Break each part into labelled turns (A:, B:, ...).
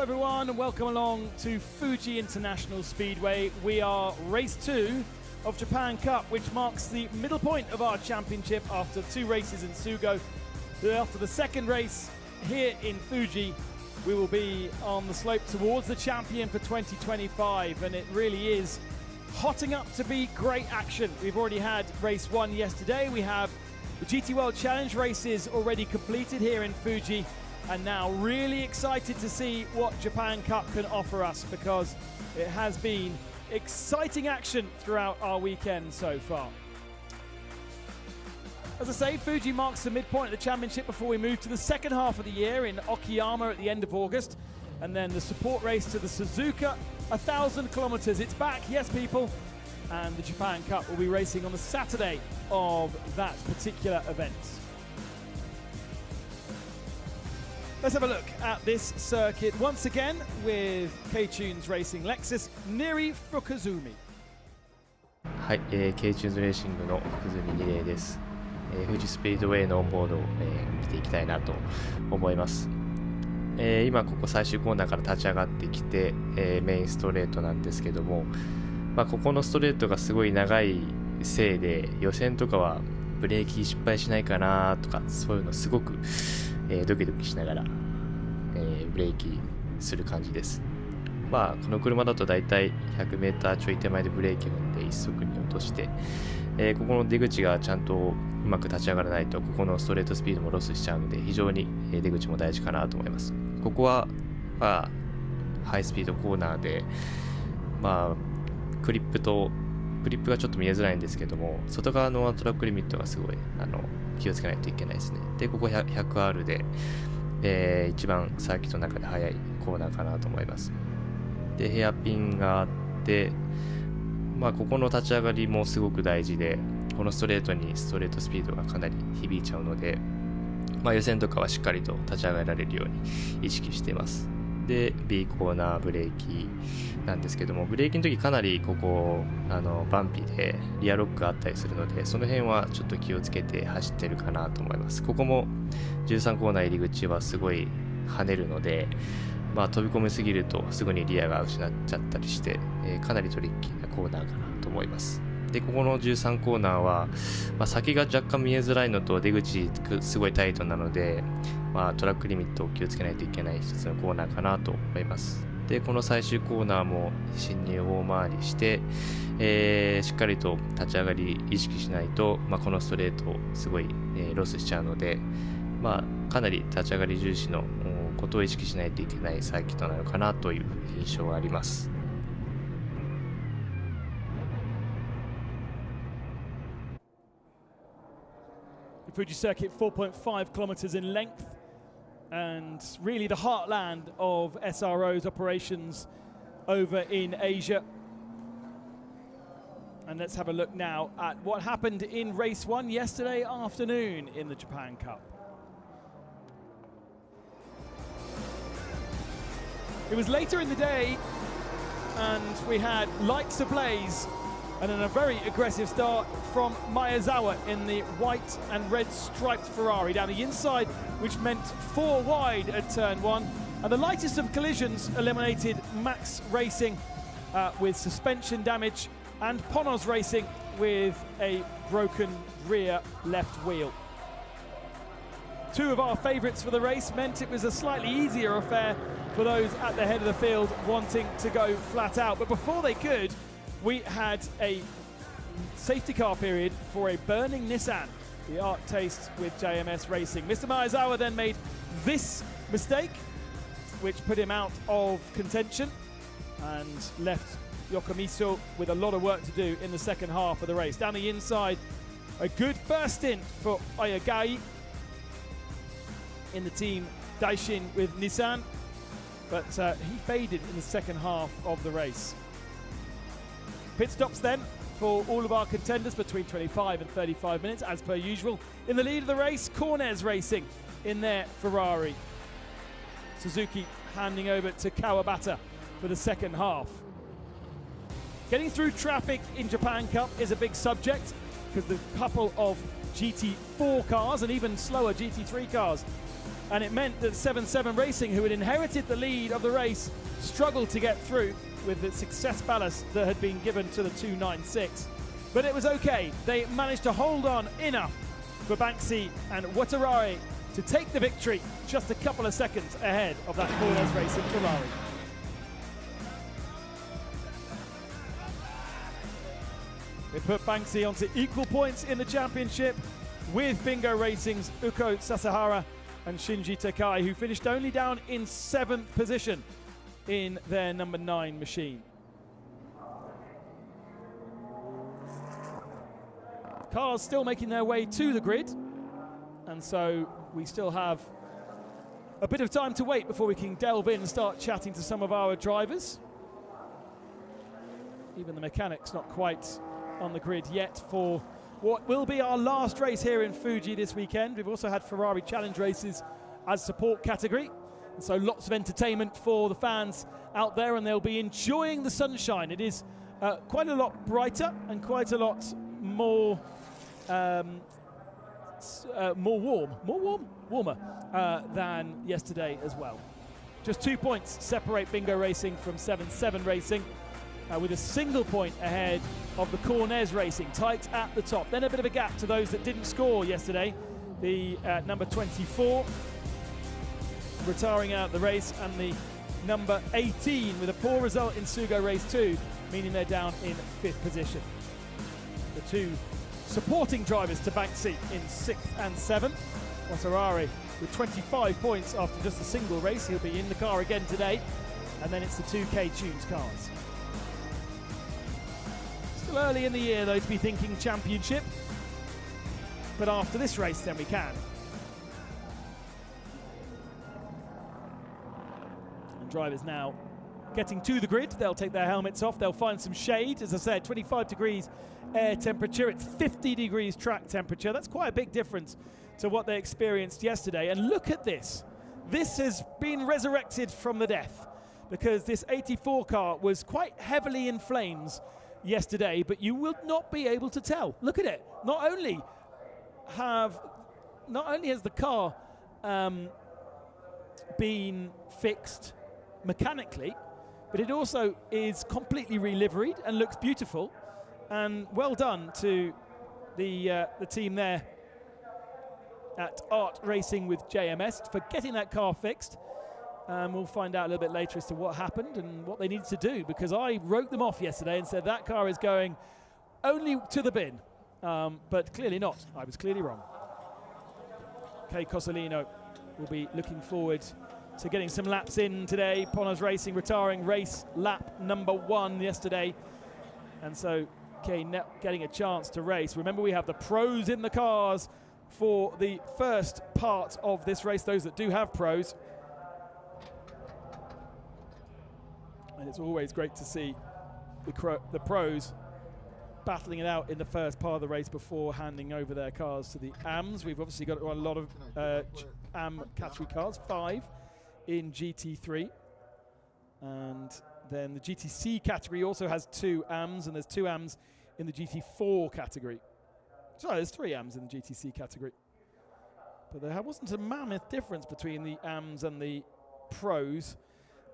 A: everyone, and welcome along to Fuji International Speedway. We are race 2 of Japan Cup, which marks the middle point of our championship after 2 races in Sugo. After the second race here in Fuji, we will be on the slope towards the champion for 2025, and it really is hotting up to be great action. We've already had race 1 yesterday. We have the GT World Challenge races already completed here in Fuji, and now really excited to see what Japan Cup can offer us, because it has been exciting action throughout our weekend so far. As I say, Fuji marks the midpoint of the championship before we move to the second half of the year in Okayama at the end of August, and then the support race to the Suzuka, 1,000 kilometers. It's back, yes people, and the Japan Cup will be racing on the Saturday of that particular event. Let's have a look at this circuit once again with K-Tunes Racing Lexus, Niri Fukuzumi.
B: はい、K-Tunes レーシングの福住二玲です。富士スピードウェイのオンボードを、見ていきたいなと思います。今ここ最終コーナーから立ち上がってきて、メインストレートなんですけども、ここのストレートがすごい長いせいで予選とかはブレーキ失敗しないかなとか、そういうのすごくドキドキしながら、ブレーキする感じです。この車だとだいたい 100m ちょい手前でブレーキを踏んで一足に落として、ここの出口がちゃんとうまく立ち上がらないと、ここのストレートスピードもロスしちゃうので、非常に出口も大事かなと思います。ここは、ハイスピードコーナーで、クリップがちょっと見えづらいんですけども、外側のトラックリミットがすごい気をつけないといけないですね。で、ここ 100R で、一番サーキットの中で速いコーナーかなと思います。で、ヘアピンがあって、ここの立ち上がりもすごく大事で、このストレートにストレートスピードがかなり響いちゃうので、予選とかはしっかりと立ち上がられるように意識しています。で、B コーナーブレーキなんですけども、ブレーキの時かなりここバンピーでリアロックがあったりするので、その辺はちょっと気をつけて走ってるかなと思います。ここも13コーナー入り口はすごい跳ねるので、飛び込みすぎるとすぐにリアが失っちゃったりして、かなりトリッキーなコーナーかなと思います。で、ここの13コーナーは、先が若干見えづらいのと出口すごいタイトなので、トラックリミットを気をつけないといけない一つのコーナーかなと思います。で、この最終コーナーも進入大回りして、しっかりと立ち上がり意識しないと、このストレートをすごい、ロスしちゃうので、かなり立ち上がり重視のことを意識しないといけないサーキットなのかなという印象があります。
A: The Fuji circuit 4.5 kilometers in length, and really the heartland of SRO's operations over in Asia. And let's have a look now at what happened in race 1 yesterday afternoon in the Japan Cup. It was later in the day, and we had lights ablaze, and then a very aggressive start from Maezawa in the white and red striped Ferrari down the inside, which meant 4 wide at turn 1. And the lightest of collisions eliminated Max Racing with suspension damage, and Ponos Racing with a broken rear left wheel. 2 of our favourites for the race meant it was a slightly easier affair for those at the head of the field wanting to go flat out. But before they could, we had a safety car period for a burning Nissan, the art taste with JMS Racing. Mr. Maezawa then made this mistake, which put him out of contention and left Yokomiso with a lot of work to do in the second half of the race. Down the inside, a good first stint for Ayagai in the team Daishin with Nissan, but he faded in the second half of the race. Pit stops then for all of our contenders between 25 and 35 minutes, as per usual. In the lead of the race, Cornez Racing in their Ferrari. Suzuki handing over to Kawabata for the second half. Getting through traffic in Japan Cup is a big subject, because the couple of GT4 cars and even slower GT3 cars and it meant that 7-7 Racing, who had inherited the lead of the race, struggled to get through with the success ballast that had been given to the 296. But it was okay. They managed to hold on enough for Banksy and Watterari to take the victory just a couple of seconds ahead of that Corners Racing Ferrari. It put Banksy onto equal points in the championship with Bingo Racing's Uko Sasahara and Shinji Takai, who finished only down in 7th position in their number 9 machine. Cars still making their way to the grid, and so we still have a bit of time to wait before we can delve in and start chatting to some of our drivers. Even the mechanics not quite on the grid yet for what will be our last race here in Fuji this weekend. We've also had Ferrari Challenge races as support category, and so lots of entertainment for the fans out there, and they'll be enjoying the sunshine. It is quite a lot brighter and quite a lot more warmer than yesterday as well. Just 2 points separate Bingo Racing from 7-7 Racing, with a single point ahead of the Corners Racing, tight at the top. Then a bit of a gap to those that didn't score yesterday. The number 24 retiring out the race, and the number 18 with a poor result in Sugo Race 2, meaning they're down in 5th position. The two supporting drivers to Banksy in 6th and 7th. Watterari with 25 points after just a single race. He'll be in the car again today, and then it's the 2K Tunes cars. Still early in the year though to be thinking championship, but after this race then we can. And drivers now getting to the grid. They'll take their helmets off, they'll find some shade. As I said, 25 degrees air temperature, it's 50 degrees track temperature. That's quite a big difference to what they experienced yesterday. And look at this. This has been resurrected from the death, because this 84 car was quite heavily in flames yesterday, but you will not be able to tell. Look at it. Not only has the car been fixed mechanically, but it also is completely re-liveried and looks beautiful. And well done to the team there at Art Racing with JMS for getting that car fixed. We'll find out a little bit later as to what happened and what they needed to do, because I wrote them off yesterday and said that car is going only to the bin, but clearly not. I was clearly wrong. Kay Cosolino will be looking forward to getting some laps in today. Ponas Racing retiring race lap number 1 yesterday, and so Kay getting a chance to race. Remember, we have the pros in the cars for the first part of this race, those that do have pros. And it's always great to see the pros battling it out in the first part of the race before handing over their cars to the AMs. We've obviously got a lot of AM category cars, 5 in GT3. And then the GTC category also has 2 AMs, and there's 2 AMs in the GT4 category. Sorry, there's 3 AMs in the GTC category. But there wasn't a mammoth difference between the AMs and the pros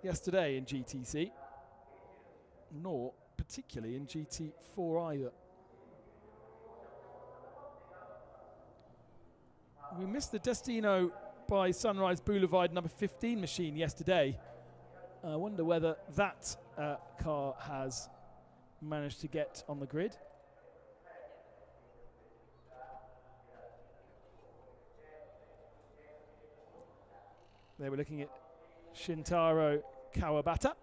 A: yesterday in GTC, nor particularly in GT4 either. We missed the Destino by Sunrise Boulevard number 15 machine yesterday. I wonder whether that car has managed to get on the grid. They were looking at Shintaro Kawabata.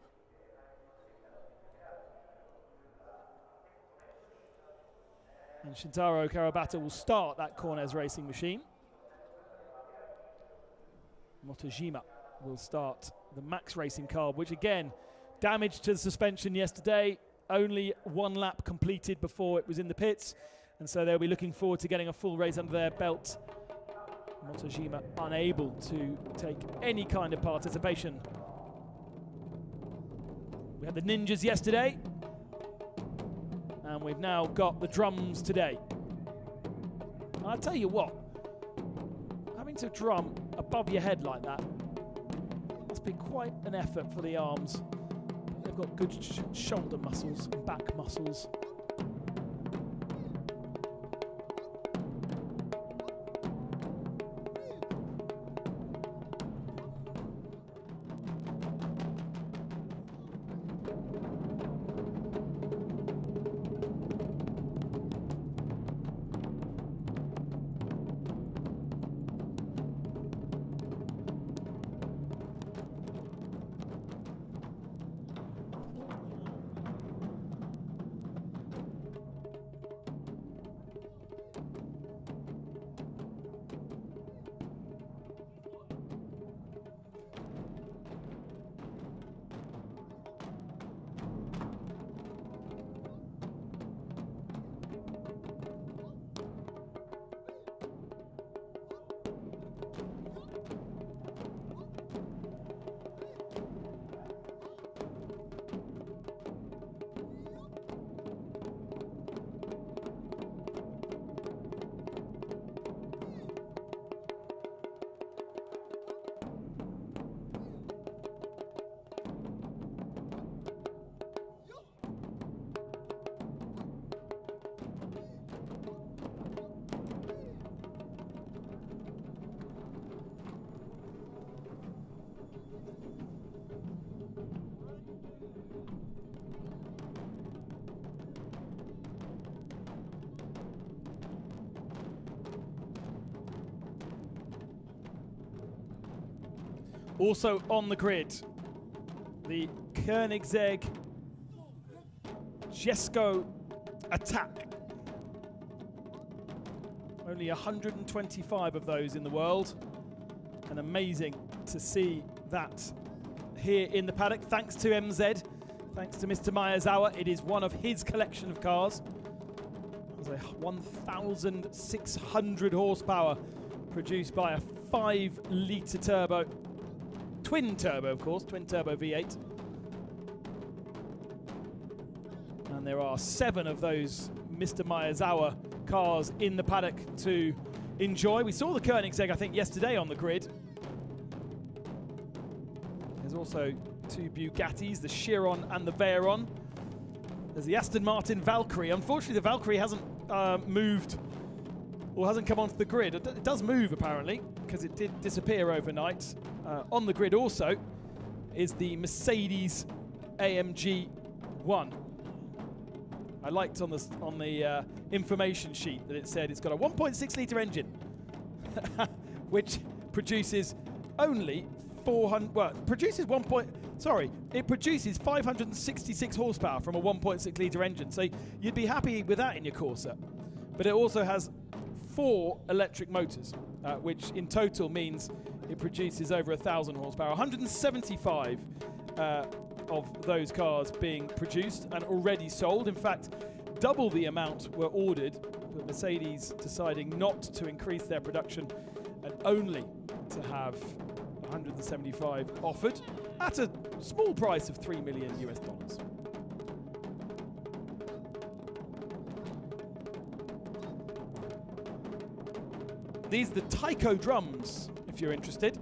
A: And Shintaro Kawabata will start that Corners Racing machine. Motojima will start the Max Racing car, which again, damage to the suspension yesterday. Only 1 lap completed before it was in the pits, and so they'll be looking forward to getting a full race under their belt. Motojima unable to take any kind of participation. We had the Ninjas yesterday, and we've now got the drums today. I'll tell you what, having to drum above your head like that must be quite an effort for the arms. They've got good shoulder muscles and back muscles. Also on the grid, the Koenigsegg Jesko Attack. Only 125 of those in the world, and amazing to see that here in the paddock. Thanks to MZ, thanks to Mr. Miyazawa. It is one of his collection of cars. There's a 1,600 horsepower produced by a 5-litre turbo. Twin turbo, of course, twin turbo V8. And there are 7 of those Mr. Miyazawa cars in the paddock to enjoy. We saw the Koenigsegg, I think, yesterday on the grid. There's also 2 Bugattis, the Chiron and the Veyron. There's the Aston Martin Valkyrie. Unfortunately, the Valkyrie hasn't moved or hasn't come onto the grid. It does move, apparently, because it did disappear overnight. On the grid also is the Mercedes AMG 1. I liked on the information sheet that it said it's got a 1.6 litre engine, which produces only 400. Well, it produces it produces 566 horsepower from a 1.6 litre engine. So you'd be happy with that in your Corsa. But it also has 4 electric motors, which in total means it produces over 1,000 horsepower. 175 of those cars being produced and already sold. In fact, double the amount were ordered, but Mercedes deciding not to increase their production and only to have 175 offered at a small price of $3 million US. These are the Tyco drums, if you're interested.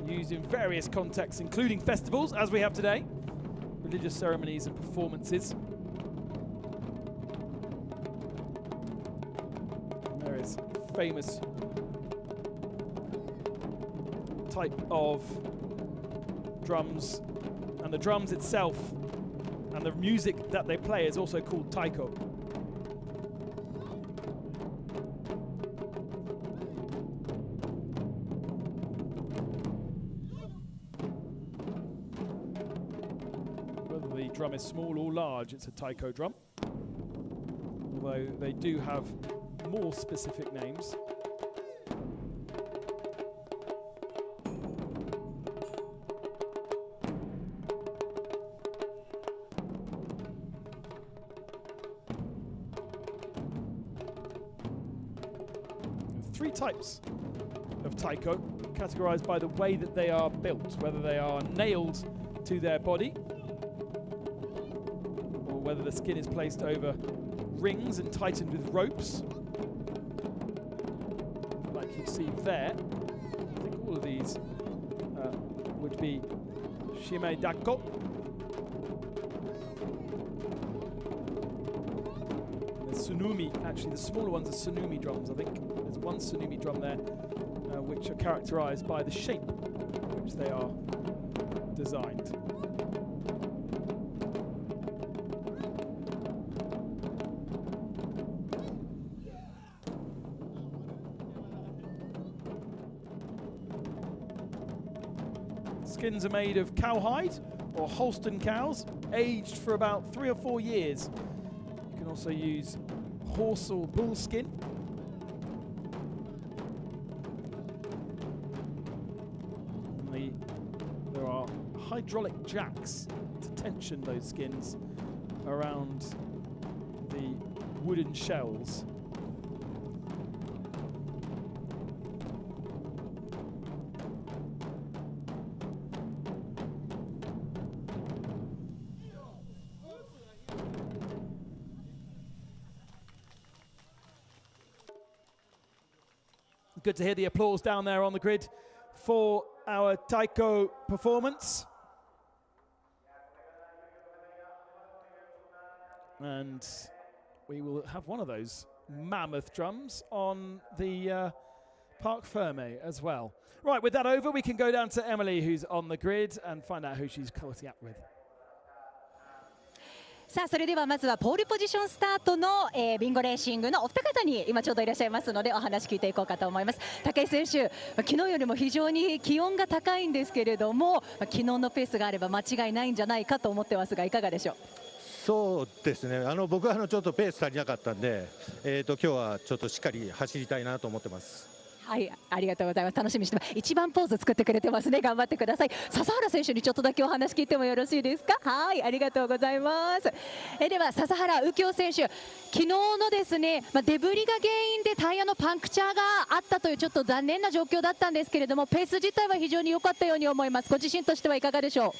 A: Used in various contexts, including festivals, as we have today, religious ceremonies and performances. And there is a famous type of drums, and the drums itself and the music that they play is also called Taiko. Whether the drum is small or large, it's a Taiko drum, although they do have more specific names. Three types of Taiko, categorized by the way that they are built, whether they are nailed to their body or whether the skin is placed over rings and tightened with ropes. you see there. I think all of these would be Shime Dakko. The Tsunumi, actually the smaller ones are Tsunumi drums. I think there's one Tsunumi drum there which are characterized by the shape which they are designed. Skins are made of cowhide or Holstein cows, aged for about 3 or 4 years. You can also use horse or bull skin. There are hydraulic jacks to tension those skins around the wooden shells. Good to hear the applause down there on the grid for our taiko performance. And we will have one of those mammoth drums on the Parc Ferme as well. Right, with that over, we can go down to Emily, who's on the grid, and find out who she's caught up with.
C: さあそれではまずはポールポジションスタートの、ビンゴレーシングのお二方に今ちょうどいらっしゃいますのでお話聞いていこうかと思います。武井選手、昨日よりも非常に気温が高いんですけれども、昨日のペースがあれば間違いないんじゃないかと思ってますがいかがでしょう。
D: そうですね、僕はちょっとペース足りなかったんで、今日はちょっとしっかり走りたいなと思ってます。
C: はい、ありがとうございます。楽しみにしてます。一番ポーズ作ってくれてますね。頑張ってください。笹原選手にちょっとだけお話聞いてもよろしいですか。はい、ありがとうございます。では笹原右京選手、昨日のですね、デブリが原因でタイヤのパンクチャーがあったというちょっと残念な状況だったんですけれども、ペース自体は非常に良かったように思います。ご自身としてはいかがでしょう。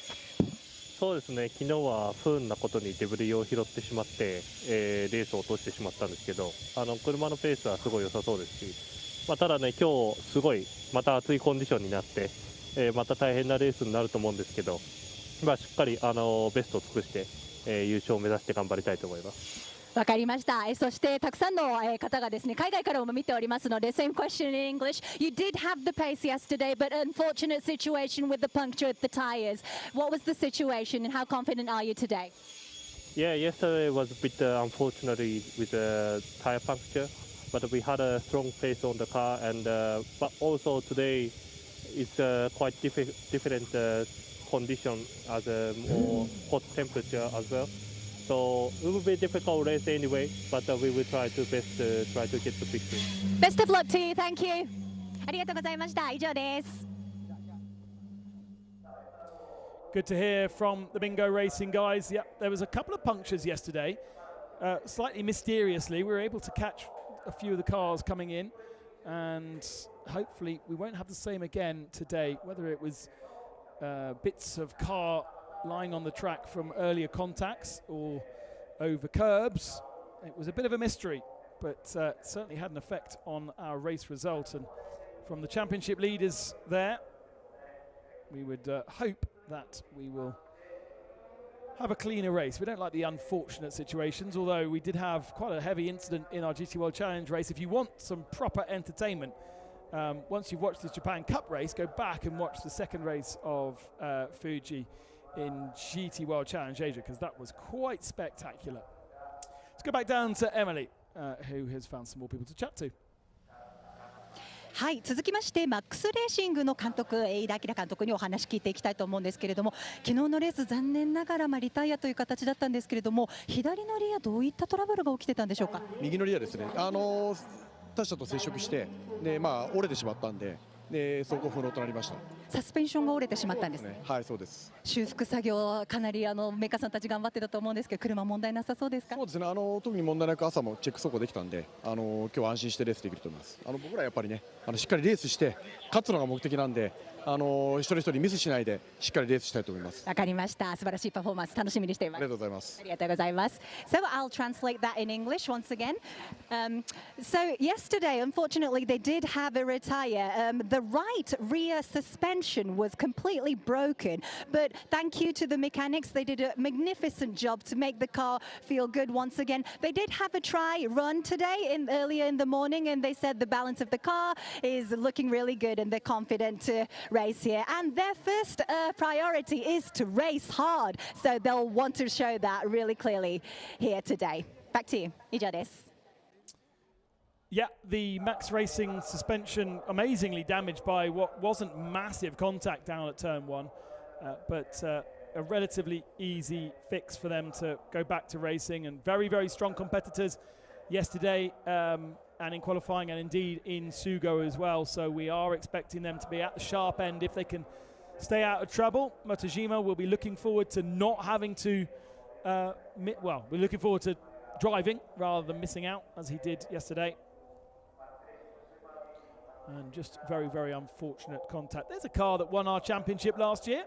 E: そうですね、昨日は不運なことにデブリを拾ってしまって、レースを落としてしまったんですけど、車のペースはすごい良さそうですし、ただね、今日すごいまた暑いコンディションになって、また大変なレースになると思うんですけど、しっかりベストを尽くして、優勝を目指して頑張りたいと思います。
C: わかりました。そしてたくさんの方がですね、海外からも見ておりますので、same question in English. You did have the pace yesterday, but unfortunate situation with the puncture of the tires. What was the situation and how confident are you today?
E: Yeah, yesterday was a bit unfortunately with the tire puncture, but we had a strong pace on the car, and but also today it's quite different condition as a more hot temperature as well. So it will be a difficult race anyway, but we will try to try to get the victory.
C: Best of luck to you. Thank you. ありがとうございました。以上です。
A: Good to hear from the Bingo Racing guys. Yep, there was a couple of punctures yesterday. Slightly mysteriously, we were able to catch a few of the cars coming in, and hopefully we won't have the same again today. Whether it was bits of car lying on the track from earlier contacts or over curbs, it was a bit of a mystery, but certainly had an effect on our race result. And from the championship leaders there, we would hope that we will have a cleaner race. We don't like the unfortunate situations, although we did have quite a heavy incident in our GT World Challenge race. If you want some proper entertainment, once you've watched the Japan Cup race, go back and watch the second race of Fuji in GT World Challenge Asia, because that was quite spectacular. Let's go back down to Emily, who has found some more people to chat to.
C: はい、続きましてマックスレーシングの監督飯田明監督にお話聞いていきたいと思うんですけれども、昨日のレース残念ながらリタイアという形だったんですけれども、左のリアどういったトラブルが起きてたんでしょうか。
F: 右のリアですね、他車と接触してで、折れてしまったんで、走行不能となりました。
C: サスペンションが折れてしまったんですね。
F: はい、そうです。
C: 修復作業かなりメーカーさんたち頑張ってたと思うんですけど、車問題なさそうですか？
F: そうですね。特に問題なく朝もチェック走行できたんで、今日は安心してレースできると思います。僕らやっぱりね、しっかりレースして勝つのが目的なんで、一人一人ミスしないでしっかりレースしたいと思います。
C: わかりました。素晴らしいパフォーマンス楽しみにしています。
F: ありがとうございます。
C: ありがとうございます。So I'll translate that in English once again. So yesterday, unfortunately, they did have a retire. The right rear suspension was completely broken, but thank you to the mechanics. They did a magnificent job to make the car feel good once again. They did have a try run today earlier in the morning, and they said the balance of the car is looking really good, and they're confident to race here. And their first priority is to race hard, so they'll want to show that really clearly here today. Back to you. 以上です。
A: Yeah, the Max Racing suspension amazingly damaged by what wasn't massive contact down at turn 1, but a relatively easy fix for them to go back to racing, and very, very strong competitors yesterday and in qualifying, and indeed in Sugo as well. So we are expecting them to be at the sharp end if they can stay out of trouble. Motojima will be looking forward to not having to, we're looking forward to driving rather than missing out as he did yesterday. And just very, very unfortunate contact. There's a car that won our championship last year.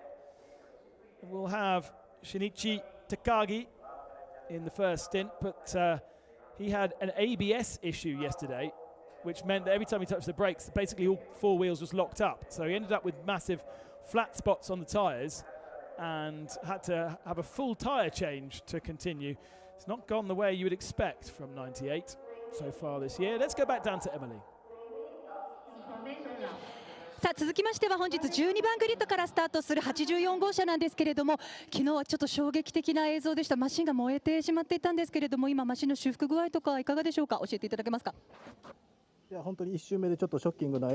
A: We'll have Shinichi Takagi in the first stint, but he had an ABS issue yesterday, which meant that every time he touched the brakes, basically all 4 wheels just locked up. So he ended up with massive flat spots on the tyres and had to have a full tyre change to continue. It's not gone the way you would expect from 98 so far this year. Let's go back down to Emily.
C: さあ続きましては本日12番グリッドからスタートする84号車なんですけれども、昨日はちょっと衝撃的な映像でした。マシンが燃えてしまっていたんですけれども、今マシンの修復具合とかいかがでしょうか？教えていただけますか？
G: いや本当に1周目でちょっとショッキングな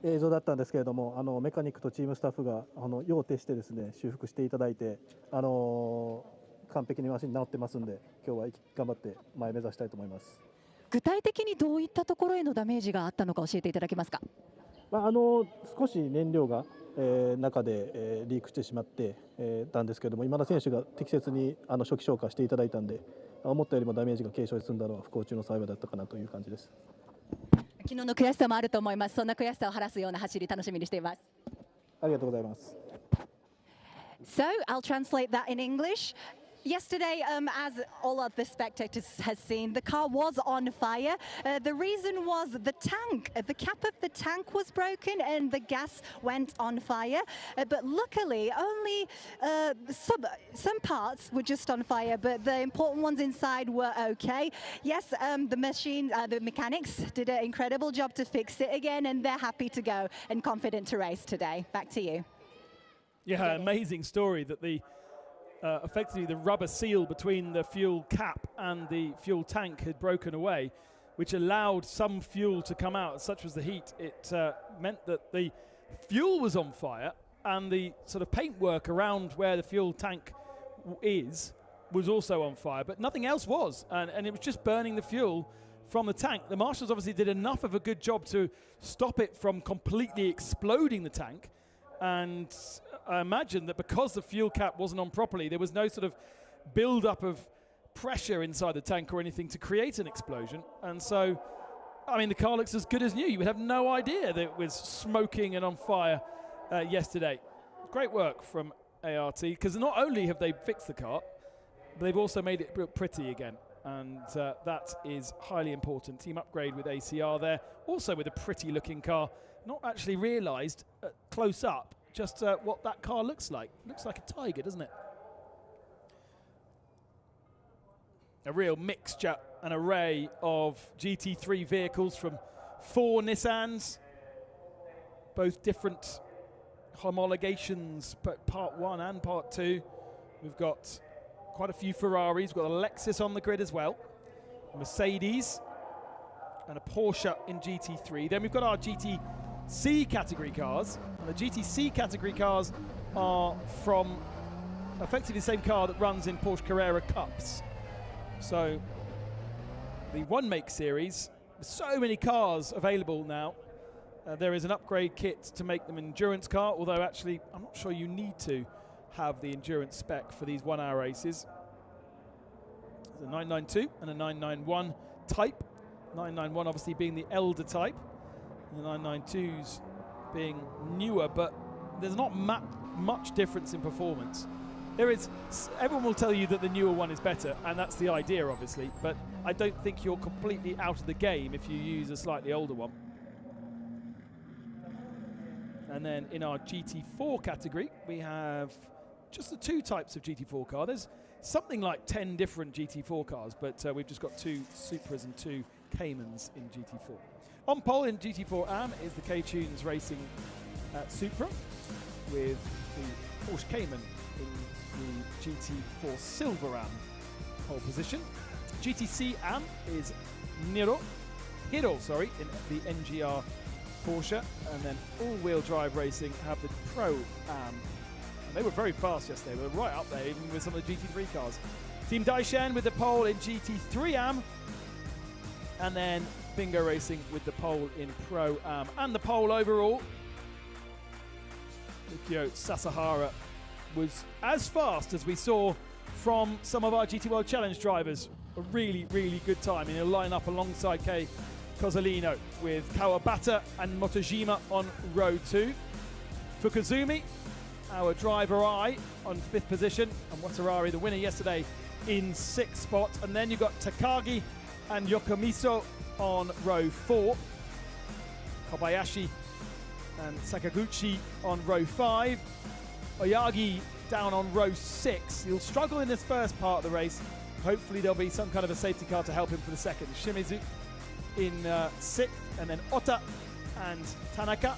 G: 映像だったんですけれども、メカニックとチームスタッフが夜を徹してですね修復していただいて、完璧にマシン直ってますんで、今日は頑張って前目指したいと思います。
C: 具体的にどういったところへのダメージがあったのか教えていただけますか？
G: 少し燃料が、中で、リークしてしまってたんですけれども、今田選手が適切に初期消火していただいたんで、思ったよりもダメージが軽傷で済んだのは不幸中の幸いだったかなという感じです。
C: 昨日の悔しさもあると思います。そんな悔しさを晴らすような走り楽しみにしています。
G: ありがとうございます。
C: So I'll translate that in English. Yesterday, as all of the spectators has seen, the car was on fire. The reason was the tank, the cap of the tank was broken and the gas went on fire. But luckily, only some parts were just on fire, but the important ones inside were okay. Yes, the mechanics did an incredible job to fix it again, and they're happy to go and confident to race today. Back to you.
A: Yeah, amazing story that effectively the rubber seal between the fuel cap and the fuel tank had broken away, which allowed some fuel to come out. Such was the heat, it meant that the fuel was on fire and the sort of paintwork around where the fuel tank was also on fire, but nothing else was, and it was just burning the fuel from the tank. The marshals obviously did enough of a good job to stop it from completely exploding the tank, and I imagine that because the fuel cap wasn't on properly, there was no sort of build-up of pressure inside the tank or anything to create an explosion. And so, I mean, the car looks as good as new. You would have no idea that it was smoking and on fire yesterday. Great work from ART, because not only have they fixed the car, but they've also made it look pretty again. And that is highly important. Team upgrade with ACR there, also with a pretty-looking car. Not actually realised close up just what that car looks like. Looks like a Tiger, doesn't it? A real mixture, an array of GT3 vehicles from 4 Nissans, both different homologations, but part 1 and part 2. We've got quite a few Ferraris. We've got a Lexus on the grid as well, a Mercedes, and a Porsche in GT3. Then we've got our GTC category cars, and the GTC category cars are from effectively the same car that runs in Porsche Carrera Cups. So the one make series, there's so many cars available now, There is an upgrade kit to make them endurance car, although actually I'm not sure you need to have the endurance spec for these 1 hour races. There's a 992 and a 991 type. 991 obviously being the elder type, and the 992s being newer, but there's not much difference in performance. Everyone will tell you that the newer one is better, and that's the idea obviously, but I don't think you're completely out of the game if you use a slightly older one. And then in our GT4 category, we have just the 2 types of GT4 car. There's something like 10 different GT4 cars, but we've just got 2 Supras and 2 Caymans in GT4. On pole in GT4 AM is the K-Tunes Racing Supra, with the Porsche Cayman in the GT4 Silver AM pole position. GTC AM is Hiro, in the NGR Porsche, and then all-wheel drive racing have the Pro Am. And they were very fast yesterday. They were right up there, even with some of the GT3 cars. Team Daishan with the pole in GT3 Am, and then Bingo Racing with the pole in Pro Am. And the pole overall, Ukyo Sasahara was as fast as we saw from some of our GT World Challenge drivers. A really, really good time in a line-up alongside Kei Cozzolino, with Kawabata and Motojima on row 2. Fukuzumi, our driver I, on 5th position, and Watarari, the winner yesterday, in 6th spot. And then you've got Takagi and Yokomiso on row 4. Kobayashi and Sakaguchi on row 5. Oyagi down on row 6. He'll struggle in this first part of the race. Hopefully there'll be some kind of a safety car to help him for the second. Shimizu in 6th, and then Ota and Tanaka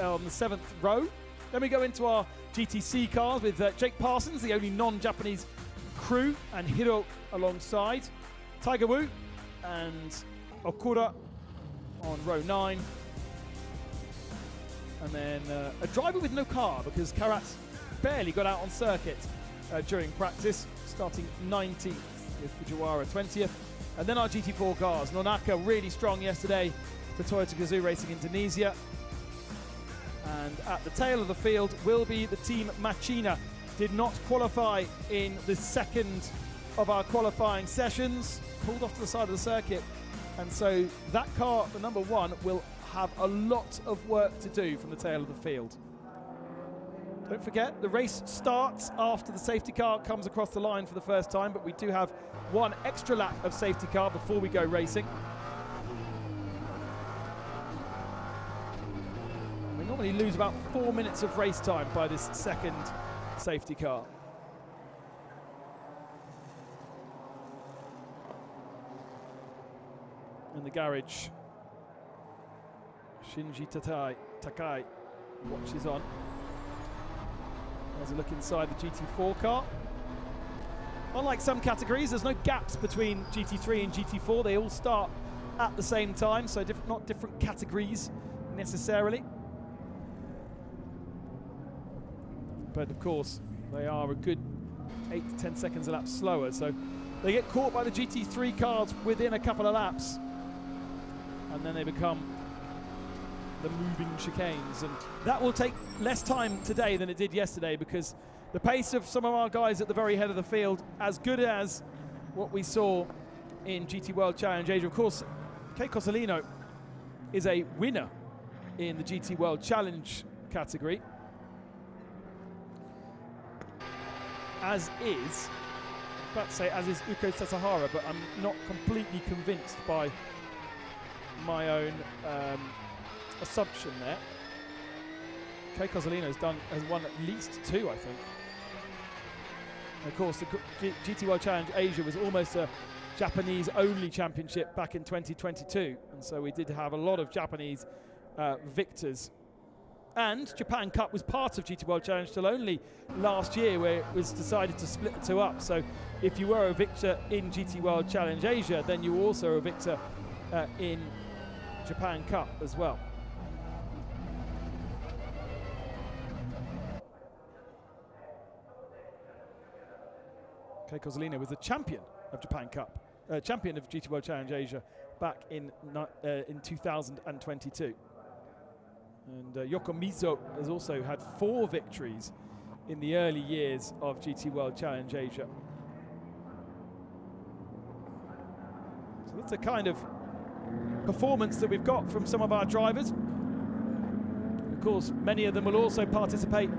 A: on the 7th row. Then we go into our GTC cars with Jake Parsons, the only non-Japanese crew, and Hiro alongside. Tiger Wu and Okura on row 9. And then a driver with no car, because Karat barely got out on circuit during practice, starting 19th with Fujiwara 20th. And then our GT4 cars. Nonaka really strong yesterday for Toyota Gazoo Racing Indonesia. And at the tail of the field will be the team Machina. Did not qualify in the second of our qualifying sessions. Pulled off to the side of the circuit. And so that car, the number 1, will have a lot of work to do from the tail of the field. Don't forget, the race starts after the safety car comes across the line for the first time, but we do have 1 extra lap of safety car before we go racing. We normally lose about 4 minutes of race time by this second safety car. In the garage, Shinji Takai watches on. There's a look inside the GT4 car. Unlike some categories, there's no gaps between GT3 and GT4. They all start at the same time, so not different categories necessarily. But of course, they are a good 8 to 10 seconds a lap slower, so they get caught by the GT3 cars within a couple of laps, and then they become the moving chicanes, and that will take less time today than it did yesterday, because the pace of some of our guys at the very head of the field, as good as what we saw in GT World Challenge Asia. Of course, Kei Cozzolino is a winner in the GT World Challenge category, as is, I was about to say as is Uko Sasahara, but I'm not completely convinced by my own assumption there. Kei Cozzolino has won at least 2, I think. And of course, the GT World Challenge Asia was almost a Japanese-only championship back in 2022, and so we did have a lot of Japanese victors. And Japan Cup was part of GT World Challenge till only last year, where it was decided to split the 2 up. So if you were a victor in GT World Challenge Asia, then you were also a victor in Japan Cup as well. Kei Cozzolino was the champion of Japan Cup, champion of GT World Challenge Asia back in 2022. And Yokomizo has also had 4 victories in the early years of GT World Challenge Asia. So that's a kind of performance that we've got from some of our drivers. Of course, many of them will also participate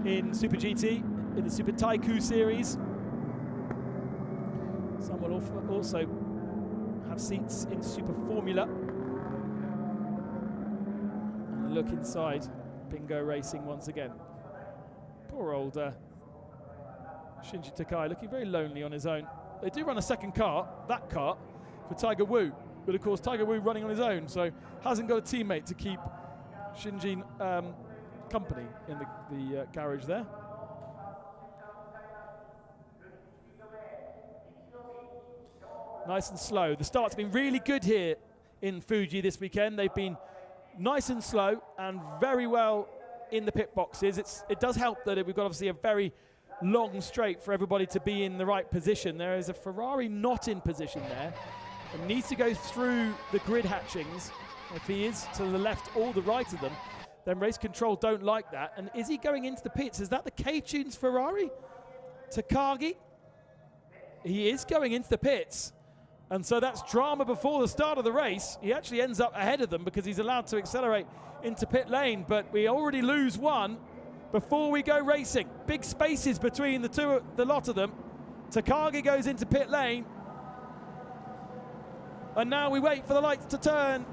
A: in Super GT, in the Super Taiku series. Some will also have seats in Super Formula. And a look inside Bingo Racing once again. Poor old Shinji Takai looking very lonely on his own. They do run a second car, that car, for Tiger Wu. But of course, Tiger Wu running on his own, so hasn't got a teammate to keep Shinji company in the garage there. Nice and slow. The start's been really good here in Fuji this weekend. They've been nice and slow and very well in the pit boxes. It does help that we've got obviously a very long straight for everybody to be in the right position. There is a Ferrari not in position there and needs to go through the grid hatchings. If he is to the left or the right of them, then race control don't like that. And is he going into the pits? Is that the K-Tunes Ferrari? Takagi? He is going into the pits. And so that's drama before the start of the race. He actually ends up ahead of them because he's allowed to accelerate into pit lane, but we already lose one before we go racing. Big spaces between the lot of them. Takagi goes into pit lane. And now we wait for the lights to turn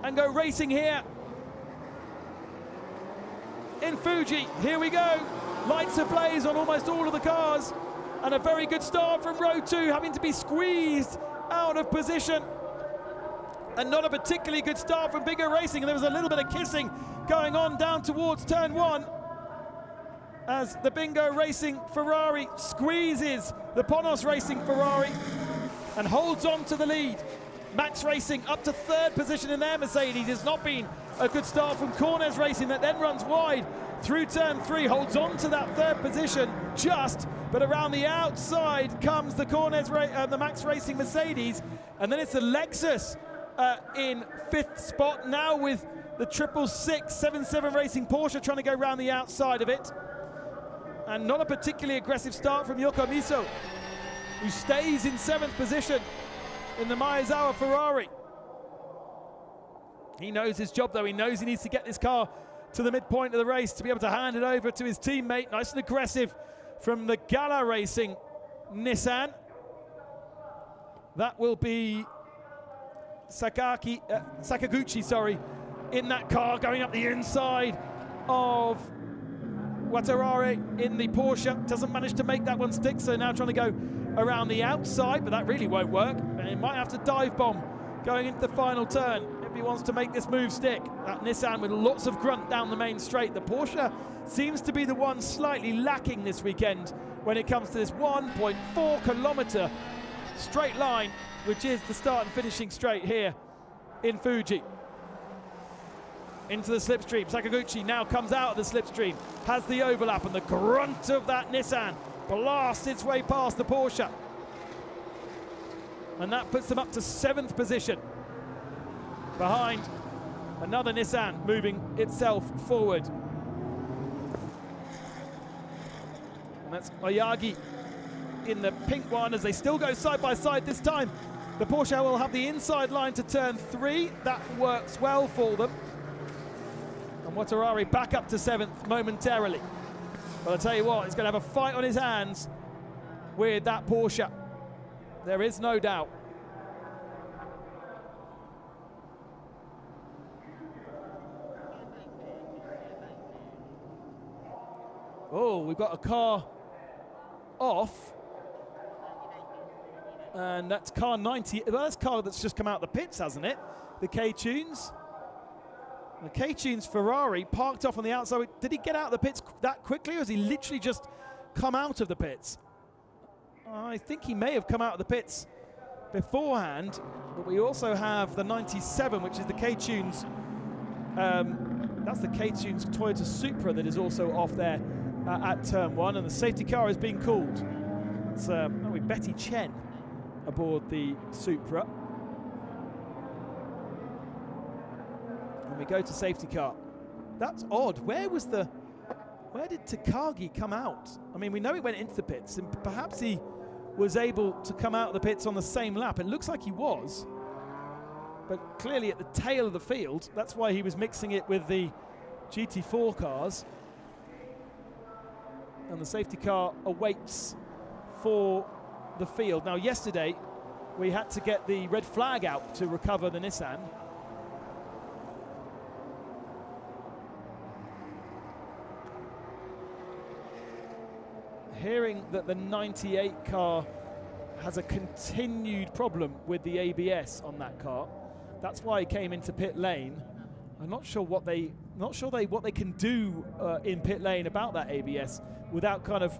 A: and go racing here in Fuji. Here we go. Lights ablaze on almost all of the cars. And a very good start from row 2, having to be squeezed out of position. And not a particularly good start from Bingo Racing. And there was a little bit of kissing going on down towards turn 1 as the Bingo Racing Ferrari squeezes the Ponos Racing Ferrari and holds on to the lead. Max Racing up to 3rd position in their Mercedes. Has not been a good start from Cornes Racing, that then runs wide through turn 3, holds on to that 3rd position just, but around the outside comes the the Max Racing Mercedes, and then it's the Lexus in 5th spot, now with the 666-77 Racing Porsche trying to go around the outside of it. And not a particularly aggressive start from Yokomizo, who stays in 7th position in the Maezawa Ferrari. He knows his job though. He knows he needs to get this car to the midpoint of the race to be able to hand it over to his teammate. Nice and aggressive from the Gala Racing Nissan. That will be Sakaguchi, sorry, in that car going up the inside of Watarabe in the Porsche. Doesn't manage to make that one stick, so now trying to go around the outside, but that really won't work. And he might have to dive bomb going into the final turn if he wants to make this move stick. That Nissan with lots of grunt down the main straight. The Porsche seems to be the one slightly lacking this weekend when it comes to this 1.4 kilometer straight line, which is the start and finishing straight here in Fuji. Into the slipstream. Sakaguchi now comes out of the slipstream, has the overlap, and the grunt of that Nissan blasts its way past the Porsche. And that puts them up to 7th position, behind another Nissan moving itself forward. And that's Oyagi in the pink one as they still go side by side. This time the Porsche will have the inside line to turn 3. That works well for them. And Watarabe back up to 7th momentarily. But I'll tell you what, he's going to have a fight on his hands with that Porsche. There is no doubt. Oh, we've got a car off. And that's car 90. Well, that's a car that's just come out of the pits, hasn't it? The K-Tunes. The K-Tunes Ferrari parked off on the outside. Did he get out of the pits that quickly, or has he literally just come out of the pits? I think he may have come out of the pits beforehand, but we also have the 97, which is the K-Tunes. That's the K-Tunes Toyota Supra that is also off there at turn 1, and the safety car is being called. It's Betty Chen aboard the Supra. And we go to safety car. That's odd. Where did Takagi come out? I mean, we know he went into the pits, and perhaps he was able to come out of the pits on the same lap. It looks like he was, but clearly at the tail of the field. That's why he was mixing it with the GT4 cars. And the safety car awaits for the field. Now, yesterday, we had to get the red flag out to recover the Nissan. Hearing that the 98 car has a continued problem with the ABS on that car. That's why he came into pit lane. I'm not sure what they can do in pit lane about that ABS without kind of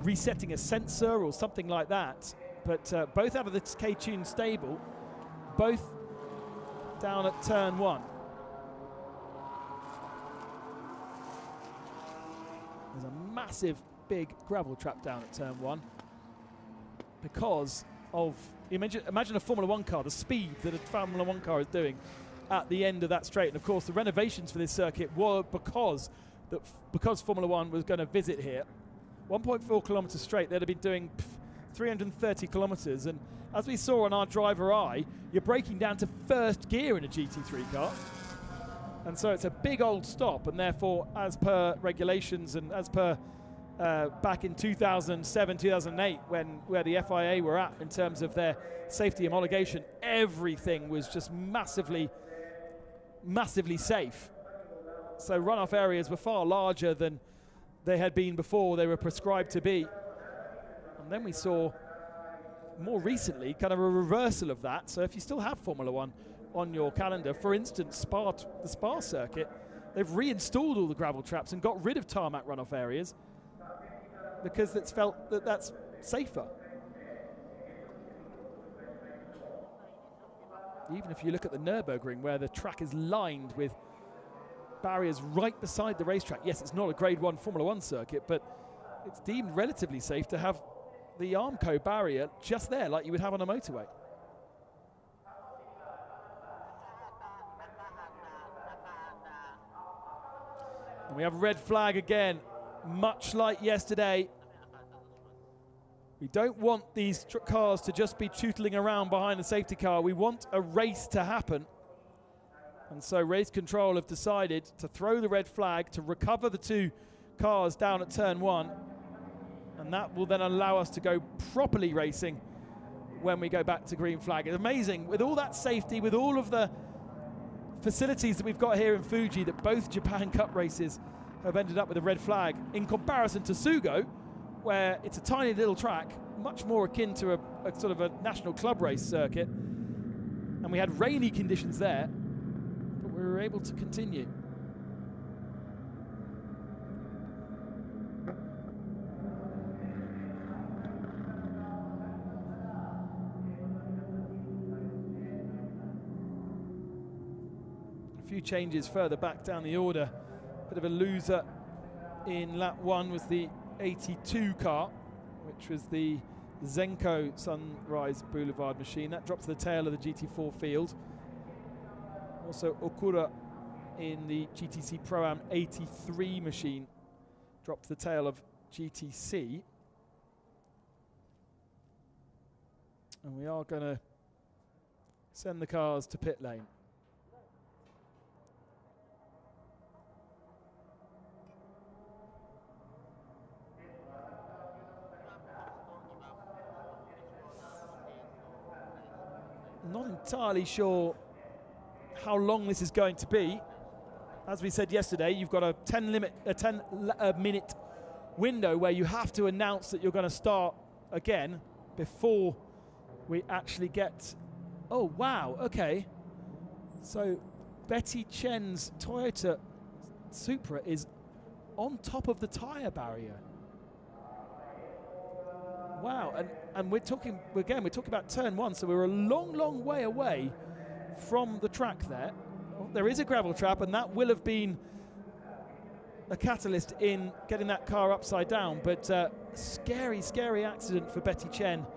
A: resetting a sensor or something like that. But both out of the K-Tune stable, both down at turn 1. There's a massive big gravel trap down at turn 1 because of, imagine a Formula 1 car, the speed that a Formula 1 car is doing at the end of that straight. And of course the renovations for this circuit were because Formula 1 was going to visit here. 1.4 kilometers straight, they'd have been doing 330 kilometers, and as we saw on our driver eye, you're braking down to first gear in a GT3 car. And so it's a big old stop, and therefore, as per regulations and as per back in 2007, 2008, where the FIA were at in terms of their safety homologation, everything was just massively safe. So runoff areas were far larger than they had been before they were prescribed to be. And then we saw more recently kind of a reversal of that. So if you still have Formula 1 on your calendar, for instance, the Spa circuit, they've reinstalled all the gravel traps and got rid of tarmac runoff areas because it's felt that that's safer. Even if you look at the Nürburgring, where the track is lined with barriers right beside the racetrack. Yes, it's not a Grade 1 Formula 1 circuit, but it's deemed relatively safe to have the Armco barrier just there, like you would have on a motorway. And we have a red flag again, much like yesterday. We don't want these cars to just be tootling around behind the safety car. We want a race to happen. And so race control have decided to throw the red flag to recover the two cars down at turn 1. And that will then allow us to go properly racing when we go back to green flag. It's amazing, with all that safety, with all of the facilities that we've got here in Fuji, that both Japan Cup races have ended up with a red flag, in comparison to Sugo, where it's a tiny little track, much more akin to a sort of a national club race circuit. And we had rainy conditions there, but we were able to continue. A few changes further back down the order. Bit of a loser in lap 1 was the 82 car, which was the Zenko Sunrise Boulevard machine. That dropped to the tail of the GT4 field. Also Okura in the GTC Pro-Am 83 machine dropped to the tail of GTC. And we are going to send the cars to pit lane. Not entirely sure how long this is going to be. As we said yesterday, you've got a 10-minute window where you have to announce that you're going to start again before we actually get... Oh, wow, okay. So Betty Chen's Toyota Supra is on top of the tyre barrier. Wow, and we're talking about turn 1, so we're a long way away from the track there. There is a gravel trap, and that will have been a catalyst in getting that car upside down, but scary accident for Betty Chen.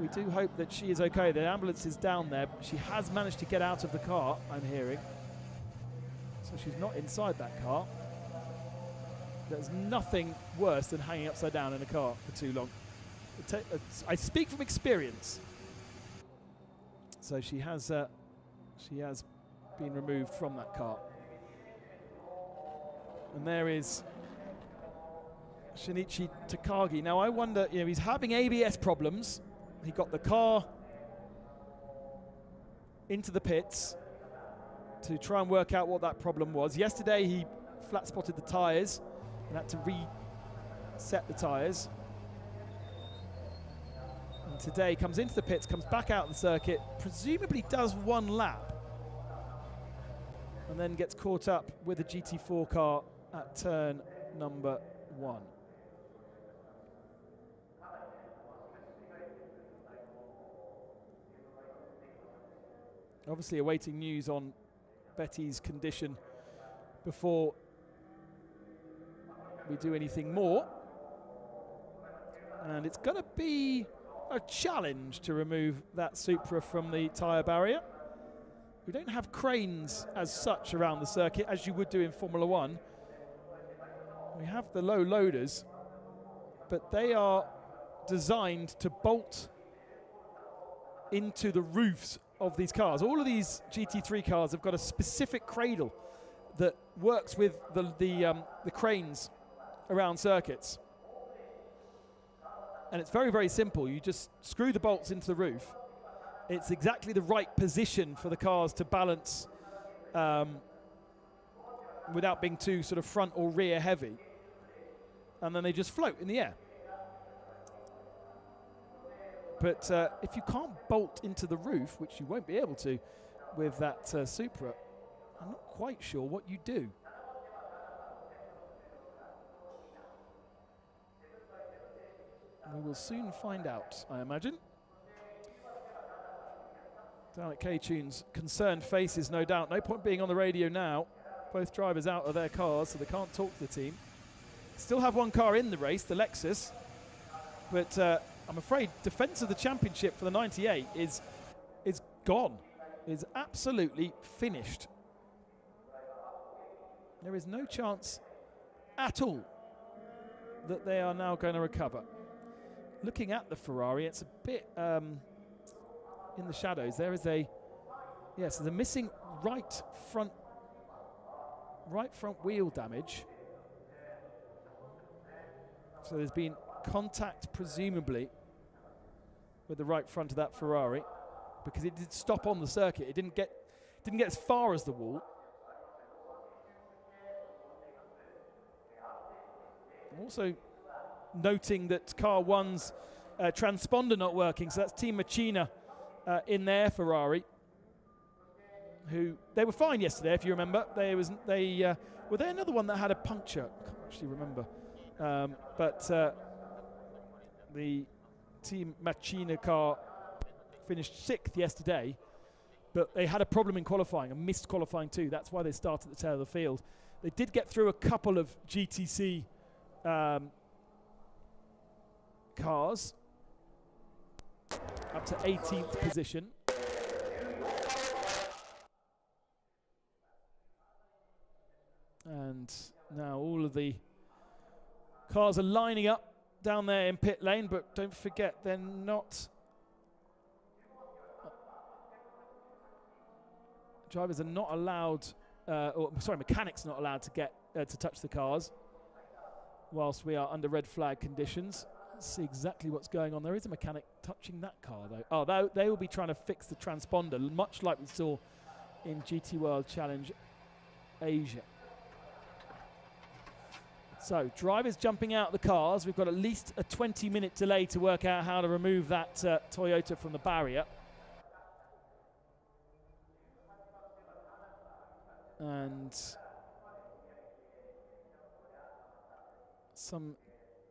A: we do hope that she is okay. The ambulance is down there. She has managed to get out of the car, I'm hearing. So she's not inside that car. There's nothing worse than hanging upside down in a car for too long. I speak from experience. So she has been removed from that car. And there is Shinichi Takagi. Now I wonder, he's having ABS problems. He got the car into the pits to try and work out what that problem was. Yesterday he flat spotted the tyres and had to reset the tyres. And today comes into the pits, comes back out of the circuit, presumably does one lap, and then gets caught up with the GT4 car at turn number 1. Obviously awaiting news on Betty's condition before we do anything more. And it's going to be a challenge to remove that Supra from the tyre barrier. We don't have cranes as such around the circuit as you would do in Formula One. We have the low loaders, but they are designed to bolt into the roofs of these cars. All of these GT3 cars have got a specific cradle that works with the cranes around circuits. And it's very, very simple. You just screw the bolts into the roof. It's exactly the right position for the cars to balance without being too sort of front or rear heavy. And then they just float in the air. But if you can't bolt into the roof, which you won't be able to with that Supra, I'm not quite sure what you do. We will soon find out, I imagine. Down at K-Tunes, concerned faces, no doubt. No point being on the radio now. Both drivers out of their cars, so they can't talk to the team. Still have one car in the race, the Lexus. But I'm afraid defense of the championship for the 98 is gone. Is absolutely finished. There is no chance at all that they are now going to recover. Looking at the Ferrari, it's a bit in the shadows. There is there's a missing right front wheel damage. So there's been contact, presumably, with the right front of that Ferrari, because it did stop on the circuit. It didn't get as far as the wall. Also noting that car one's transponder not working, so that's Team Machina in their Ferrari, who they were fine yesterday, if you remember. Were they another one that had a puncture? I can't actually remember. But the Team Machina car finished 6th yesterday, but they had a problem in qualifying and missed qualifying too. That's why they started at the tail of the field. They did get through a couple of GTC cars up to 18th position. And now all of the cars are lining up down there in pit lane, but don't forget they're not. Drivers are not allowed, mechanics not allowed to get to touch the cars whilst we are under red flag conditions. Let's see exactly what's going on. There is a mechanic touching that car though. Oh, they will be trying to fix the transponder, much like we saw in GT World Challenge Asia. So drivers jumping out the cars. We've got at least a 20-minute delay to work out how to remove that Toyota from the barrier. And some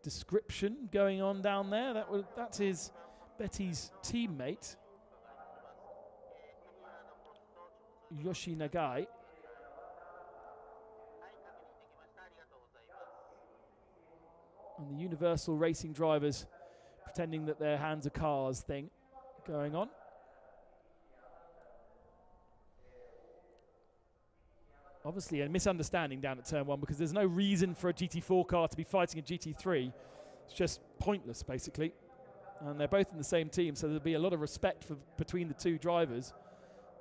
A: description going on down there. That is Betty's teammate, Yoshi Nagai. And the Universal Racing drivers pretending that their hands are cars thing going on. Obviously a misunderstanding down at turn 1 because there's no reason for a GT4 car to be fighting a GT3. It's just pointless, basically. And they're both in the same team, so there'll be a lot of respect between the two drivers.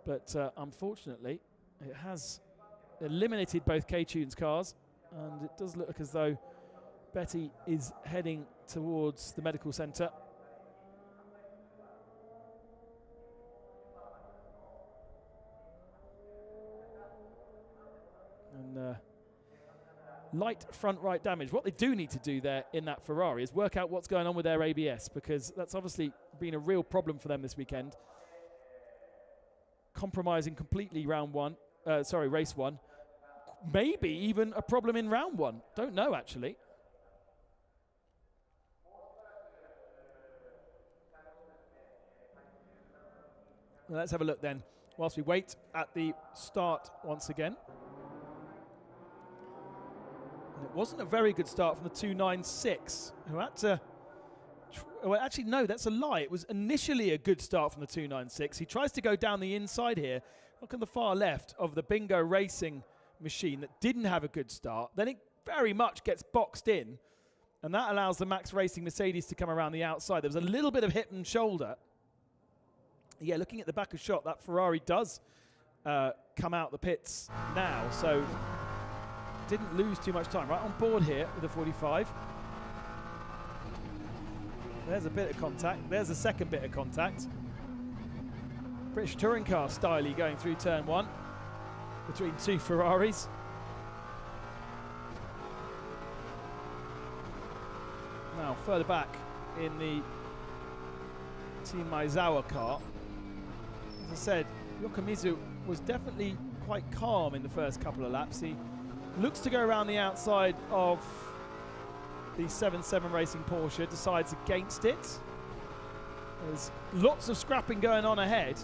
A: But unfortunately, it has eliminated both K-Tune's cars, and it does look as though Betty is heading towards the medical centre. And light front right damage. What they do need to do there in that Ferrari is work out what's going on with their ABS, because that's obviously been a real problem for them this weekend. Compromising completely race 1. Maybe even a problem in round 1. Don't know, actually. Well, let's have a look then, whilst we wait at the start once again. And it wasn't a very good start from the 296, who had to... Well, actually, no, that's a lie. It was initially a good start from the 296. He tries to go down the inside here. Look on the far left of the Bingo Racing machine that didn't have a good start. Then it very much gets boxed in, and that allows the Max Racing Mercedes to come around the outside. There was a little bit of hip and shoulder. Yeah, looking at the back of shot, that Ferrari does come out the pits now, so didn't lose too much time. Right on board here with the 45. There's a bit of contact. There's a second bit of contact. British touring car styly going through turn 1 between two Ferraris. Now further back in the Team Maezawa car. As I said, Yokomizu was definitely quite calm in the first couple of laps. He looks to go around the outside of the 7-7 Racing Porsche, decides against it. There's lots of scrapping going on ahead.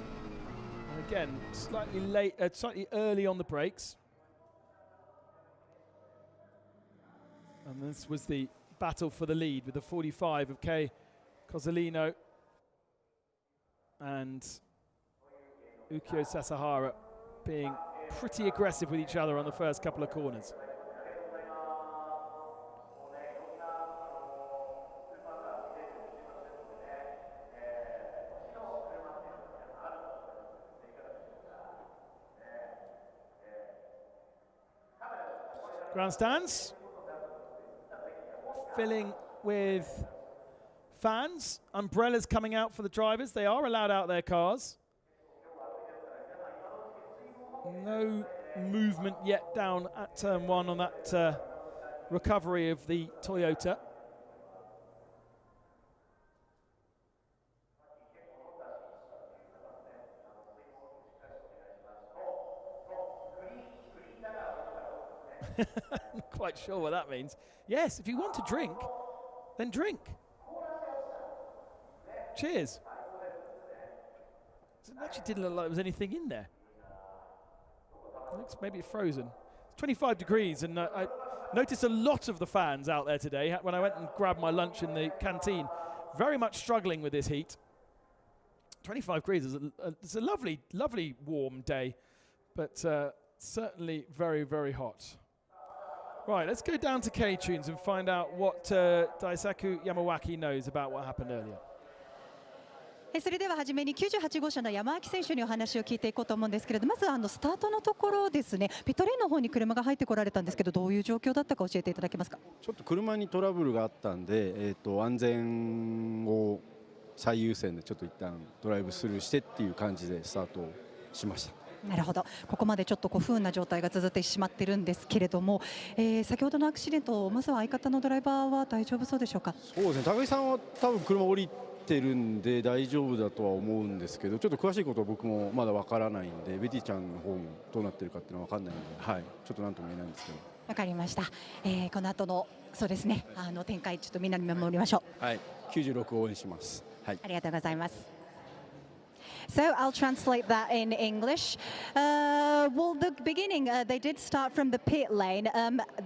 A: And again, slightly early on the brakes. And this was the battle for the lead with the 45 of Kei Cozzolino and Ukyo Sasahara being pretty aggressive with each other on the first couple of corners. Grandstands filling with fans, umbrellas coming out for the drivers. They are allowed out their cars. No movement yet down at turn 1 on that recovery of the Toyota. Not quite sure what that means. Yes, if you want to drink, then drink. Cheers. It actually didn't look like there was anything in there. It looks maybe frozen. It's 25 degrees, and I noticed a lot of the fans out there today when I went and grabbed my lunch in the canteen. Very much struggling with this heat. 25 degrees is it's a lovely, lovely warm day, but certainly very, very hot. Right, let's go down to K-Tunes and find out what Daisaku Yamawaki knows about what happened earlier.
C: それでは初めに98号車の山脇選手にお話を聞いていこうと思うんですけれど、まずスタートのところですね、ピットレーンの方に車が入ってこられたんですけど、どういう状況だったか教えていただけますか。
H: ちょっと車にトラブルがあったんで、安全を最優先でちょっと一旦ドライブスルーしてっていう感じでスタートしました。
C: なるほど、ここまでちょっと不運な状態が続いてしまっているんですけれども、先ほどのアクシデント、まずは相方のドライバーは大丈夫そうでしょうか。
H: そうですね、高木さんは多分車降りてるんで大丈夫だとは思うんですけど、ちょっと詳しいことは僕もまだわからないんで、ベティちゃんの方もどうなってるかっていうのはわかんないんで、はい、ちょっとなんとも言えないんですけど。
C: わかりました。この後のそうですね、展開ちょっとみんなに見守りましょう。
H: はい、96を応援します。はい、
C: ありがとうございます。So I'll translate that in English. Well, the beginning, they did start from the pit lane.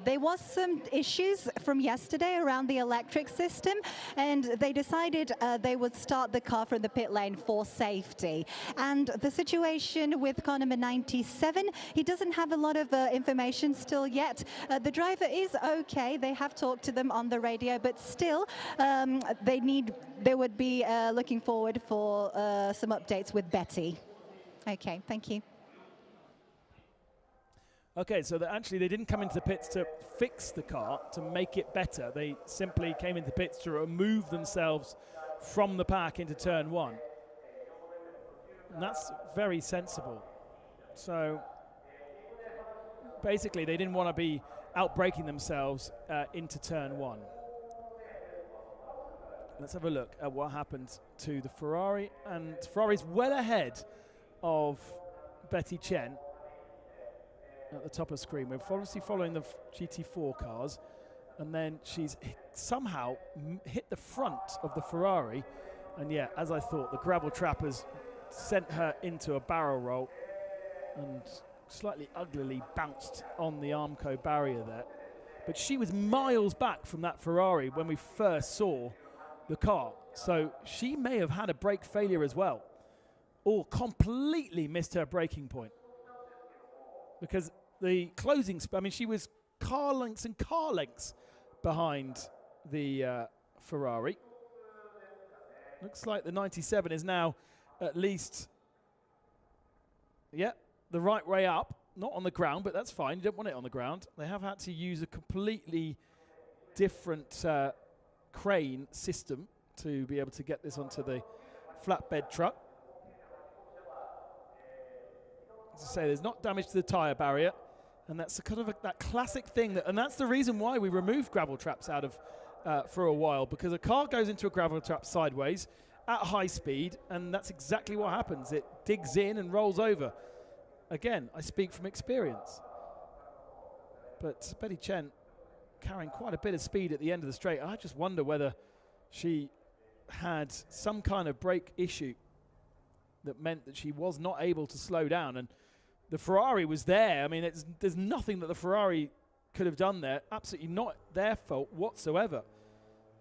C: There was some issues from yesterday around the electric system, and they decided they would start the car from the pit lane for safety. And the situation with car number 97, he doesn't have a lot of information still yet. The driver is okay. They have talked to them on the radio, but still, they would be looking forward for some updates with Betty. Okay, thank you.
A: Okay, so actually they didn't come into the pits to fix the car, to make it better. They simply came into the pits to remove themselves from the pack into turn one. And that's very sensible. So basically they didn't want to be outbraking themselves into turn one. Let's have a look at what happened to the Ferrari. And Ferrari's well ahead of Betty Chen at the top of the screen. We're obviously following the GT4 cars, and then she's somehow hit the front of the Ferrari, and yeah, as I thought, the gravel trap has sent her into a barrel roll and slightly uglily bounced on the Armco barrier there. But she was miles back from that Ferrari when we first saw the car, so she may have had a brake failure as well, or completely missed her braking point, because the closing, I mean, she was car lengths and car lengths behind the Ferrari. Looks like the 97 is now at least, yeah, the right way up, not on the ground, but that's fine. You don't want it on the ground. They have had to use a completely different crane system to be able to get this onto the flatbed truck. As I say, there's not damage to the tyre barrier, and that's a kind of that classic thing, and that's the reason why we removed gravel traps out of for a while, because a car goes into a gravel trap sideways at high speed, and that's exactly what happens. It digs in and rolls over. Again, I speak from experience. But Betty Chen carrying quite a bit of speed at the end of the straight. I just wonder whether she had some kind of brake issue that meant that she was not able to slow down, and the Ferrari was there. I mean, there's nothing that the Ferrari could have done there. Absolutely not their fault whatsoever.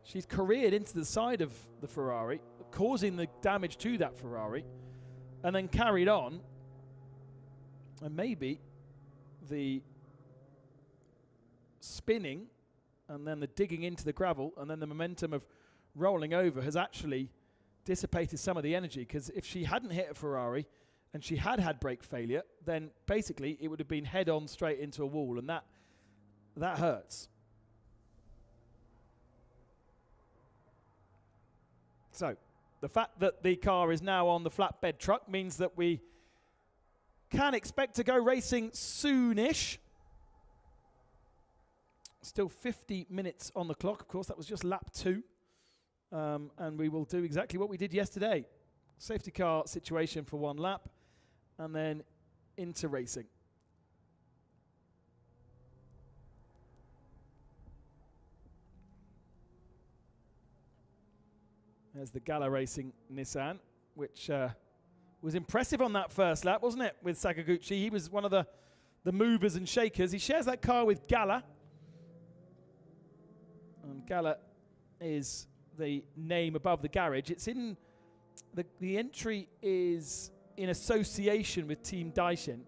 A: She's careered into the side of the Ferrari, causing the damage to that Ferrari, and then carried on. And maybe the spinning and then the digging into the gravel and then the momentum of rolling over has actually dissipated some of the energy, because if she hadn't hit a Ferrari and she had had brake failure, then basically it would have been head on straight into a wall, and that hurts. So the fact that the car is now on the flatbed truck means that we can expect to go racing soonish. Still 50 minutes on the clock. Of course, that was just lap 2. And we will do exactly what we did yesterday. Safety car situation for 1 lap, and then into racing. There's the Gala Racing Nissan, which was impressive on that first lap, wasn't it, with Sakaguchi? He was one of the movers and shakers. He shares that car with Gala. And Gala is the name above the garage. It's in the entry is in association with Team Daishin.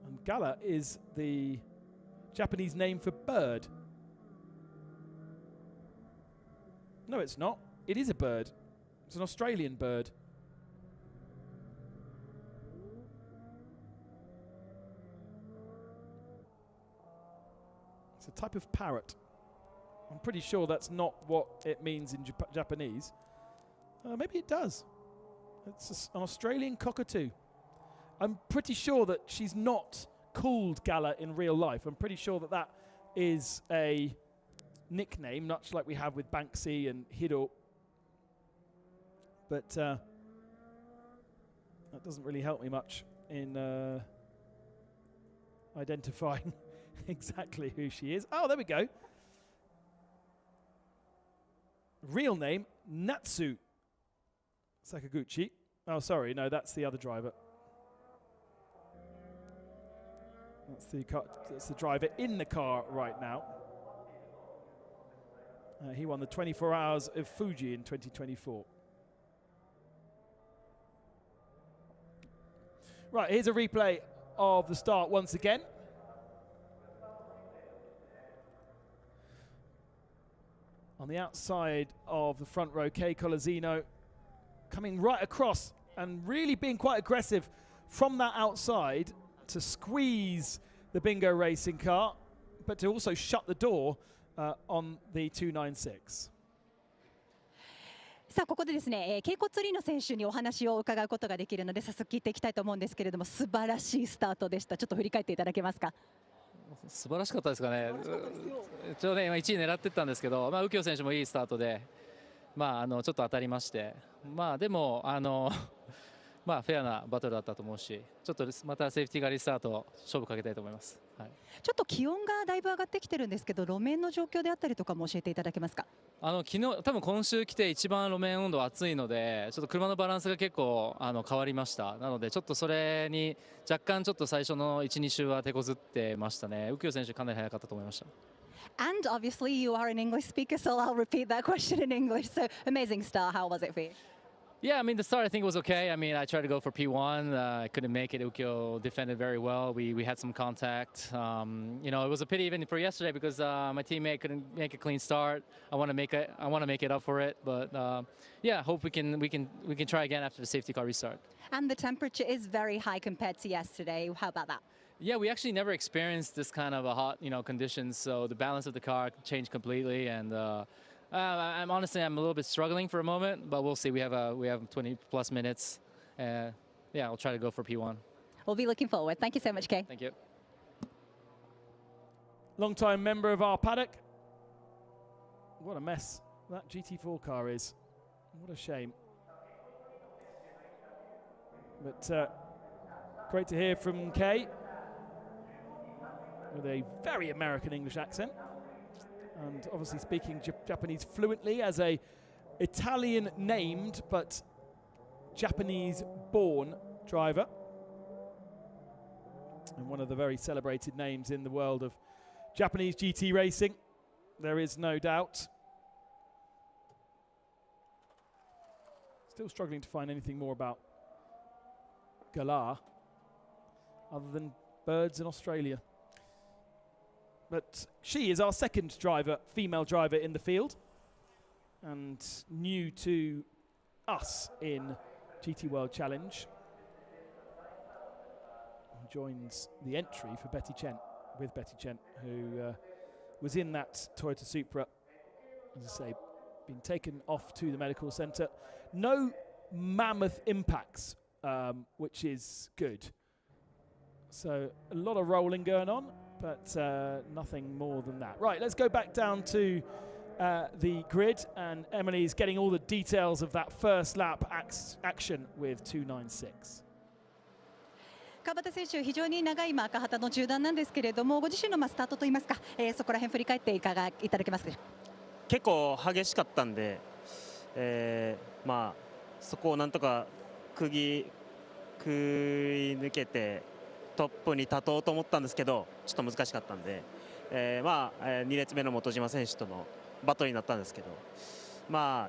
A: And Gala is the Japanese name for bird. No, it's not. It is a bird. It's an Australian bird. It's a type of parrot. I'm pretty sure that's not what it means in Japanese. Maybe it does. It's an Australian cockatoo. I'm pretty sure that she's not called Gala in real life. I'm pretty sure that that is a nickname, much like we have with Banksy and Hiro. But that doesn't really help me much in identifying exactly who she is. Oh, there we go. Real name, Natsu Sakaguchi. Oh, sorry, no, that's the other driver. That's the driver in the car right now. He won the 24 Hours of Fuji in 2024. Right, here's a replay of the start once again. On the outside of the front row, Kei Colazzino coming right across and really being quite aggressive from that outside to squeeze the Bingo Racing car, but to also shut the door on the 296.
C: さあここでですね、ケイコ・ツリーノ選手にお話を伺うことができるので早速聞いていきたいと思うんですけれども、素晴らしいスタートでした。ちょっと振り返っていただけますか。
I: 素晴らしかったですかね。一応ね、今1位狙ってったんですけど、右京選手もいいスタートで、ちょっと当たりまして、でもフェアなバトルだったと思うし、ちょっとまたセーフティーがリスタート勝負かけたいと思います。はい、
C: ちょっと気温がだいぶ上がってきてるんですけど、路面の状況であったりとかも教えていただけますか。
I: 昨日多分今週来て一番路面温度暑いので、ちょっと車のバランスが結構変わりました。なのでちょっとそれに若干ちょっと最初の 1,2 周は手こずってましたね。右京選手かなり速かったと思いました。
C: And obviously you are an English speaker, so I'll repeat that question in English. So amazing start. How was it for you?
I: Yeah, I mean, the start I think was okay. I mean, I tried to go for P1. I couldn't make it. Ukyo defended very well. We had some contact. It was a pity even for yesterday because my teammate couldn't make a clean start. I want to make it up for it. But yeah, hope we can try again after the safety car restart.
C: And the temperature is very high compared to yesterday. How about that?
I: Yeah, we actually never experienced this kind of a hot, conditions. So the balance of the car changed completely, and I'm a little bit struggling for a moment, but we'll see. We have 20 plus minutes. Yeah, I'll try to go for P1.
C: We'll be looking forward. Thank you so much, Kay.
I: Thank you.
A: Long-time member of our paddock. What a mess that GT4 car is. What a shame. But great to hear from Kay with a very American English accent. And obviously speaking Japanese fluently as a Italian named but Japanese born driver, and one of the very celebrated names in the world of Japanese GT racing, there is no doubt. Still struggling to find anything more about Galar other than birds in Australia. But she is our second driver, female driver in the field, and new to us in GT World Challenge. Joins the entry for Betty Chen, with Betty Chen, who was in that Toyota Supra, as I say, been taken off to the medical centre. No mammoth impacts, which is good. So a lot of rolling going on, but nothing more than that. Right, let's go back down to the grid, and Emily's getting all the details of that first lap action with 296.
C: 川端選手、非常に長い赤旗の中断なんですけれども、ご自身のスタートといいますか、そこら辺振り返っていただけますか。
J: 結構激しかったんで、そこをなんとかくぐり抜けてトップに立とうと思ったんですけど、ちょっと難しかったんで、2列目の本島選手とのバトルになったんですけど、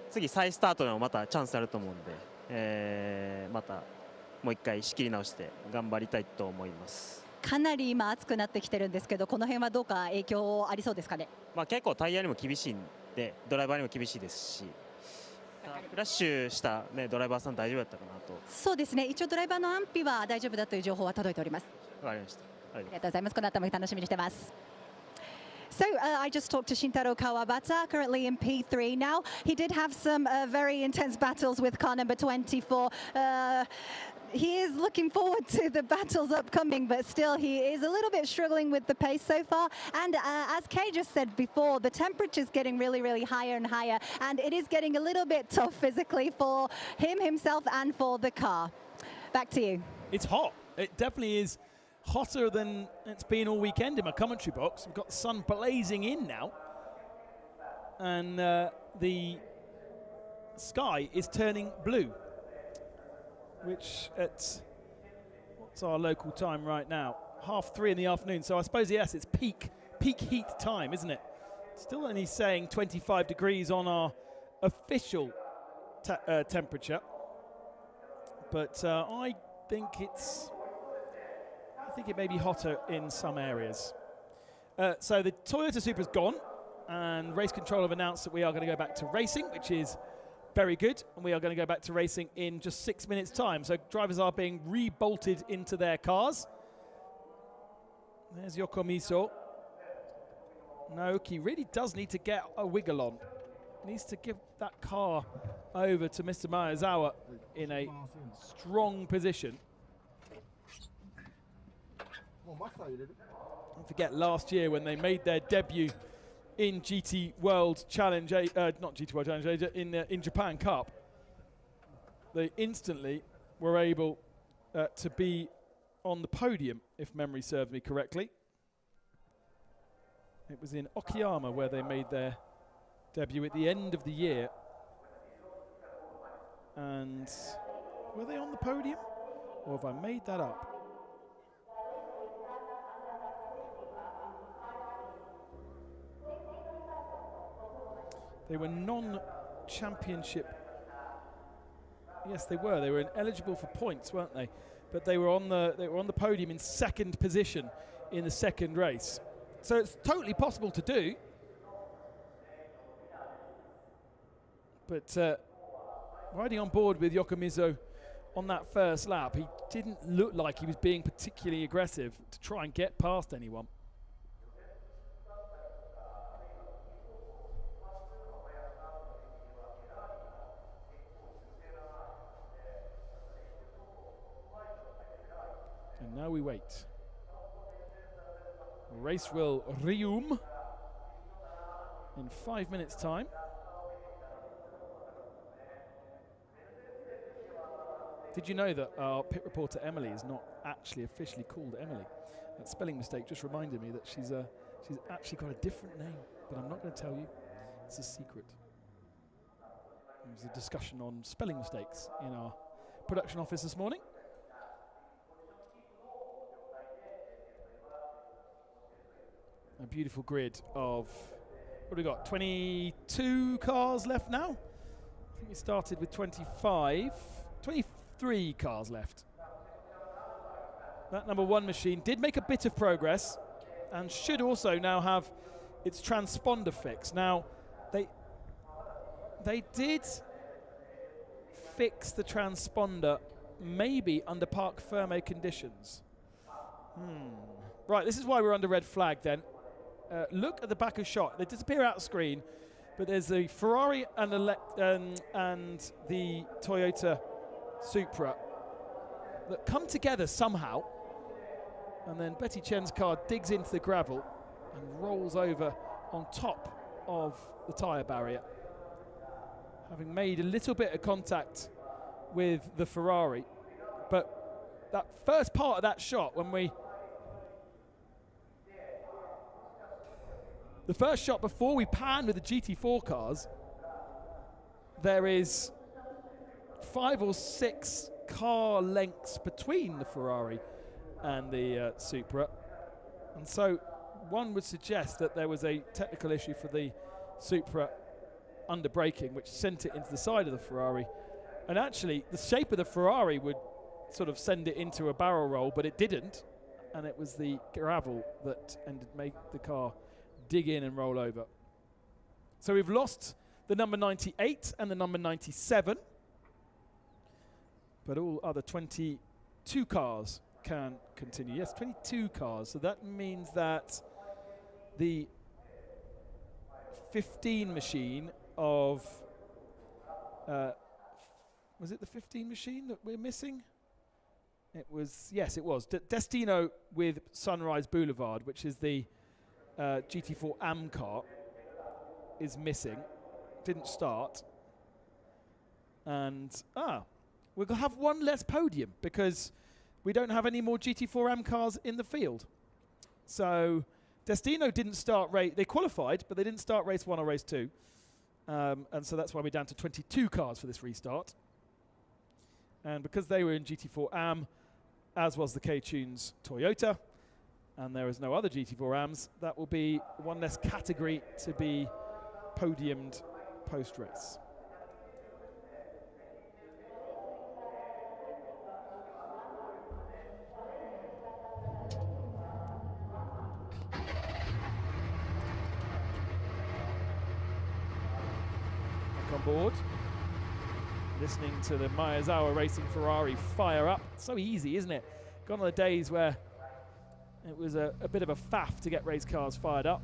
J: 次再スタートでもまたチャンスあると思うんで、またもう一回仕切り直して頑張りたいと思います。
C: かなり今暑くなってきてるんですけど、この辺はどうか影響ありそうですかね。
J: 結構タイヤにも厳しいんで、ドライバーにも厳しいですし、クラッシュした、ドライバーさん大丈夫だったかなと。
C: そうですね、一応ドライバーの安否は大丈夫だという情報は届いております。
J: わかりました。
C: ありがとうございます。この後も楽しみにしてます。So I just talked to Shintaro Kawabata, currently in P3 now. He did have some very intense battles with car number 24. He is looking forward to the battles upcoming, but still he is a little bit struggling with the pace so far. And as Kay just said before, the temperature is getting really, really higher and higher, and it is getting a little bit tough physically for himself and for the car. Back to you.
A: It's hot. It definitely is hotter than it's been all weekend in my commentary box. We've got the sun blazing in now, and the sky is turning blue. which at what's our local time right now? 3:30 in the afternoon. So I suppose, yes, it's peak heat time, isn't it? Still only saying 25 degrees on our official temperature, but I think it may be hotter in some areas. So the Toyota Supra's gone, and Race Control have announced that we are going to go back to racing, which is very good, and we are going to go back to racing in just 6 minutes' time. So drivers are being re-bolted into their cars. There's Yokomiso. Naoki really does need to get a wiggle on. Needs to give that car over to Mr. Maezawa in a strong position. Don't forget last year when they made their debut in GT World Challenge, not GT World Challenge, in Japan Cup, they instantly were able to be on the podium, if memory serves me correctly. It was in Okayama where they made their debut at the end of the year. And were they on the podium? Or have I made that up? They were non-championship. Yes, they were. They were ineligible for points, weren't they? But they were on the podium in second position in the second race. So it's totally possible to do. But riding on board with Yokomizo on that first lap, he didn't look like he was being particularly aggressive to try and get past anyone. And now we wait. Race will resume in 5 minutes' time. Did you know that our pit reporter Emily is not actually officially called Emily? That spelling mistake just reminded me that she's actually got a different name, but I'm not going to tell you. It's a secret. There was a discussion on spelling mistakes in our production office this morning. A beautiful grid of, what do we got, 22 cars left now? I think we started with 23 cars left. That number one machine did make a bit of progress and should also now have its transponder fixed. Now, they did fix the transponder maybe under parc fermé conditions. Right, this is why we're under red flag then. Look at the back of shot. They disappear out of screen, but there's the Ferrari and the Toyota Supra that come together somehow, and then Betty Chen's car digs into the gravel and rolls over on top of the tyre barrier, having made a little bit of contact with the Ferrari. But that first part of that shot, the first shot before we pan with the GT4 cars, there is 5 or 6 car lengths between the Ferrari and the Supra. And so one would suggest that there was a technical issue for the Supra under braking, which sent it into the side of the Ferrari. And actually, the shape of the Ferrari would sort of send it into a barrel roll, but it didn't. And it was the gravel that made the car dig in and roll over. So we've lost the number 98 and the number 97, but all other 22 cars can continue. Yes, 22 cars. So that means that the 15 machine of was it the 15 machine that we're missing? It was, yes, it was. Destino with Sunrise Boulevard, which is the GT4 AM car, is missing. Didn't start. And we'll have one less podium because we don't have any more GT4 AM cars in the field. So Destino didn't start race. They qualified, but they didn't start race 1 or race 2. And so that's why we're down to 22 cars for this restart. And because they were in GT4 AM, as was the K-Tunes Toyota, and there is no other GT4 AMs, that will be one less category to be podiumed post-race. Back on board. Listening to the Miyazawa Racing Ferrari fire up. So easy, isn't it? Gone are the days where it was a bit of a faff to get race cars fired up.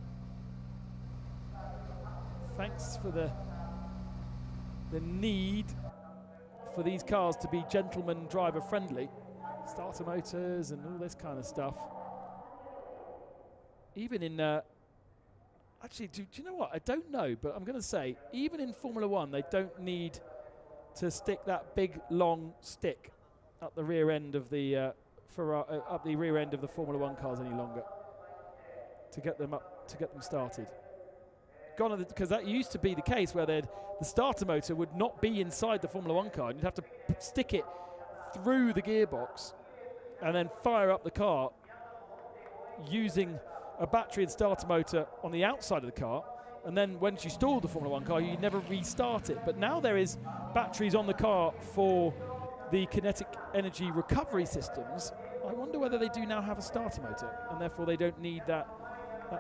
A: Thanks for the need for these cars to be gentleman driver friendly. Starter motors and all this kind of stuff. Even in, actually, do you know what? I don't know, but I'm going to say, even in Formula One, they don't need to stick that big long stick up the rear end of the up the rear end of the Formula One cars any longer to get them up, to get them started. Gone, because that used to be the case where the starter motor would not be inside the Formula One car, and you'd have to stick it through the gearbox and then fire up the car using a battery and starter motor on the outside of the car. And then once you stalled the Formula One car, you never restart it. But now there is batteries on the car for the kinetic energy recovery systems. I wonder whether they do now have a starter motor, and therefore they don't need that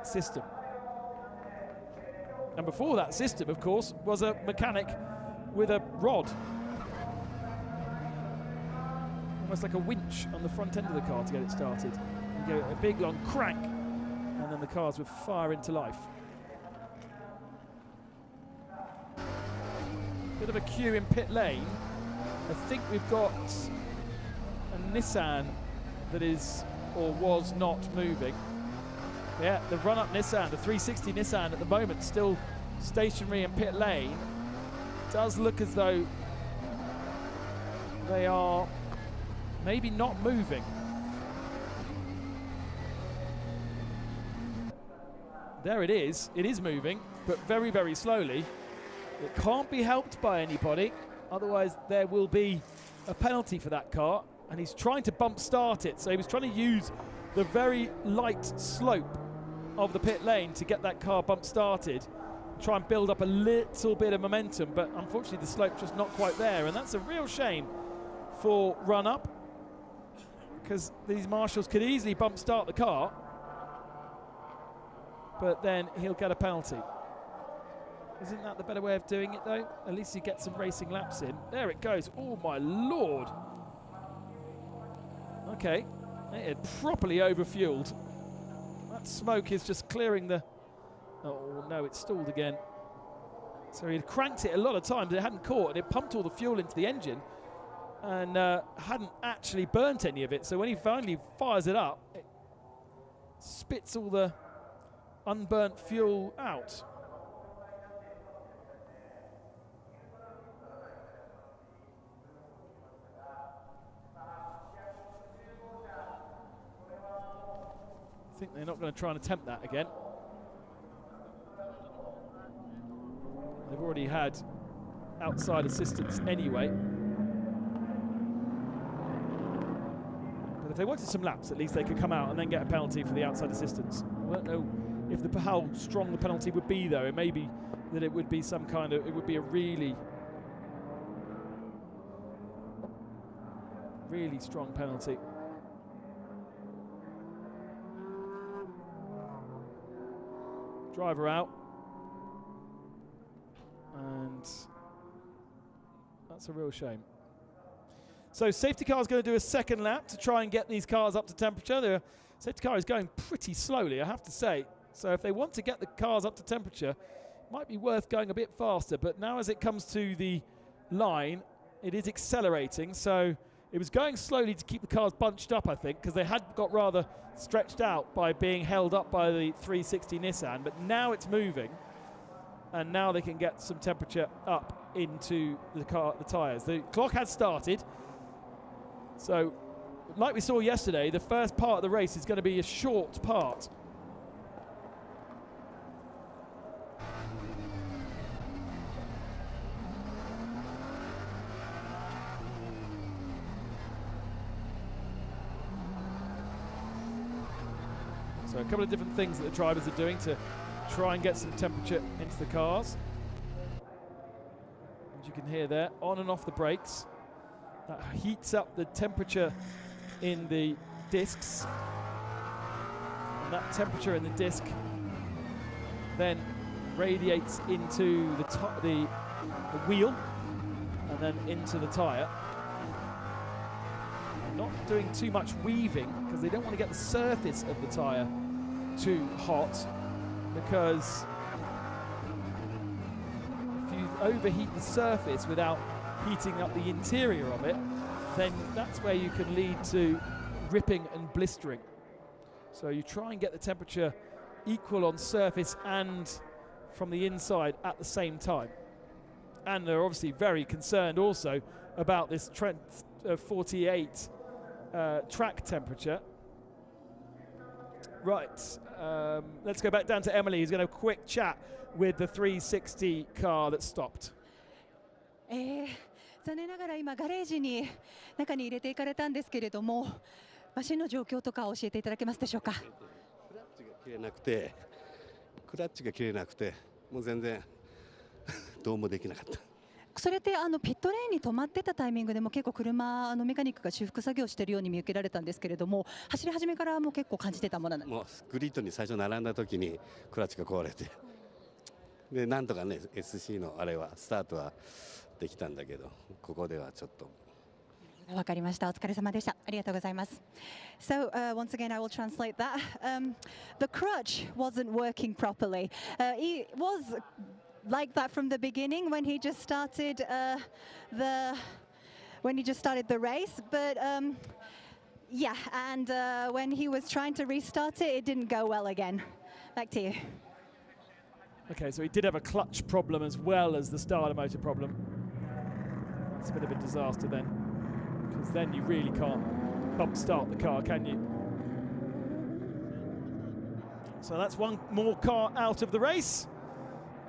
A: system. And before that system, of course, was a mechanic with a rod. Almost like a winch on the front end of the car to get it started. You go a big long crank, and then the cars would fire into life. Bit of a queue in pit lane. I think we've got a Nissan that is or was not moving. Yeah, the run-up Nissan, the 360 Nissan at the moment, still stationary in pit lane. Does look as though they are maybe not moving. There it is moving, but very, very slowly. It can't be helped by anybody, otherwise there will be a penalty for that car, and he's trying to bump start it, so he was trying to use the very light slope of the pit lane to get that car bump started, try and build up a little bit of momentum, but unfortunately the slope's just not quite there, and that's a real shame for run-up, because these marshals could easily bump start the car, but then he'll get a penalty. Isn't that the better way of doing it, though? At least you get some racing laps in. There it goes. Oh, my Lord. Okay. It had properly overfueled. That smoke is just clearing the... Oh, no, it's stalled again. So he'd cranked it a lot of times, but it hadn't caught, and it pumped all the fuel into the engine and hadn't actually burnt any of it. So when he finally fires it up, it spits all the unburnt fuel out. I think they're not going to try and attempt that again. They've already had outside assistance anyway. But if they wanted some laps, at least they could come out and then get a penalty for the outside assistance. I don't know if how strong the penalty would be, though. It may be that it would be some kind of, it would be a really strong penalty. Driver out, and that's a real shame. So safety car is going to do a second lap to try and get these cars up to temperature. The safety car is going pretty slowly, I have to say. So if they want to get the cars up to temperature, it might be worth going a bit faster. But now as it comes to the line, it is accelerating. So it was going slowly to keep the cars bunched up, I think, because they had got rather stretched out by being held up by the 360 Nissan. But now it's moving, and now they can get some temperature up into the car, the tyres. The clock has started. So, like we saw yesterday, the first part of the race is going to be a short part. So a couple of different things that the drivers are doing to try and get some temperature into the cars. As you can hear there, on and off the brakes. That heats up the temperature in the discs. And that temperature in the disc then radiates into the wheel and then into the tyre. Not doing too much weaving because they don't want to get the surface of the tyre too hot, because if you overheat the surface without heating up the interior of it, then that's where you can lead to ripping and blistering. So you try and get the temperature equal on surface and from the inside at the same time. And they're obviously very concerned also about this Trent 48 track temperature. Right, let's go back down to Emily, who's going to have a quick chat with the 360 car that stopped.
C: 残念ながら今ガレージに中に入れていかれたんですけれども、マシンの状況とか教えていただけますでしょうか。
K: クラッチが切れなくて、もう全然どうもできなかった。
C: それってピットレーンに止まってたタイミングでも結構車メカニックが修復作業しているように見受けられたんですけれども、走り始めからも結構感じてたものなんですか。
K: もうグリッドに最初並んだ時にクラッチが壊れて、でなんとかね SC のあれはスタートはできたんだけど、ここではちょっと。
C: わかりました。お疲れ様でした。ありがとうございます。So once again I will translate that. The crutch wasn't working properly. It was like that from the beginning when he just started the race, but yeah, and when he was trying to restart it, it didn't go well again. Back to you.
A: Okay, so he did have a clutch problem as well as the starter motor problem. That's a bit of a disaster then, because then you really can't bump start the car, can you? So that's one more car out of the race.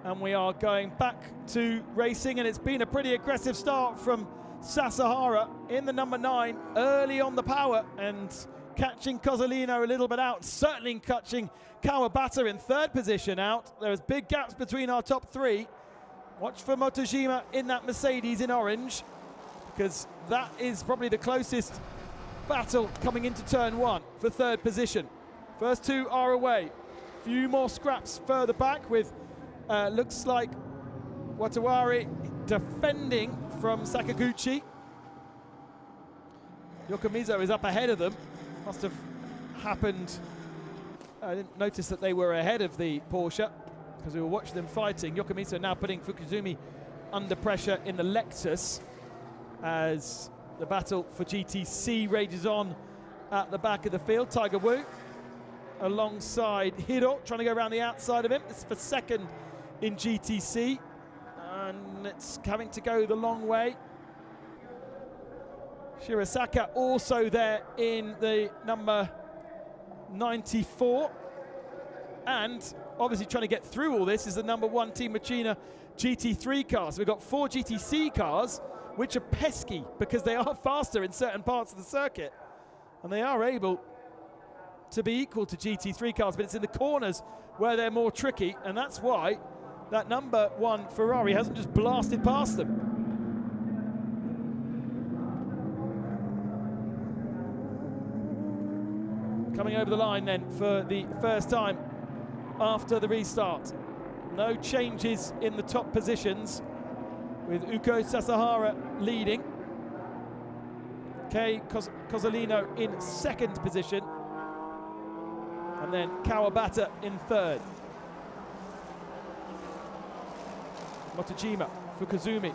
A: And we are going back to racing, and it's been a pretty aggressive start from Sasahara in the number 9, early on the power and catching Cozzolino a little bit out, certainly catching Kawabata in 3rd position out. There's big gaps between our top 3. Watch for Motojima in that Mercedes in orange, because that is probably the closest battle coming into turn 1 for 3rd position. First 2 are away. Few more scraps further back with looks like Watawari defending from Sakaguchi. Yokomizo is up ahead of them. Must have happened. I didn't notice that they were ahead of the Porsche because we were watching them fighting. Yokomizo now putting Fukuzumi under pressure in the Lexus as the battle for GTC rages on at the back of the field. Tiger Wu alongside Hiro, trying to go around the outside of him. It's for 2nd in GTC, and it's having to go the long way. Shirasaka also there in the number 94, and obviously trying to get through all this is the number 1 Team Machina GT3 cars. We've got 4 GTC cars which are pesky because they are faster in certain parts of the circuit, and they are able to be equal to GT3 cars, but it's in the corners where they're more tricky, and that's why that number 1 Ferrari hasn't just blasted past them. Coming over the line then for the first time after the restart. No changes in the top positions, with Uko Sasahara leading. Kei Cozzolino in 2nd position, and then Kawabata in 3rd. Motojima, Fukuzumi,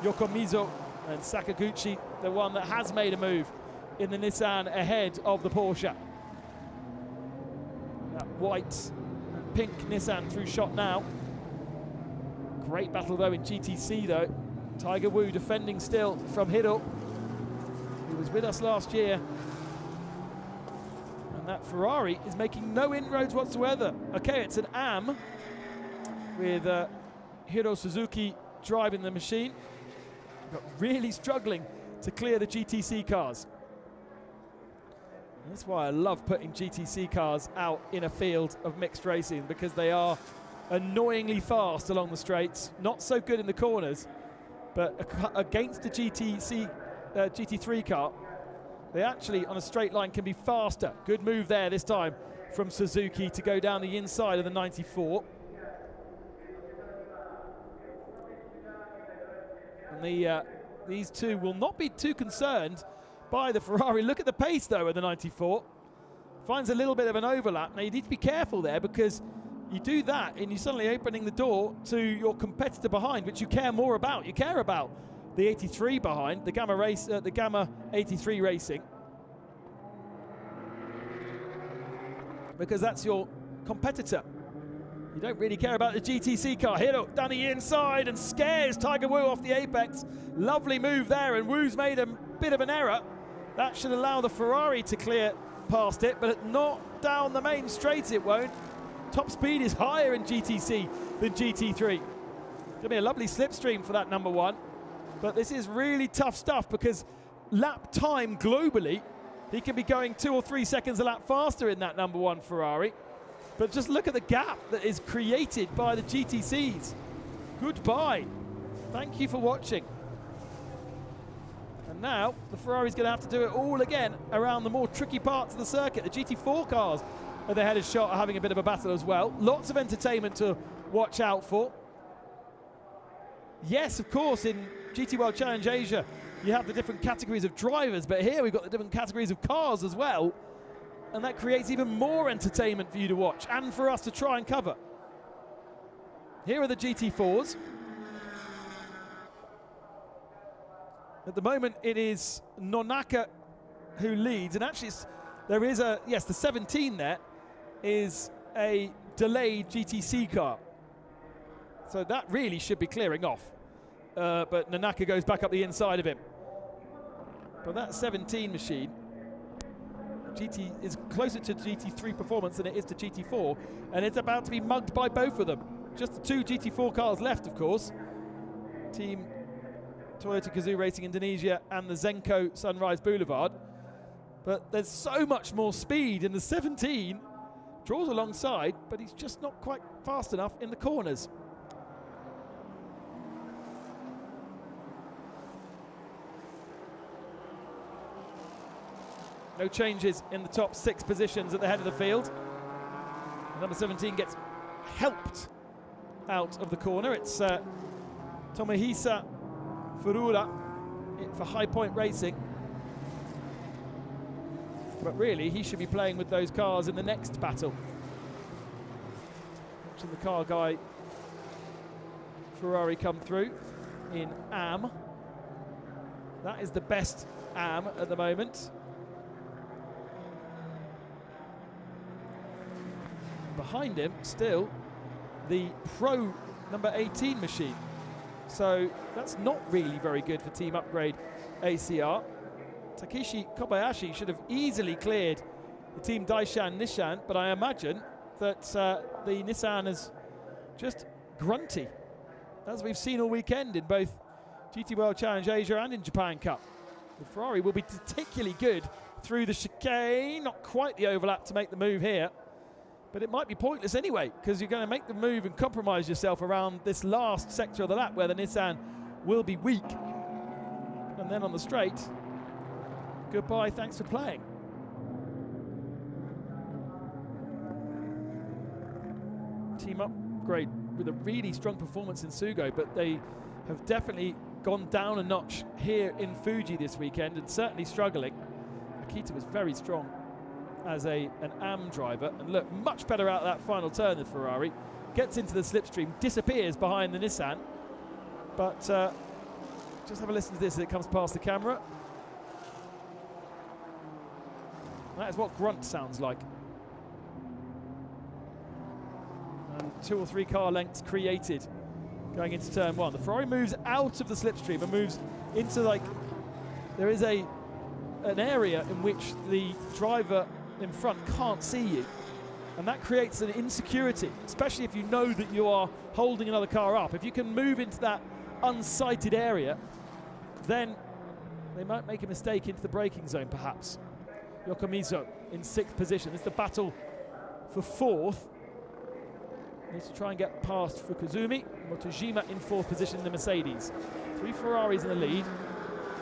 A: Yokomizo and Sakaguchi, the one that has made a move in the Nissan ahead of the Porsche. That white and pink Nissan through shot now. Great battle though in GTC though. Tiger Wu defending still from Hiro, who was with us last year. And that Ferrari is making no inroads whatsoever. Okay, it's an AM with Hiro Suzuki driving the machine, but really struggling to clear the GTC cars. That's why I love putting GTC cars out in a field of mixed racing, because they are annoyingly fast along the straights, not so good in the corners, but against the GT3 car, they actually on a straight line can be faster. Good move there this time from Suzuki to go down the inside of the 94. And these two will not be too concerned by the Ferrari. Look at the pace though of the 94. Finds a little bit of an overlap. Now you need to be careful there, because you do that and you're suddenly opening the door to your competitor behind, which you care more about. You care about the 83 behind, the Gamma 83 Racing, because that's your competitor. You don't really care about the GTC car. Here, look, down the inside and scares Tiger Wu off the apex. Lovely move there, and Wu's made a bit of an error. That should allow the Ferrari to clear past it, but not down the main straight it won't. Top speed is higher in GTC than GT3. Gonna be a lovely slipstream for that number one, but this is really tough stuff, because lap time globally, he can be going 2 or 3 seconds a lap faster in that number one Ferrari. But just look at the gap that is created by the GTCs. Goodbye. Thank you for watching. And now the Ferrari's going to have to do it all again around the more tricky parts of the circuit. The GT4 cars at the head of shot are having a bit of a battle as well. Lots of entertainment to watch out for. Yes, of course, in GT World Challenge Asia, you have the different categories of drivers, but here we've got the different categories of cars as well. And that creates even more entertainment for you to watch and for us to try and cover. Here are the GT4s. At the moment, it is Nonaka who leads. And actually, there is the 17 there is a delayed GTC car. So that really should be clearing off. But Nonaka goes back up the inside of him. But that 17 machine, GT is closer to GT3 performance than it is to GT4, and it's about to be mugged by both of them. Just the two GT4 cars left, of course. Team Toyota Gazoo Racing Indonesia and the Zenko Sunrise Boulevard. But there's so much more speed in the 17. Draws alongside, but he's just not quite fast enough in the corners. No changes in the top 6 positions at the head of the field. Number 17 gets helped out of the corner. It's Tomohisa Furura for High Point Racing. But really, he should be playing with those cars in the next battle. Watching the car guy Ferrari come through in AM. That is the best AM at the moment. Behind him, still, the Pro number 18 machine. So that's not really very good for Team Upgrade ACR. Takeshi Kobayashi should have easily cleared the Team Daishan Nissan, but I imagine that the Nissan is just grunty, as we've seen all weekend in both GT World Challenge Asia and in Japan Cup. The Ferrari will be particularly good through the chicane. Not quite the overlap to make the move here. But it might be pointless anyway, because you're going to make the move and compromise yourself around this last sector of the lap where the Nissan will be weak. And then on the straight, goodbye, thanks for playing. Team Upgrade with a really strong performance in Sugo, but they have definitely gone down a notch here in Fuji this weekend and certainly struggling. Akita was very strong as an AM driver, and look, much better out of that final turn than Ferrari. Gets into the slipstream, disappears behind the Nissan, but just have a listen to this as it comes past the camera. That is what grunt sounds like. And 2 or 3 car lengths created going into turn 1. The Ferrari moves out of the slipstream and moves into, like, there is an area in which the driver in front can't see you, and that creates an insecurity, especially if you know that you are holding another car up. If you can move into that unsighted area, then they might make a mistake into the braking zone perhaps. Yokomizo in 6th position. It's the battle for 4th. Needs to try and get past Fukuzumi. Motojima in 4th position in the Mercedes. 3 Ferraris in the lead.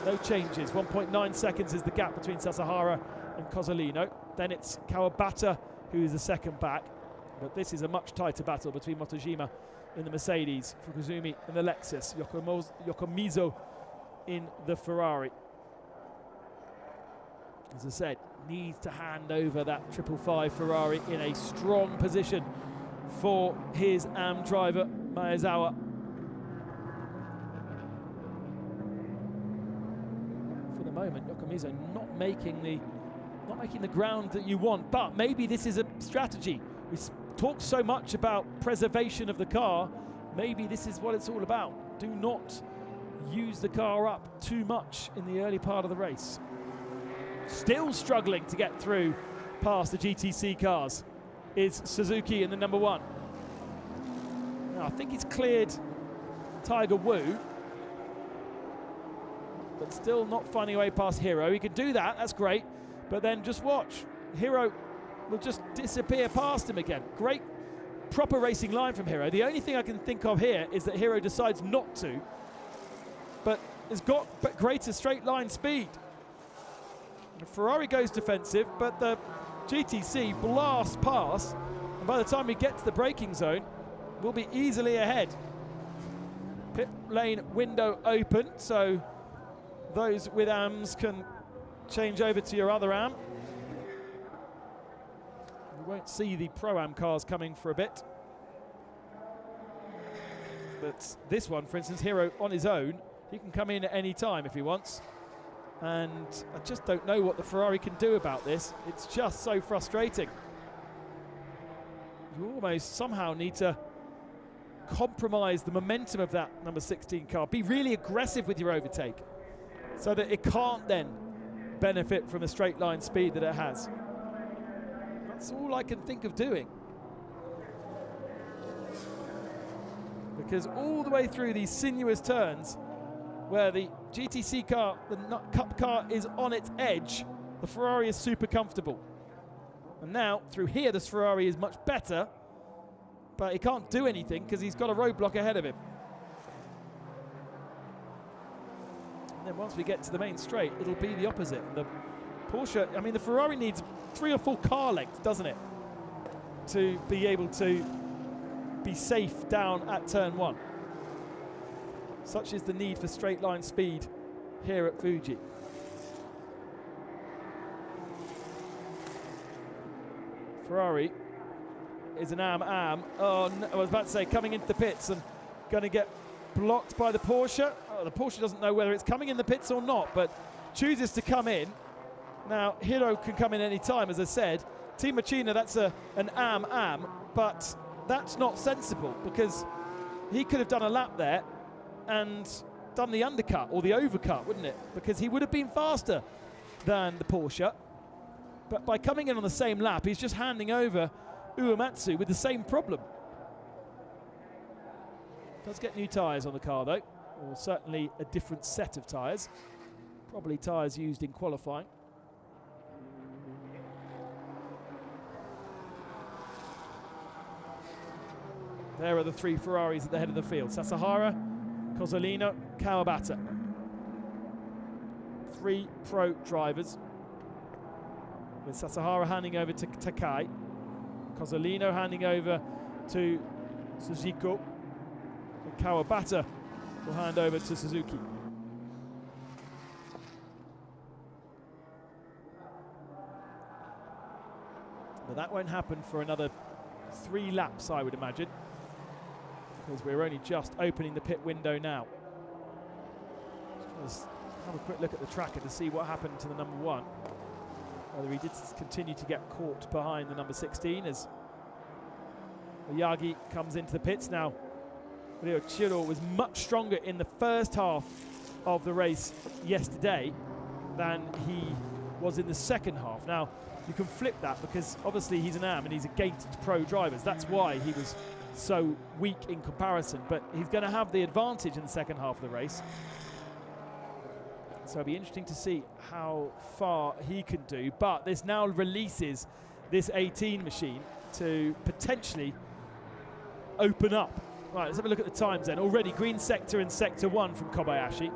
A: No changes. 1.9 seconds is the gap between Sasahara and Cozzolino. Then it's Kawabata who is the second back. But this is a much tighter battle between Motojima in the Mercedes, Fukuzumi in the Lexus, Yokomizo in the Ferrari. As I said, needs to hand over that 555 Ferrari in a strong position for his AM driver, Maezawa. For the moment, Yokomizo not making the ground that you want, but maybe this is a strategy. We talk so much about preservation of the car. Maybe this is what it's all about. Do not use the car up too much in the early part of the race. Still struggling to get through past the GTC cars is Suzuki in the number 1. Now, I think he's cleared Tiger Wu, but still not finding a way past Hiro. He can do that, that's great, but then just watch. Hiro will just disappear past him again. Great, proper racing line from Hiro. The only thing I can think of here is that Hiro decides not to, but has got greater straight line speed. The Ferrari goes defensive, but the GTC blasts past, and by the time we get to the braking zone, we'll be easily ahead. Pit lane window open, so those with AMs can change over to your other AM. We won't see the Pro-Am cars coming for a bit. But this one, for instance, Hiro on his own, he can come in at any time if he wants. And I just don't know what the Ferrari can do about this. It's just so frustrating. You almost somehow need to compromise the momentum of that number 16 car. Be really aggressive with your overtake so that it can't then benefit from the straight line speed that it has. That's all I can think of doing. Because all the way through these sinuous turns where the GTC car, the Cup car, is on its edge, the Ferrari is super comfortable. And now, through here, this Ferrari is much better, but he can't do anything because he's got a roadblock ahead of him. And then once we get to the main straight, it'll be the opposite. The Porsche, I mean, the Ferrari needs 3 or 4 car lengths, doesn't it, to be able to be safe down at turn 1. Such is the need for straight line speed here at Fuji. Ferrari is an AM. Oh, no, I was about to say coming into the pits and going to get blocked by the Porsche. Oh, the Porsche doesn't know whether it's coming in the pits or not, but chooses to come in. Now, Hiro can come in any time, as I said. Team Machina, that's an AM, but that's not sensible because he could have done a lap there and done the undercut or the overcut, wouldn't it? Because he would have been faster than the Porsche. But by coming in on the same lap, he's just handing over Uematsu with the same problem. Does get new tyres on the car though, or certainly a different set of tyres. Probably tyres used in qualifying. There are the 3 Ferraris at the head of the field. Sasahara, Cozzolino, Kawabata. 3 pro drivers, with Sasahara handing over to Takai, Cozzolino handing over to Sujiko, and Kawabata will hand over to Suzuki. But that won't happen for another 3 laps, I would imagine, because we're only just opening the pit window now. Let's have a quick look at the tracker to see what happened to the number 1. Whether he did continue to get caught behind the number 16 as Yagi comes into the pits. Now, Ryo Chiro was much stronger in the first half of the race yesterday than he was in the second half. Now, you can flip that because obviously he's an AM and he's against pro drivers. That's why he was so weak in comparison, but he's going to have the advantage in the second half of the race. So it'll be interesting to see how far he can do. But this now releases this 18 machine to potentially open up. Right, let's have a look at the times then. Already green sector and sector 1 from Kobayashi.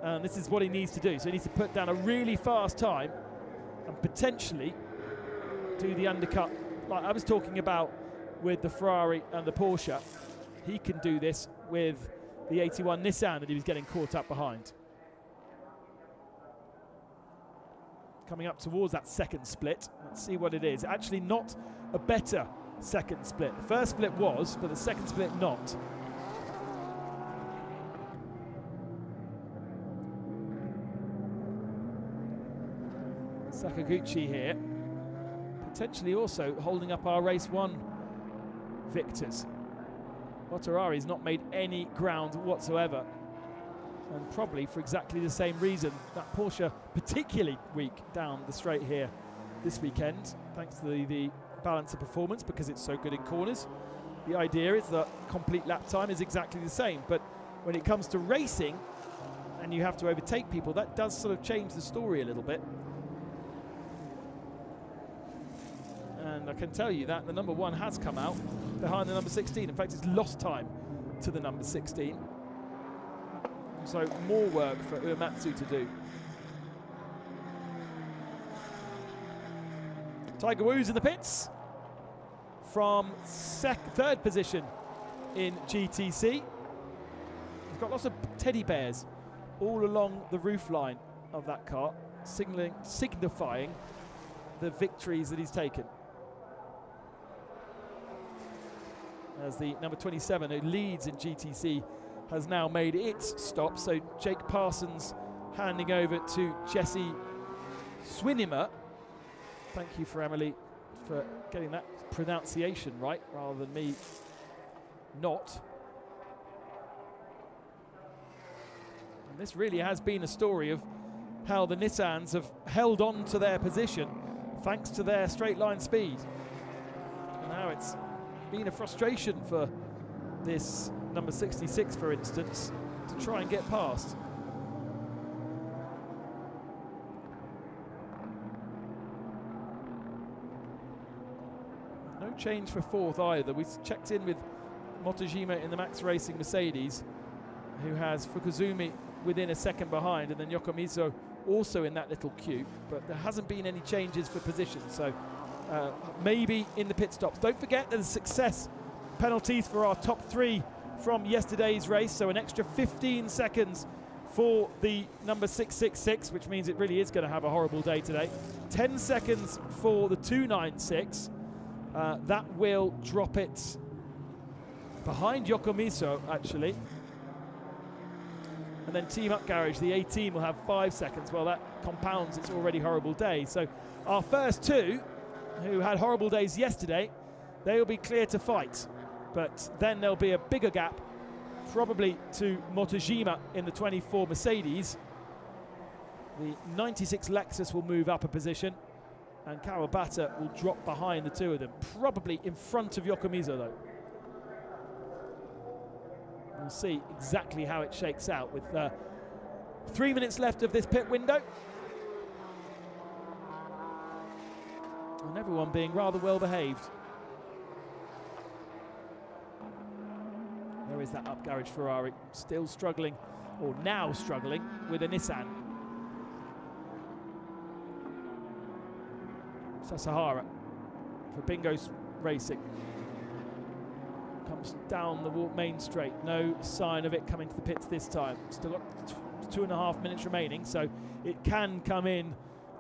A: And this is what he needs to do. So he needs to put down a really fast time and potentially do the undercut like I was talking about with the Ferrari and the Porsche. He can do this with the 81 Nissan that he was getting caught up behind. Coming up towards that second split. Let's see what it is. Actually not a better second split. The first split was, but the second split not. Sakaguchi here, potentially also holding up our race 1 victors. Watarary's not made any ground whatsoever, and probably for exactly the same reason. That Porsche particularly weak down the straight here this weekend, thanks to the balance of performance, because it's so good in corners. The idea is that complete lap time is exactly the same, but when it comes to racing and you have to overtake people, that does sort of change the story a little bit. And I can tell you that the number 1 has come out behind the number 16. In fact, it's lost time to the number 16. So more work for Uematsu to do. Tiger Woo's in the pits from 3rd position in GTC. He's got lots of teddy bears all along the roofline of that car, signifying the victories that he's taken. As the number 27, who leads in GTC, has now made its stop. So Jake Parsons handing over to Jesse Swinimer. Thank you for Emily for getting that pronunciation right rather than me not. And this really has been a story of how the Nissans have held on to their position thanks to their straight line speed. And now it's been a frustration for this number 66, for instance, to try and get past. No change for 4th either. We checked in with Motojima in the Max Racing Mercedes, who has Fukuzumi within a second behind, and then Yokomizo also in that little queue, but there hasn't been any changes for position, so maybe in the pit stops. Don't forget there's success penalties for our top 3 from yesterday's race, so an extra 15 seconds for the number 666, which means it really is going to have a horrible day today. 10 seconds for the 296. That will drop it behind Yokomizo, actually. And then Team Up Garage, the 18, will have 5 seconds. Well, that compounds its already horrible day. So our first 2, who had horrible days yesterday, they will be clear to fight. But then there'll be a bigger gap, probably to Motojima in the 24 Mercedes. The 96 Lexus will move up a position, and Kawabata will drop behind the 2 of them, probably in front of Yokomizo though. We'll see exactly how it shakes out with 3 minutes left of this pit window. And everyone being rather well behaved. There is that up garage Ferrari, still struggling, or now struggling, with a Nissan. Sasahara for Bingo's Racing. Comes down the main straight, no sign of it coming to the pits this time. Still got 2.5 minutes remaining, so it can come in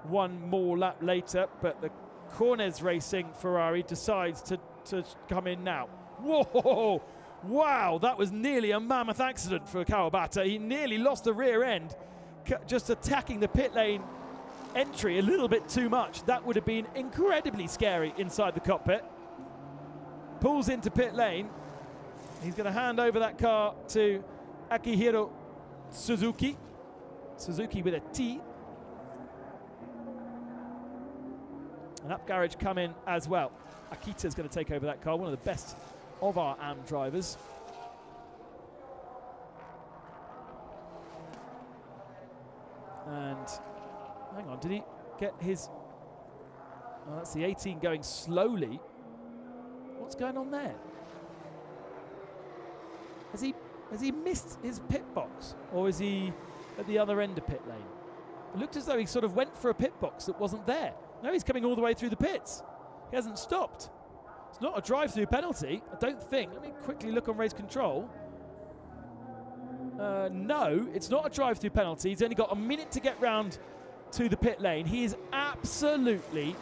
A: one more lap later, but the Cornez Racing Ferrari decides to come in now. Whoa! Wow, that was nearly a mammoth accident for Kawabata. He nearly lost the rear end, just attacking the pit lane entry a little bit too much. That would have been incredibly scary inside the cockpit. Pulls into pit lane. He's going to hand over that car to Akihiro Suzuki. Suzuki with a T. And Up Garage come in as well. Akita's going to take over that car, one of the best of our AM drivers. Hang on, did he get his... Oh, that's the 18 going slowly. What's going on there? Has he missed his pit box, or is he at the other end of pit lane? It looked as though he sort of went for a pit box that wasn't there. No, he's coming all the way through the pits. He hasn't stopped. It's not a drive-through penalty, I don't think. Let me quickly look on race control. No, it's not a drive-through penalty. He's only got a minute to get round to the pit lane. He is absolutely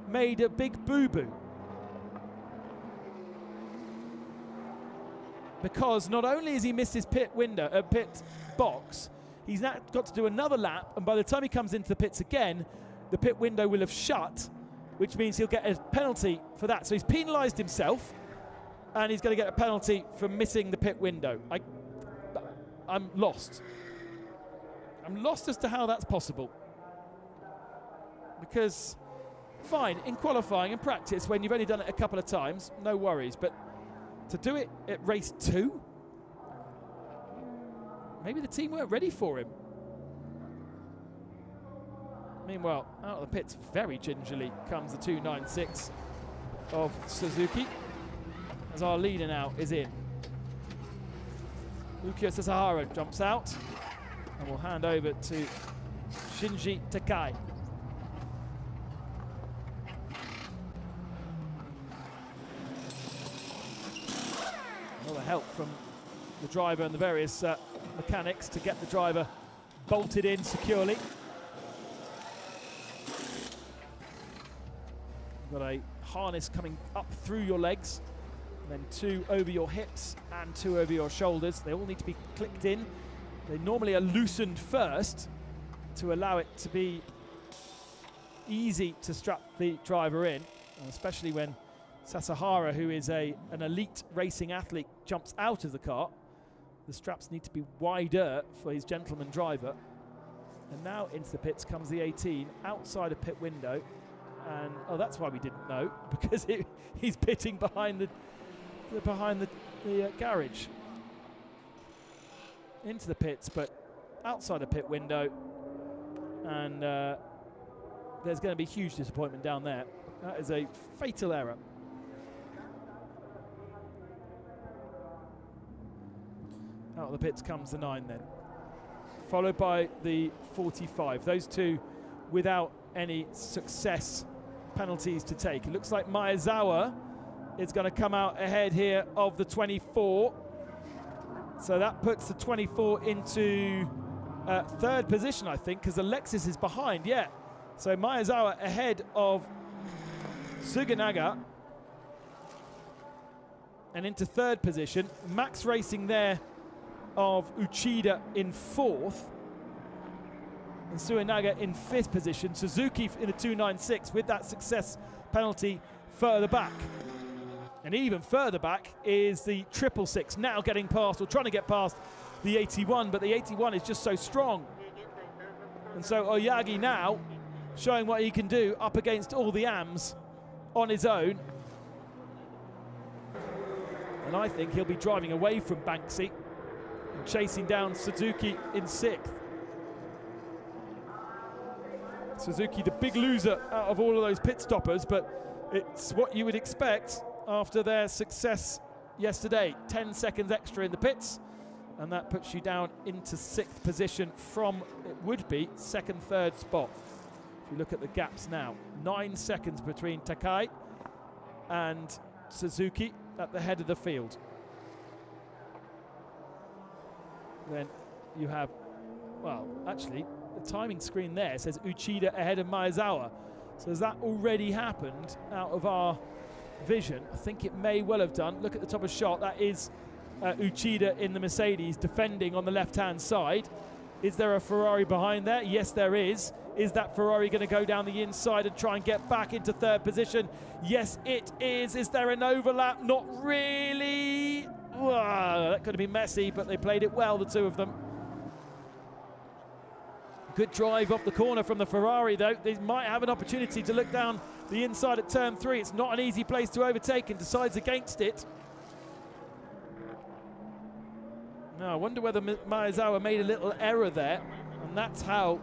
A: made a big boo-boo. Because not only has he missed his pit box, he's now got to do another lap, and by the time he comes into the pits again, the pit window will have shut, which means he'll get a penalty for that. So he's penalised himself, and he's going to get a penalty for missing the pit window. I'm lost. I'm lost as to how that's possible. Because, fine, in qualifying and practice, when you've only done it a couple of times, no worries, but to do it at race 2? Maybe the team weren't ready for him. Meanwhile, out of the pits very gingerly comes the 296 of Suzuki, as our leader now is in. Ukyo Sasahara jumps out and will hand over to Shinji Takai. Another help from the driver and the various mechanics to get the driver bolted in securely. Got a harness coming up through your legs, and then 2 over your hips and 2 over your shoulders. They all need to be clicked in. They normally are loosened first to allow it to be easy to strap the driver in, especially when Sasahara, who is an elite racing athlete, jumps out of the car. The straps need to be wider for his gentleman driver. And now into the pits comes the 18, outside a pit window. And oh, that's why we didn't know, because he's pitting behind the garage. Into the pits, but outside a pit window. And there's going to be huge disappointment down there. That is a fatal error. Out of the pits comes the 9 then, followed by the 45. Those two without any success penalties to take. It looks like Maezawa is going to come out ahead here of the 24. So that puts the 24 into 3rd position, I think, because Alexis is behind, yeah. So Maezawa ahead of Suganaga and into 3rd position. Max Racing there of Uchida in 4th, and Suenaga in 5th position. Suzuki in a 296 with that success penalty further back. And even further back is the 666, now getting past, or trying to get past the 81, but the 81 is just so strong. And so Oyagi now showing what he can do up against all the AMs on his own. And I think he'll be driving away from Banksy, chasing down Suzuki in 6th. Suzuki, the big loser out of all of those pit stoppers, but it's what you would expect after their success yesterday. 10 seconds extra in the pits, and that puts you down into 6th position from, it would be, 2nd, 3rd spot. If you look at the gaps now, 9 seconds between Takai and Suzuki at the head of the field. Then you have, well, actually, the timing screen there says Uchida ahead of Maezawa. So has that already happened out of our vision? I think it may well have done. Look at the top of shot. That is Uchida in the Mercedes defending on the left-hand side. Is there a Ferrari behind there? Yes, there is. Is that Ferrari going to go down the inside and try and get back into 3rd position? Yes, it is. Is there an overlap? Not really. Whoa, that could have been messy, but they played it well, the two of them. Good drive off the corner from the Ferrari, though. They might have an opportunity to look down the inside at turn 3. It's not an easy place to overtake, and decides against it. Now, I wonder whether Maezawa made a little error there, and that's how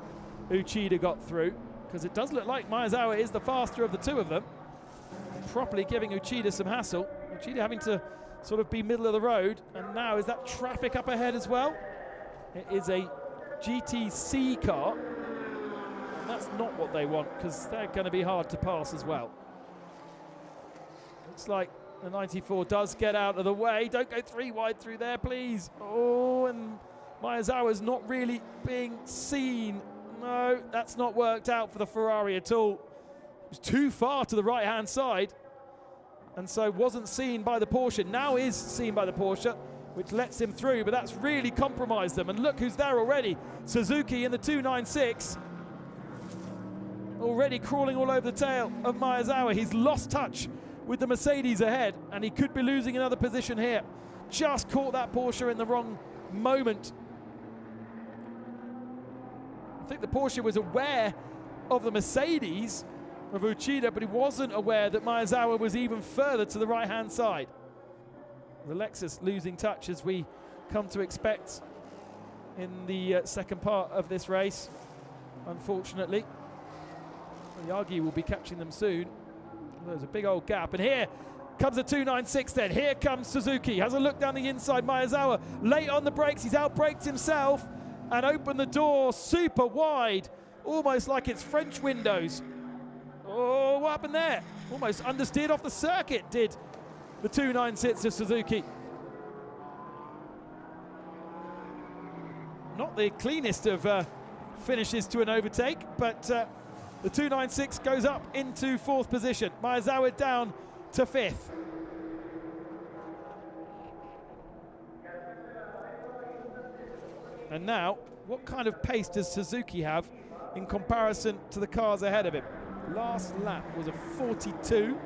A: Uchida got through, because it does look like Maezawa is the faster of the two of them. Properly giving Uchida some hassle. Uchida having to sort of be middle of the road, and now is that traffic up ahead as well? It is a GTC car. And that's not what they want, because they're going to be hard to pass as well. Looks like the 94 does get out of the way. Don't go 3 wide through there, please. Oh, and Maezawa's not really being seen. No, that's not worked out for the Ferrari at all. It was too far to the right-hand side, and so wasn't seen by the Porsche. Now is seen by the Porsche, which lets him through, but that's really compromised them. And look who's there already. Suzuki in the 296. Already crawling all over the tail of Maezawa. He's lost touch with the Mercedes ahead, and he could be losing another position here. Just caught that Porsche in the wrong moment. I think the Porsche was aware of the Mercedes of Uchida, but he wasn't aware that Maezawa was even further to the right-hand side. The Lexus losing touch, as we come to expect in the second part of this race, unfortunately. Yagi will be catching them soon. There's a big old gap, and here comes a 296 then. Here comes Suzuki, has a look down the inside. Maezawa late on the brakes, he's out-braked himself and opened the door super wide, almost like it's French windows. Oh, what happened there? Almost understeered off the circuit, did the 296 of Suzuki. Not the cleanest of finishes to an overtake, but the 296 goes up into 4th position. Maezawa down to 5th. And now, what kind of pace does Suzuki have in comparison to the cars ahead of him? Last lap was a 42.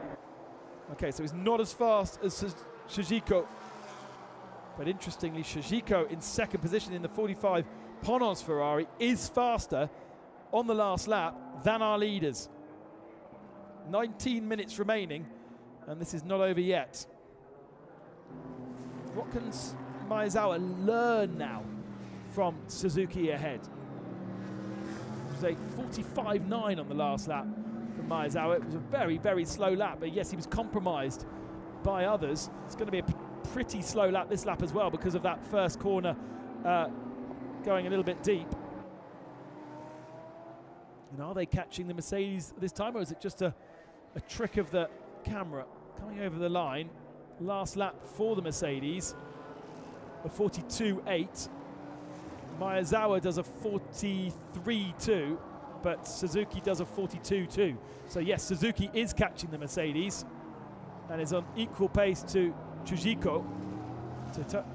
A: Okay, so he's not as fast as Shijiko. But interestingly, Shijiko in 2nd position in the 45 Ponos Ferrari is faster on the last lap than our leaders. 19 minutes remaining, and this is not over yet. What can Maezawa learn now from Suzuki ahead? It was a 45.9 on the last lap from Maezawa. It was a very, very slow lap, but yes, he was compromised by others. It's going to be a pretty slow lap this lap as well, because of that first corner going a little bit deep. And are they catching the Mercedes this time, or is it just a trick of the camera coming over the line? Last lap for the Mercedes, a 42.8. Maezawa does a 43.2, but Suzuki does a 42.2. So yes, Suzuki is catching the Mercedes and is on equal pace to Chujiko.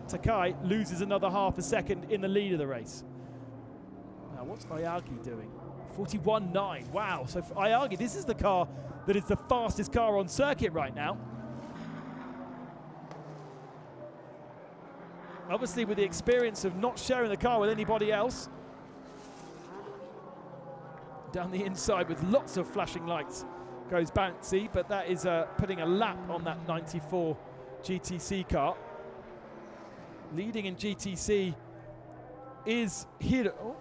A: Takai loses another half a second in the lead of the race. Now, what's Ayagi doing? 41.9. Wow. So for Ayagi, this is the car that is the fastest car on circuit right now. Obviously, with the experience of not sharing the car with anybody else. Down the inside with lots of flashing lights goes Bouncy, but that is putting a lap on that 94 GTC car. Leading in GTC is Hiro.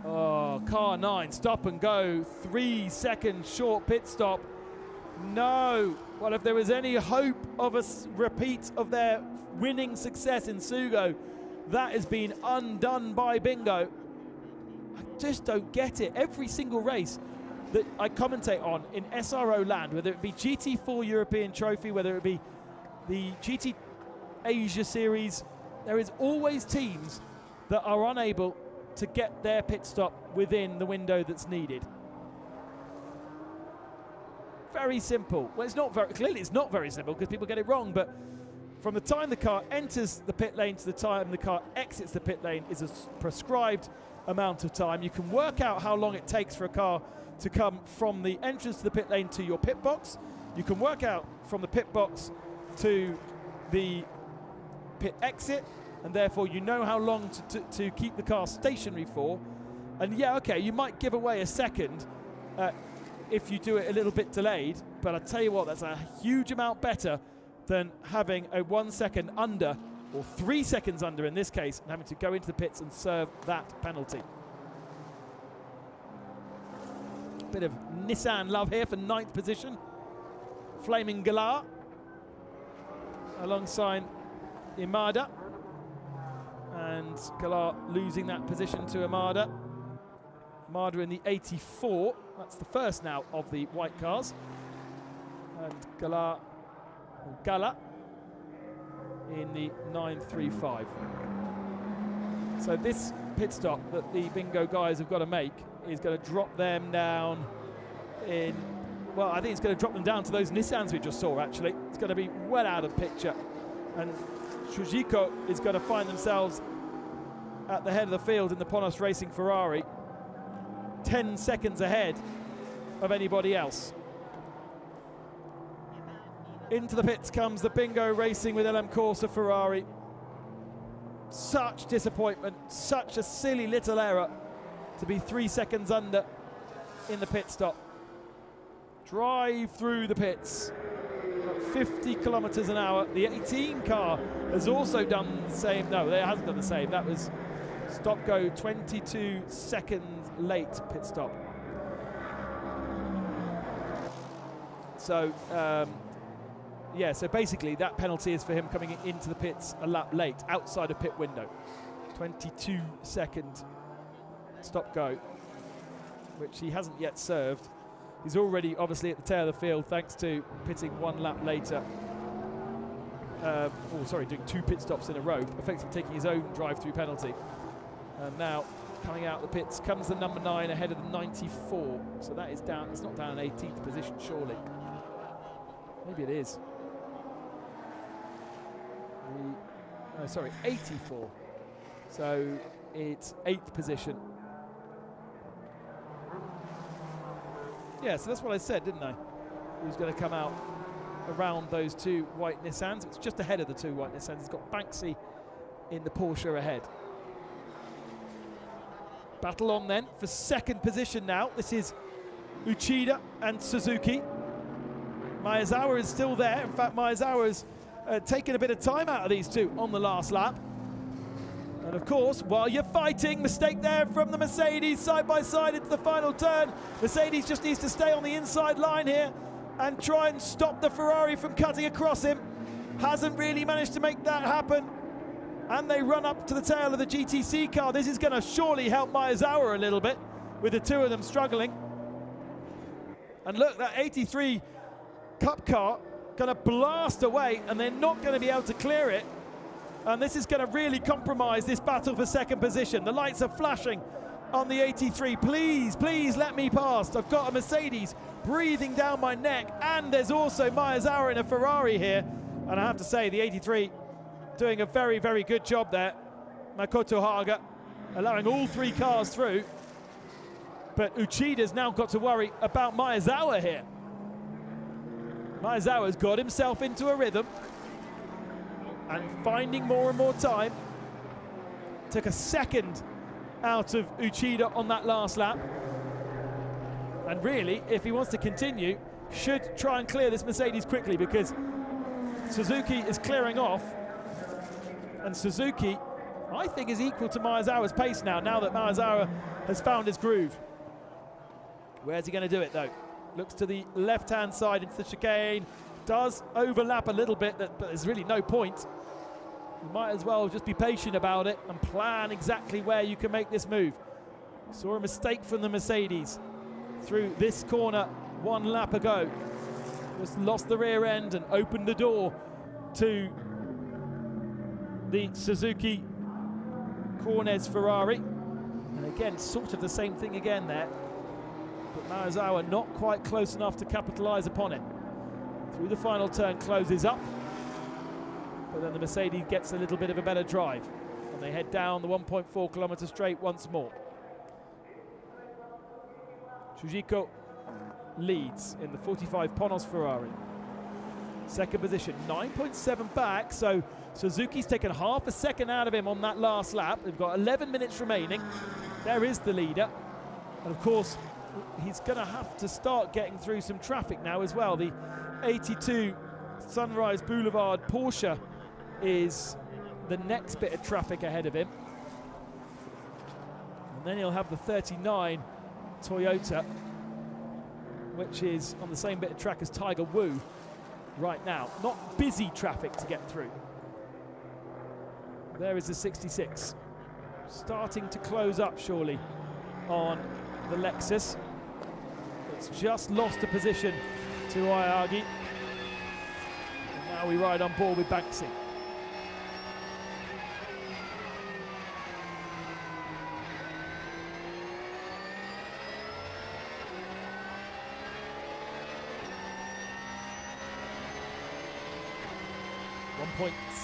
A: Oh, car 9, stop and go. 3 second short pit stop. No. Well, if there was any hope of a repeat of their winning success in Sugo, that has been undone by Bingo. I just don't get it. Every single race that I commentate on in SRO land, whether it be GT4 European Trophy, whether it be the GT Asia Series, there is always teams that are unable to get their pit stop within the window that's needed. Very simple. Well, it's not very, clearly it's not very simple because people get it wrong, but from the time the car enters the pit lane to the time the car exits the pit lane is a prescribed amount of time. You can work out how long it takes for a car to come from the entrance to the pit lane to your pit box. You can work out from the pit box to the pit exit, and therefore you know how long to keep the car stationary for. And yeah, okay, you might give away a second if you do it a little bit delayed, but I tell you what, that's a huge amount better than having a 1 second under, or 3 seconds under in this case, and having to go into the pits and serve that penalty. Bit of Nissan love here for 9th position. Flaming Galar alongside Imada, and Galar losing that position to Imada. Imada in the 84, that's the first now of the white cars, and Gala in the 935. So this pit stop that the Bingo guys have got to make is going to drop them down in, well, I think it's going to drop them down to those Nissans we just saw, actually. It's going to be well out of picture. And Shujiko is going to find themselves at the head of the field in the Ponos Racing Ferrari, 10 seconds ahead of anybody else. Into the pits comes the Bingo Racing with LM Corsa Ferrari. Such disappointment, such a silly little error to be 3 seconds under in the pit stop. Drive through the pits at 50 kilometers an hour. The 18 car has also done the same. No, it hasn't done the same. That was stop go 22 seconds late pit stop. So yeah, so basically that penalty is for him coming into the pits a lap late outside of pit window. 22 second stop go, which he hasn't yet served. He's already obviously at the tail of the field thanks to pitting 1 lap later. Doing 2 pit stops in a row, effectively taking his own drive-through penalty. And now coming out the pits comes the number 9 ahead of the 94. So that is down, it's not down in 18th position surely. Maybe it is. 84. So it's 8th position. Yeah, so that's what I said, didn't I? He was going to come out around those 2 white Nissans. It's just ahead of the 2 white Nissans. He's got Banksy in the Porsche ahead. Battle on then for 2nd position now. This is Uchida and Suzuki. Maezawa is still there. In fact, Maezawa's taken a bit of time out of these 2 on the last lap. And of course, while you're fighting, mistake there from the Mercedes, side by side into the final turn. Mercedes just needs to stay on the inside line here and try and stop the Ferrari from cutting across him. Hasn't really managed to make that happen. And they run up to the tail of the GTC car. This is going to surely help Maezawa a little bit, with the 2 of them struggling. And look, that 83 Cup car going to blast away, and they're not going to be able to clear it. And this is going to really compromise this battle for 2nd position. The lights are flashing on the 83. Please, please let me past. I've got a Mercedes breathing down my neck, and there's also Maezawa in a Ferrari here. And I have to say, the 83 doing a very, very good job there. Makoto Haga allowing all 3 cars through. But Uchida's now got to worry about Maezawa here. Maezawa's got himself into a rhythm and finding more and more time. Took a second out of Uchida on that last lap. And really, if he wants to continue, should try and clear this Mercedes quickly, because Suzuki is clearing off. And Suzuki, I think, is equal to Maezawa's pace now that Maezawa has found his groove. Where's he going to do it, though? Looks to the left-hand side into the chicane. Does overlap a little bit, but there's really no point. You might as well just be patient about it and plan exactly where you can make this move. Saw a mistake from the Mercedes through this corner 1 lap ago. Just lost the rear end and opened the door to the Suzuki Cornez Ferrari. And again, sort of the same thing again there. But Maezawa not quite close enough to capitalize upon it. Through the final turn, closes up. But then the Mercedes gets a little bit of a better drive. And they head down the 1.4 kilometer straight once more. Shujiko leads in the 45 Ponos Ferrari. 2nd position, 9.7 back, so Suzuki's taken half a second out of him on that last lap. They've got 11 minutes remaining. There is the leader. And of course, he's going to have to start getting through some traffic now as well. The 82 Sunrise Boulevard Porsche is the next bit of traffic ahead of him. And then he'll have the 39 Toyota, which is on the same bit of track as Tiger Wu right now. Not busy traffic to get through. There is the 66. Starting to close up surely on the Lexus. It's just lost a position to Oyagi. And now we ride on board with Banksy.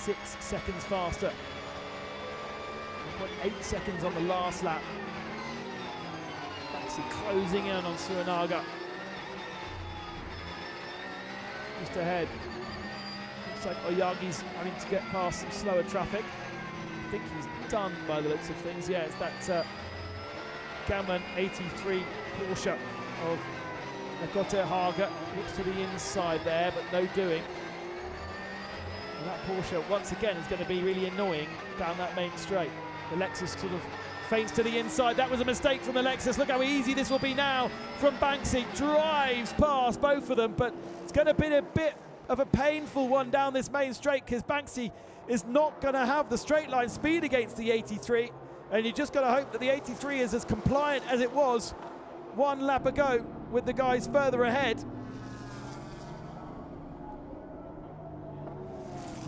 A: .6 seconds faster. 1.8 seconds on the last lap. Banksy closing in on Suenaga. Just ahead. Looks like Oyagi's having to get past some slower traffic. I think he's done by the looks of things. Yeah, it's that Gammon 83 Porsche of Makoto Haga. Looks to the inside there, but no doing. And that Porsche, once again, is going to be really annoying down that main straight. The Lexus sort of feints to the inside. That was a mistake from the Lexus. Look how easy this will be now from Banksy. Drives past both of them, but it's going to be a bit of a painful one down this main straight because Banksy is not going to have the straight line speed against the 83. And you just got to hope that the 83 is as compliant as it was one lap ago with the guys further ahead.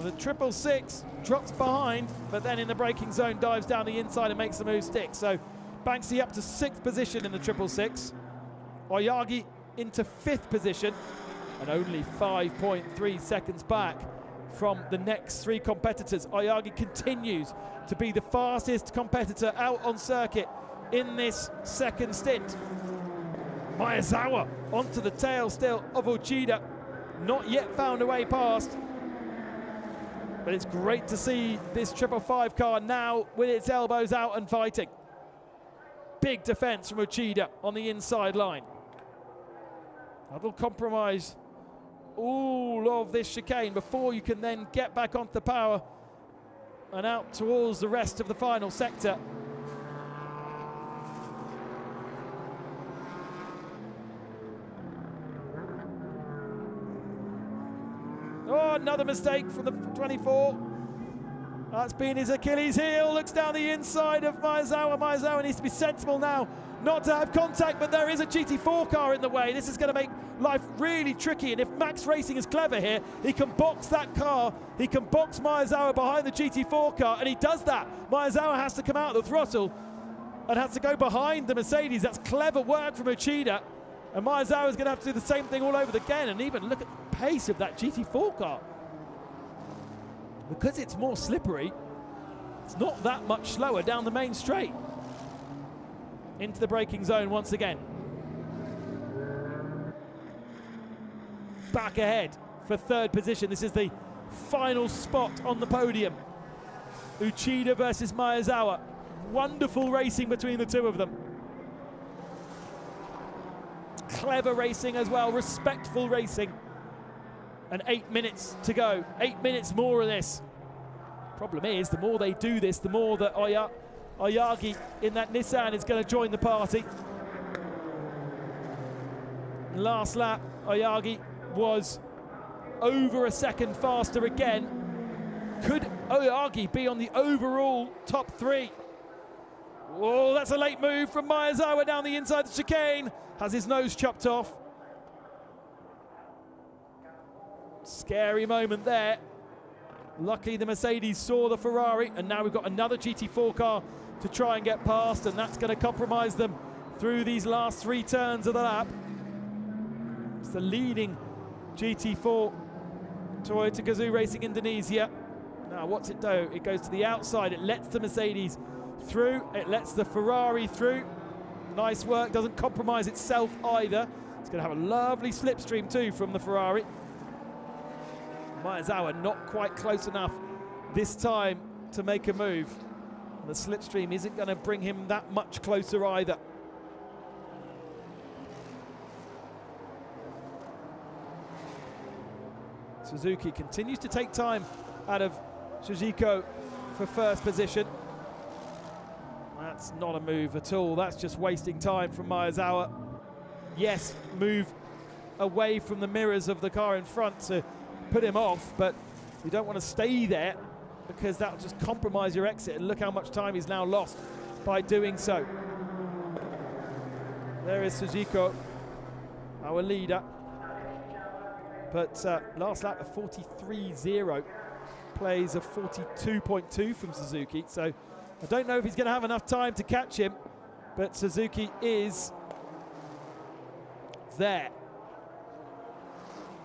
A: The 666 drops behind, but then in the braking zone dives down the inside and makes the move stick. So Banksy up to 6th position in the 666. Oyagi into 5th position and only 5.3 seconds back from the next 3 competitors. Oyagi continues to be the fastest competitor out on circuit in this second stint. Maezawa onto the tail still of Uchida. Not yet found a way past. But it's great to see this 555 car now with its elbows out and fighting. Big defense from Uchida on the inside line. That'll compromise all of this chicane before you can then get back onto the power and out towards the rest of the final sector. Oh, another mistake from the 24. That's been his Achilles heel. Looks down the inside of Maezawa. Maezawa needs to be sensible now not to have contact, but there is a GT4 car in the way. This is going to make life really tricky, and if Max Racing is clever here, he can box that car. He can box Maezawa behind the GT4 car, and he does that. Maezawa has to come out of the throttle and has to go behind the Mercedes. That's clever work from Uchida. And Maezawa is going to have to do the same thing all over again, and even look at the pace of that GT4 car. Because it's more slippery, it's not that much slower down the main straight. Into the braking zone once again. Back ahead for 3rd position. This is the final spot on the podium. Uchida versus Maezawa. Wonderful racing between the two of them. Clever racing as well, respectful racing. And 8 minutes to go. 8 minutes more of this. Problem is, the more they do this, the more that Oyagi in that Nissan is going to join the party. Last lap, Oyagi was over a second faster again. Could Oyagi be on the overall top 3? Oh, that's a late move from Maezawa down the inside the chicane. Has his nose chopped off. Scary moment there. Luckily the Mercedes saw the Ferrari, and now we've got another GT4 car to try and get past, and that's going to compromise them through these last 3 turns of the lap. It's the leading GT4 Toyota Gazoo Racing Indonesia. Now what's it do? It goes to the outside. It lets the Mercedes through. It lets the Ferrari through. Nice work. Doesn't compromise itself either. It's going to have a lovely slipstream too from the Ferrari. Maezawa not quite close enough this time to make a move. The slipstream isn't going to bring him that much closer either. Suzuki continues to take time out of Shujiko for first position. That's not a move at all. That's just wasting time from Maezawa. Yes, move away from the mirrors of the car in front to put him off, but you don't want to stay there because that'll just compromise your exit, and look how much time he's now lost by doing so. There is Sujiko, our leader, but last lap of 43.0, plays a 42.2 from Suzuki, so I don't know if he's going to have enough time to catch him, but Suzuki is there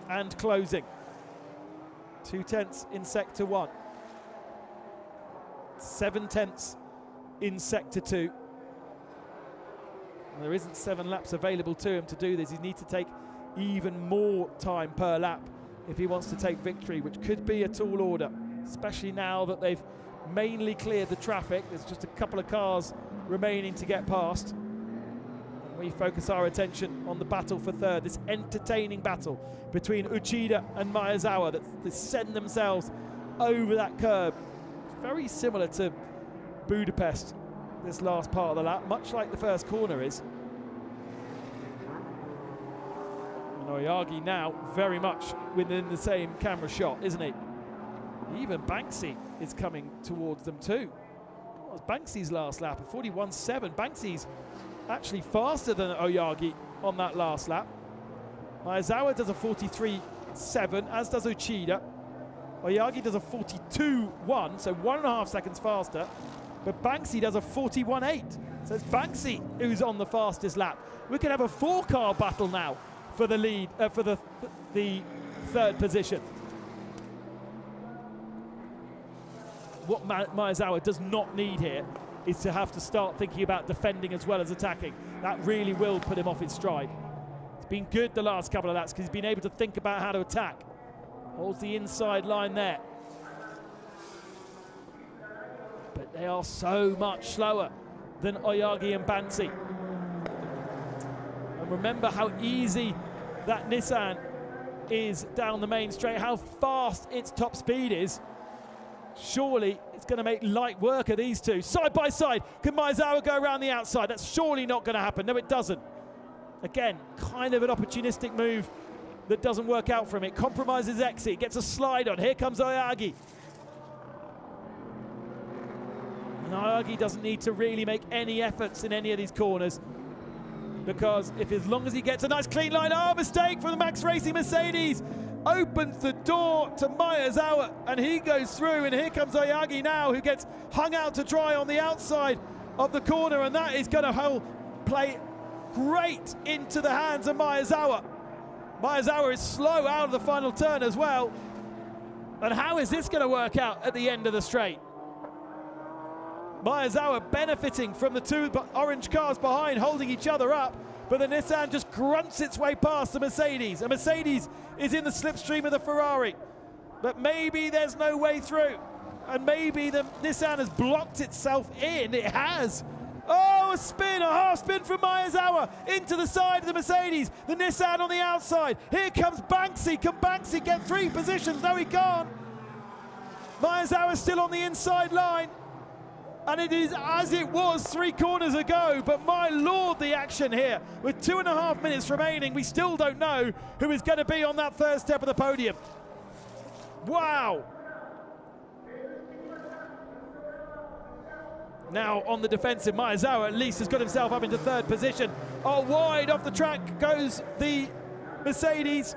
A: and closing. 2/10 in sector 1, 7/10 in sector 2. And there isn't 7 laps available to him to do this. He needs to take even more time per lap if he wants to take victory, which could be a tall order, especially now that they've mainly cleared the traffic. There's just a couple of cars remaining to get past. And we focus our attention on the battle for third, this entertaining battle between Uchida and Maezawa that they send themselves over that curb. Very similar to Budapest, this last part of the lap, much like the first corner is. And Oyagi now very much within the same camera shot, isn't he? Even Banksy is coming towards them too. What was Banksy's last lap? A 41.7. Banksy's actually faster than Oyagi on that last lap. Maezawa does a 43.7, as does Uchida. Oyagi does a 42.1, so 1.5 seconds faster. But Banksy does a 41.8. So it's Banksy who's on the fastest lap. We could have a 4-car battle now for the lead, for the third position. What Maezawa does not need here is to have to start thinking about defending as well as attacking. That really will put him off his stride. It's been good the last couple of laps because he's been able to think about how to attack. Holds the inside line there. But they are so much slower than Oyagi and Banksy. And remember how easy that Nissan is down the main straight, how fast its top speed is. Surely it's going to make light work of these two. Side by side, can Maezawa go around the outside? That's surely not going to happen. No, it doesn't. Again, kind of an opportunistic move that doesn't work out for him. It compromises exit, gets a slide on. Here comes Oyagi. And Oyagi doesn't need to really make any efforts in any of these corners, because as long as he gets a nice clean line, mistake from the Max Racing Mercedes. Opens the door to Maezawa and he goes through, and here comes Oyagi now, who gets hung out to dry on the outside of the corner, and that is going to play great into the hands of Maezawa. Maezawa is slow out of the final turn as well. And how is this going to work out at the end of the straight? Maezawa benefiting from the two orange cars behind holding each other up, but the Nissan just grunts its way past the Mercedes. A Mercedes is in the slipstream of the Ferrari, but maybe there's no way through, and maybe the Nissan has blocked itself in. It has. Oh, a spin, a half spin from Maezawa into the side of the Mercedes. The Nissan on the outside. Here comes Banksy. Can Banksy get 3 positions? No, he can't. Maezawa still on the inside line. And it is as it was 3 corners ago, but my lord, the action here. With 2.5 minutes remaining, we still don't know who is going to be on that first step of the podium. Wow. Now on the defensive, Maezawa at least has got himself up into 3rd position. Oh, wide off the track goes the Mercedes.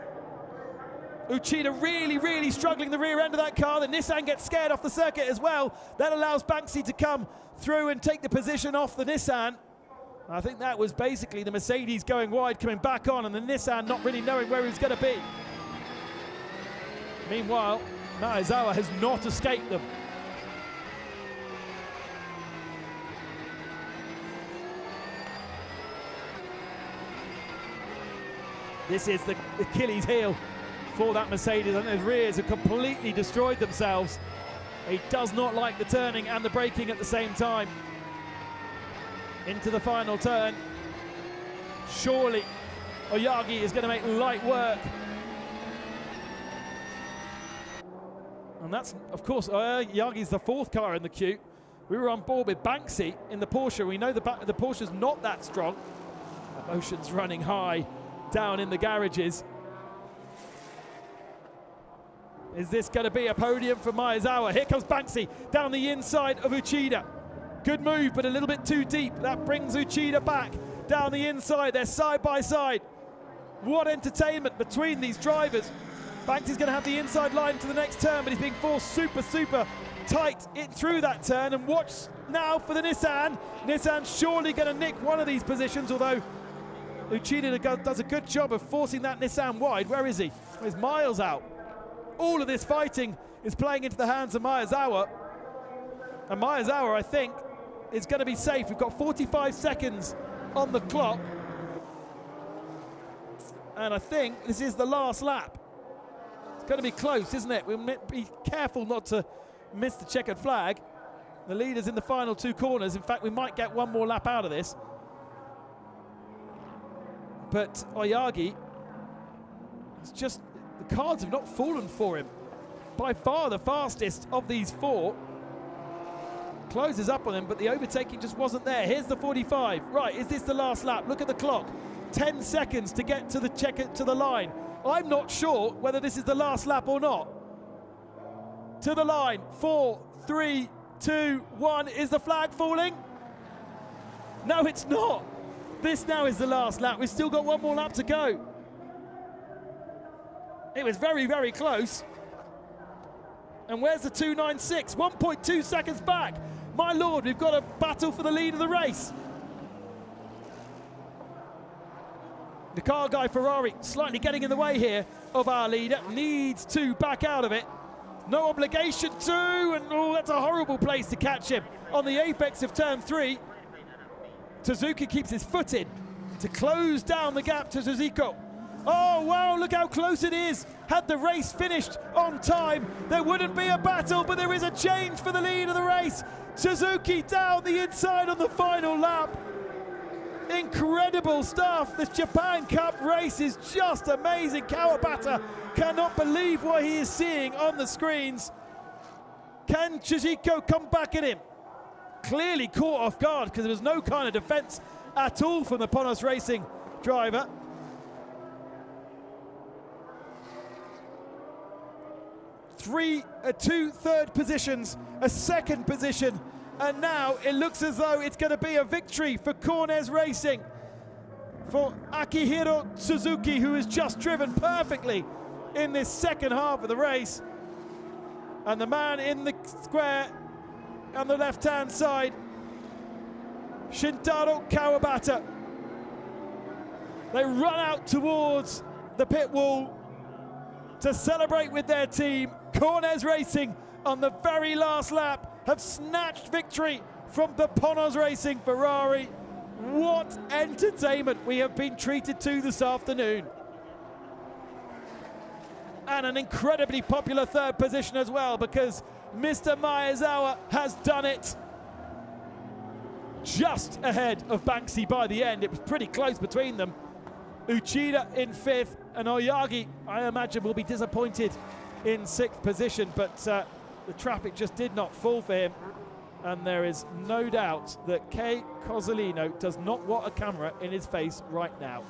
A: Uchida really struggling the rear end of that car. The Nissan gets scared off the circuit as well. That allows Banksy to come through and take the position off the Nissan. I think that was basically the Mercedes going wide, coming back on, and the Nissan not really knowing where he was going to be. Meanwhile, Maezawa has not escaped them. This is the Achilles heel for that Mercedes, and his rears have completely destroyed themselves. He does not like the turning and the braking at the same time. Into the final turn. Surely Oyagi is going to make light work And that's, of course, Yagi's the 4th car in the queue. We were on board with Banksy in the Porsche. We know the Porsche's not that strong. Emotions running high down in the garages. Is this going to be a podium for Maezawa? Here comes Banksy down the inside of Uchida. Good move, but a little bit too deep. That brings Uchida back down the inside. They're side by side. What entertainment between these drivers. Banksy's going to have the inside line to the next turn, but he's being forced super tight through that turn. And watch now for the Nissan. Nissan's surely going to nick one of these positions, although Uchida does a good job of forcing that Nissan wide. Where is he? He's miles out. All of this fighting is playing into the hands of Maezawa. And Maezawa, I think, is going to be safe. We've got 45 seconds on the clock. And I think this is the last lap. It's going to be close, isn't it? We'll be careful not to miss the checkered flag. The leader's in the final 2 corners. In fact, we might get one more lap out of this. But Oyagi, it's just, the cards have not fallen for him. By far the fastest of these 4. Closes up on him, but the overtaking just wasn't there. Here's the 45. Right, is this the last lap? Look at the clock. 10 seconds to get to the line. I'm not sure whether this is the last lap or not. To the line. 4, 3, 2, 1. Is the flag falling? No, it's not. This now is the last lap. We've still got one more lap to go. It was very, very close. And where's the 2.96? 1.2 seconds back. My lord, we've got a battle for the lead of the race. The car guy Ferrari slightly getting in the way here of our leader. Needs to back out of it. No obligation to, and oh, that's a horrible place to catch him on the apex of turn 3. Suzuki keeps his foot in to close down the gap to Suzuki. Oh, wow, look how close it is. Had the race finished on time, there wouldn't be a battle, but there is a change for the lead of the race. Suzuki down the inside on the final lap. Incredible stuff. This Japan Cup race is just amazing. Kawabata cannot believe what he is seeing on the screens. Can Chijiko come back at him? Clearly caught off guard because there was no kind of defense at all from the Ponos Racing driver. Two third positions, a second position, and now it looks as though it's going to be a victory for Cornes Racing, for Akihiro Suzuki, who has just driven perfectly in this second half of the race. And the man in the square on the left-hand side, Shintaro Kawabata. They run out towards the pit wall to celebrate with their team. Cornes Racing on the very last lap have snatched victory from the Ponos Racing Ferrari. What entertainment we have been treated to this afternoon. And an incredibly popular third position as well, because Mr. Maezawa has done it. Just ahead of Banksy by the end. It was pretty close between them. Uchida in 5th, and Oyagi, I imagine, will be disappointed in 6th position, but the traffic just did not fall for him. And there is no doubt that Kei Cozzolino does not want a camera in his face right now.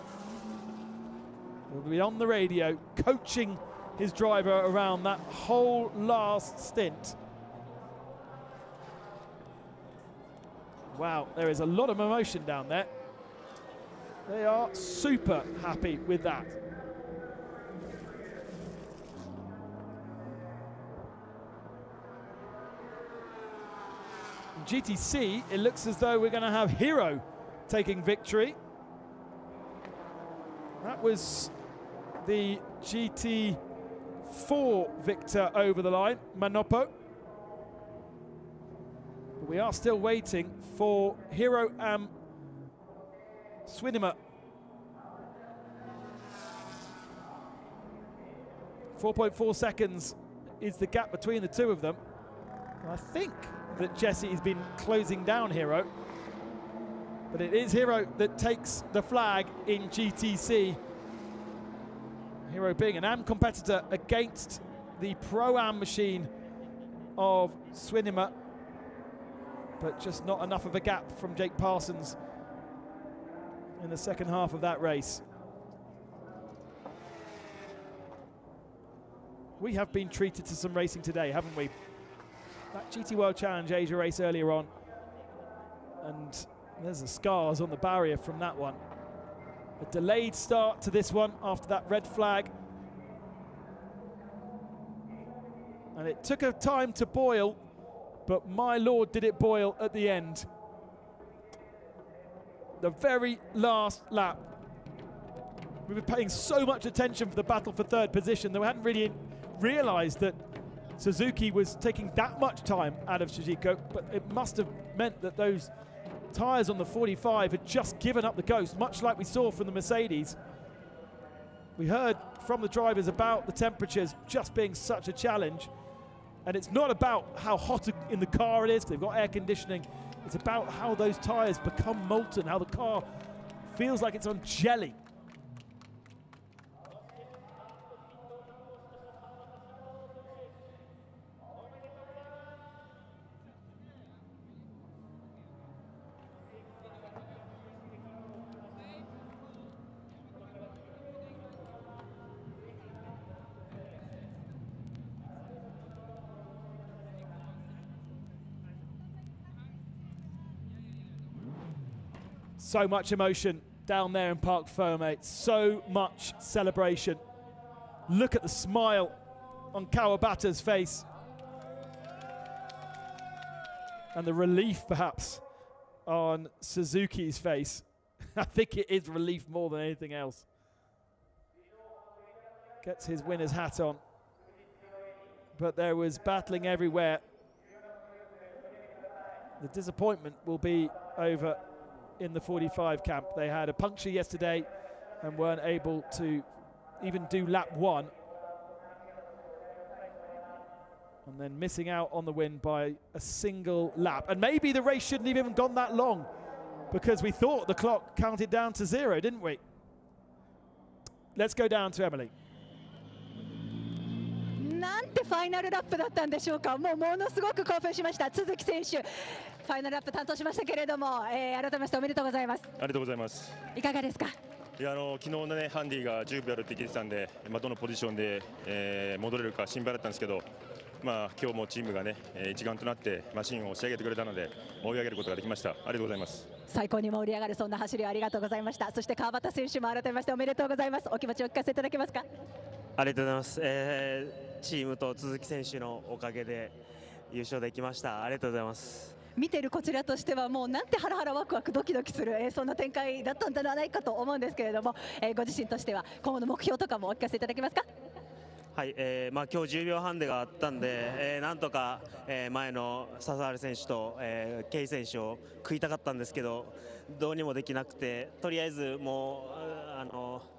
A: He'll be on the radio coaching his driver around that whole last stint. Wow, there is a lot of emotion down there. They are super happy with that. In GTC, it looks as though we're going to have Hiro taking victory. That was the GT4 victor over the line, Manopo. But we are still waiting for Hiro and Swinima. 4.4 seconds is the gap between the two of them. I think that Jesse has been closing down Hiro, but it is Hiro that takes the flag in GTC. Hiro being an AM competitor against the Pro-Am machine of Swinima, but just not enough of a gap from Jake Parsons in the second half of that race. We have been treated to some racing today, haven't we? That GT World Challenge Asia race earlier on, and there's the scars on the barrier from that one. A delayed start to this one after that red flag. And it took a time to boil, but my lord did it boil at the end. The very last lap. We were paying so much attention for the battle for third position that we hadn't really realized that Suzuki was taking that much time out of Sujiko, but it must have meant that those tyres on the 45 had just given up the ghost, much like we saw from the Mercedes. We heard from the drivers about the temperatures just being such a challenge, and it's not about how hot in the car it is, they've got air conditioning. It's about how those tyres become molten, how the car feels like it's on jelly. So much emotion down there in Parc Fermé, so much celebration. Look at the smile on Kawabata's face. And the relief perhaps on Suzuki's face. I think it is relief more than anything else. Gets his winner's hat on. But there was battling everywhere. The disappointment will be over in the 45 camp. They had a puncture yesterday and weren't able to even do lap one. And then missing out on the win by a single lap. And maybe the race shouldn't have even gone that long, because we thought the clock counted down to 0, didn't we? Let's go down to Emily.
C: なんてファイナルラップだったんでしょうか。ものすごく興奮しました。都築選手、ファイナルラップ担当しましたけれども、改めましておめでとうございます。
L: ありがとうございます。
C: いかがですか。
L: いや昨日のねハンディが10秒あるって聞いてたんで、どのポジションで、戻れるか心配だったんですけど、今日もチームがね一丸となってマシンを仕上げてくれたので追い上げることができました。ありがとうございます。
C: 最高に盛り上がるそんな走りをありがとうございました。そして川端選手も改めましておめでとうございます。お気持ちを聞かせていただけますか。
J: ありがとうございます。チームと鈴木選手のおかげで優勝できました。ありがとうございます。
C: 見てるこちらとしてはもうなんてハラハラワクワクドキドキする、そんな展開だったんではないかと思うんですけれども、ご自身としては今後の目標とかもお聞かせいただけますか。
J: はい、今日10秒ハンデがあったんで、なんとか、前の笹原選手と、ケイ選手を食いたかったんですけど、どうにもできなくて、とりあえずもう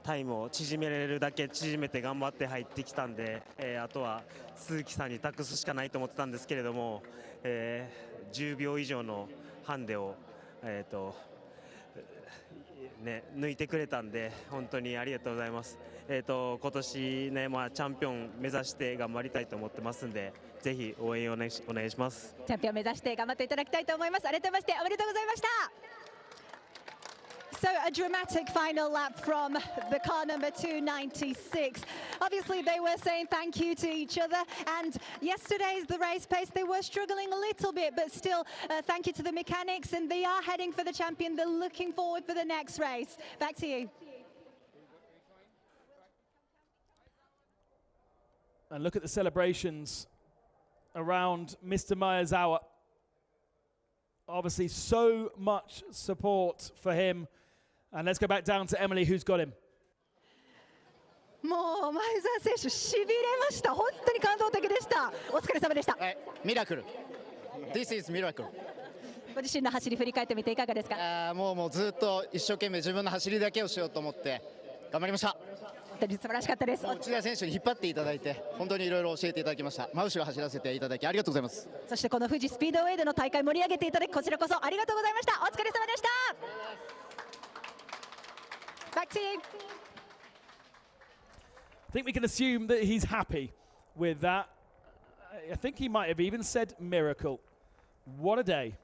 J: タイムを縮めれるだけ縮めて頑張って入ってきたんで、あとは鈴木さんに託すしかないと思ってたんですけれども、10秒以上のハンデを、抜いてくれたんで本当にありがとうございます。今年ね、チャンピオン目指して頑張りたいと思ってますんで、ぜひ応援お願いします。
C: チャンピオン目指して頑張っていただきたいと思います。改めましておめでとうございました。So a dramatic final lap from the car number 296. Obviously they were saying thank you to each other, and yesterday's the race pace they were struggling a little bit, but still thank you to the mechanics, and they are heading for the champion. They're looking forward for the next race. Back to you.
A: And look at the celebrations around Mr. Miyazawa. Obviously so much support for him. And let's go back down to Emily, who's got him.
C: もう前澤選手しびれました。本当に感動的でした。お疲れ様でした。
M: ミラクル。This is miracle。
C: ご自身の走り振り返ってみていかがですか。
M: もうずっと一生懸命自分の走りだけをしようと思って頑張りました。
C: 本当に素晴らしかったです。
M: 内田選手に引っ張っていただいて本当にいろいろ教えていただきました。真後ろ走らせていただきありがとうございます。
C: そしてこの富士スピードウェイでの大会盛り上げていただきこちらこそありがとうございました。お疲れ様でした。Back to you.
A: think we can assume that he's happy with that. I think he might have even said miracle. What a day.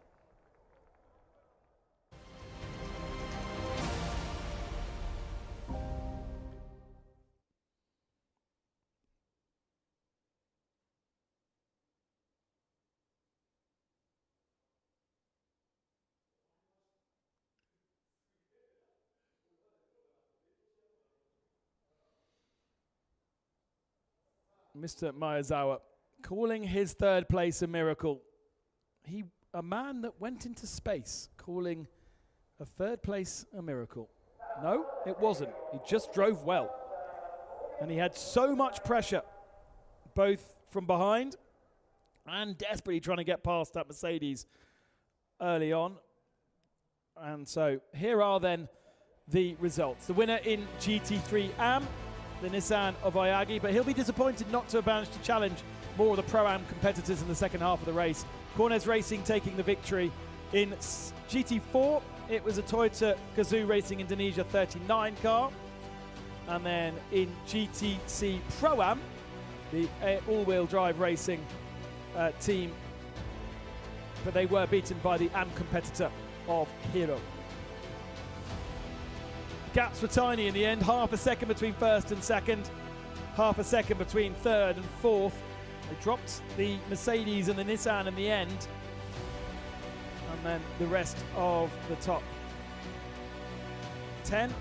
A: Mr. Miyazawa calling his third place a miracle. A man that went into space calling a third place a miracle. No, it wasn't. He just drove well. And he had so much pressure, both from behind and desperately trying to get past that Mercedes early on. And so here are then the results. The winner in GT3 AM, the Nissan of Oyagi, but he'll be disappointed not to have managed to challenge more of the Pro-Am competitors in the second half of the race. Cornez Racing taking the victory. In GT4, it was a Toyota Gazoo Racing Indonesia 39 car. And then in GTC Pro-Am, the all-wheel drive racing team, but they were beaten by the AM competitor of Hero. Gaps were tiny in the end, half a second between first and second, half a second between third and fourth. They dropped the Mercedes and the Nissan in the end, and then the rest of the top 10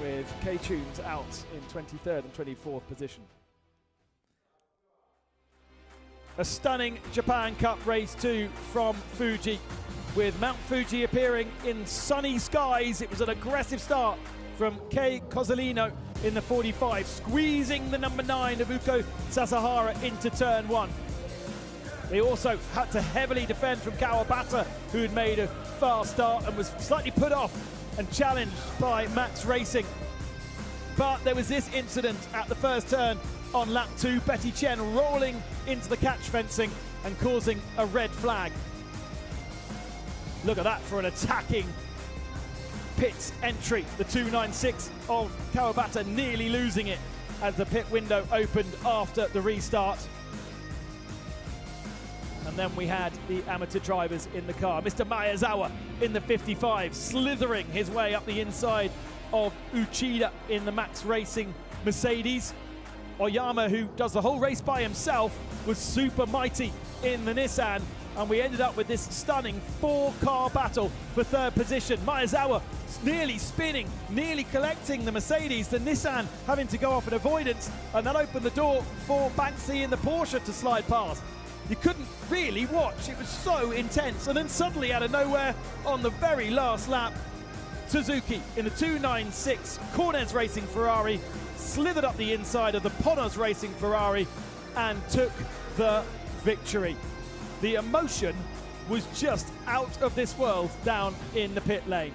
A: with K-Tunes out in 23rd and 24th position. A stunning Japan Cup Race 2 from Fuji, with Mount Fuji appearing in sunny skies. It was an aggressive start from Kei Cozzolino in the 45, squeezing the number 9 of Uko Sasahara into turn 1. They also had to heavily defend from Kawabata, who had made a fast start and was slightly put off and challenged by Max Racing. But there was this incident at the first turn on lap 2, Betty Chen rolling into the catch fencing and causing a red flag. Look at that for an attacking pit entry. The 296 of Kawabata nearly losing it as the pit window opened after the restart. And then we had the amateur drivers in the car. Mr. Miyazawa in the 55, slithering his way up the inside of Uchida in the Max Racing Mercedes. Oyama, who does the whole race by himself, was super mighty in the Nissan. And we ended up with this stunning 4-car battle for third position. Miyazawa nearly spinning, nearly collecting the Mercedes, the Nissan having to go off in avoidance, and that opened the door for Banksy in the Porsche to slide past. You couldn't really watch, it was so intense. And then suddenly out of nowhere, on the very last lap, Suzuki in the 296 Cornez Racing Ferrari slithered up the inside of the Ponos Racing Ferrari and took the victory. The emotion was just out of this world down in the pit lane.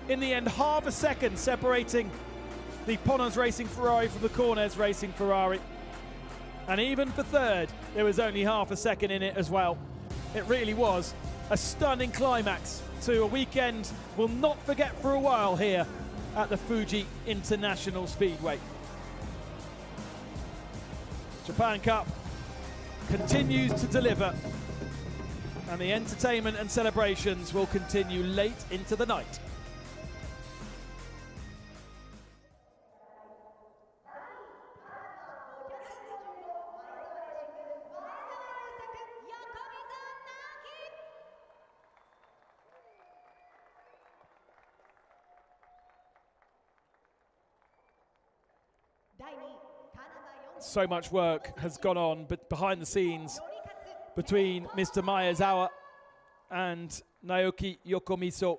A: In the end, half a second separating the Ponos Racing Ferrari from the Cornez Racing Ferrari. And even for third, there was only half a second in it as well. It really was a stunning climax to a weekend we'll not forget for a while here at the Fuji International Speedway. Japan Cup continues to deliver, and the entertainment and celebrations will continue late into the night. So much work has gone on but behind the scenes between Mr. Miyazawa and Naoki Yokomiso.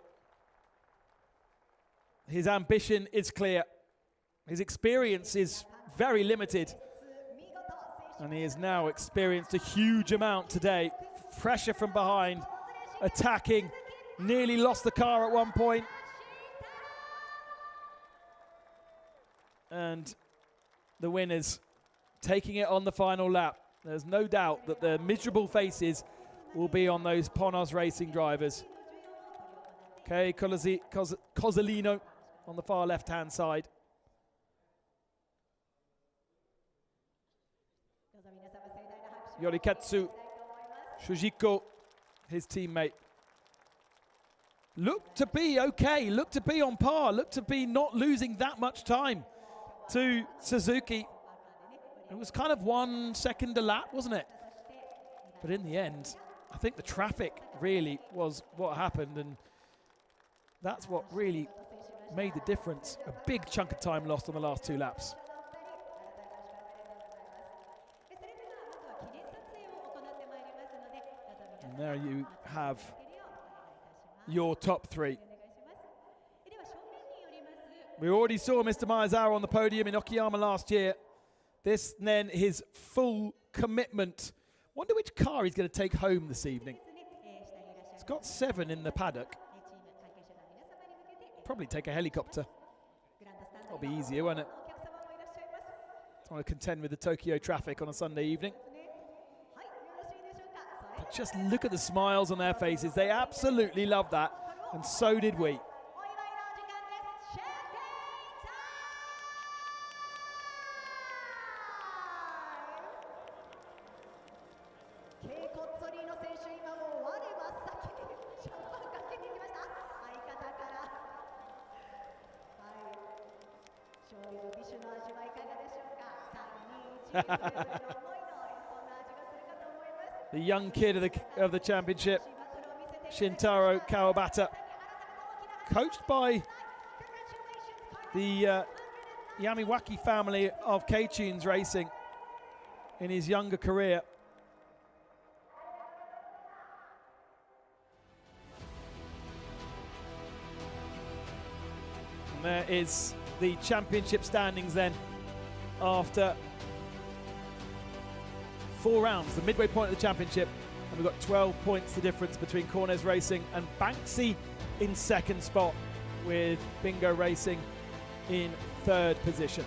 A: His ambition is clear. His experience is very limited. And he has now experienced a huge amount today. Pressure from behind, attacking, nearly lost the car at one point. And the winners taking it on the final lap. There's no doubt that the miserable faces will be on those Ponos Racing drivers. Kei Cozzolino on the far left-hand side. Yorikatsu Shujiko, his teammate, looked to be okay, looked to be on par, looked to be not losing that much time to Suzuki. It was kind of 1 second a lap, wasn't it? But in the end, I think the traffic really was what happened, and that's what really made the difference. A big chunk of time lost on the last 2 laps. And there you have your top 3. We already saw Mr. Maezawa on the podium in Okayama last year. This then his full commitment. Wonder which car he's going to take home this evening. He's got 7 in the paddock. Probably take a helicopter. That'll be easier, won't it? Trying to contend with the Tokyo traffic on a Sunday evening. But just look at the smiles on their faces. They absolutely love that, and so did we. The young kid of the championship, Shintaro Kawabata, coached by the Yamiwaki family of K-Tunes Racing in his younger career. And there is the championship standings then after 4 rounds, the midway point of the championship, and we've got 12 points the difference between Cornes Racing and Banksy in 2nd spot, with Bingo Racing in 3rd position.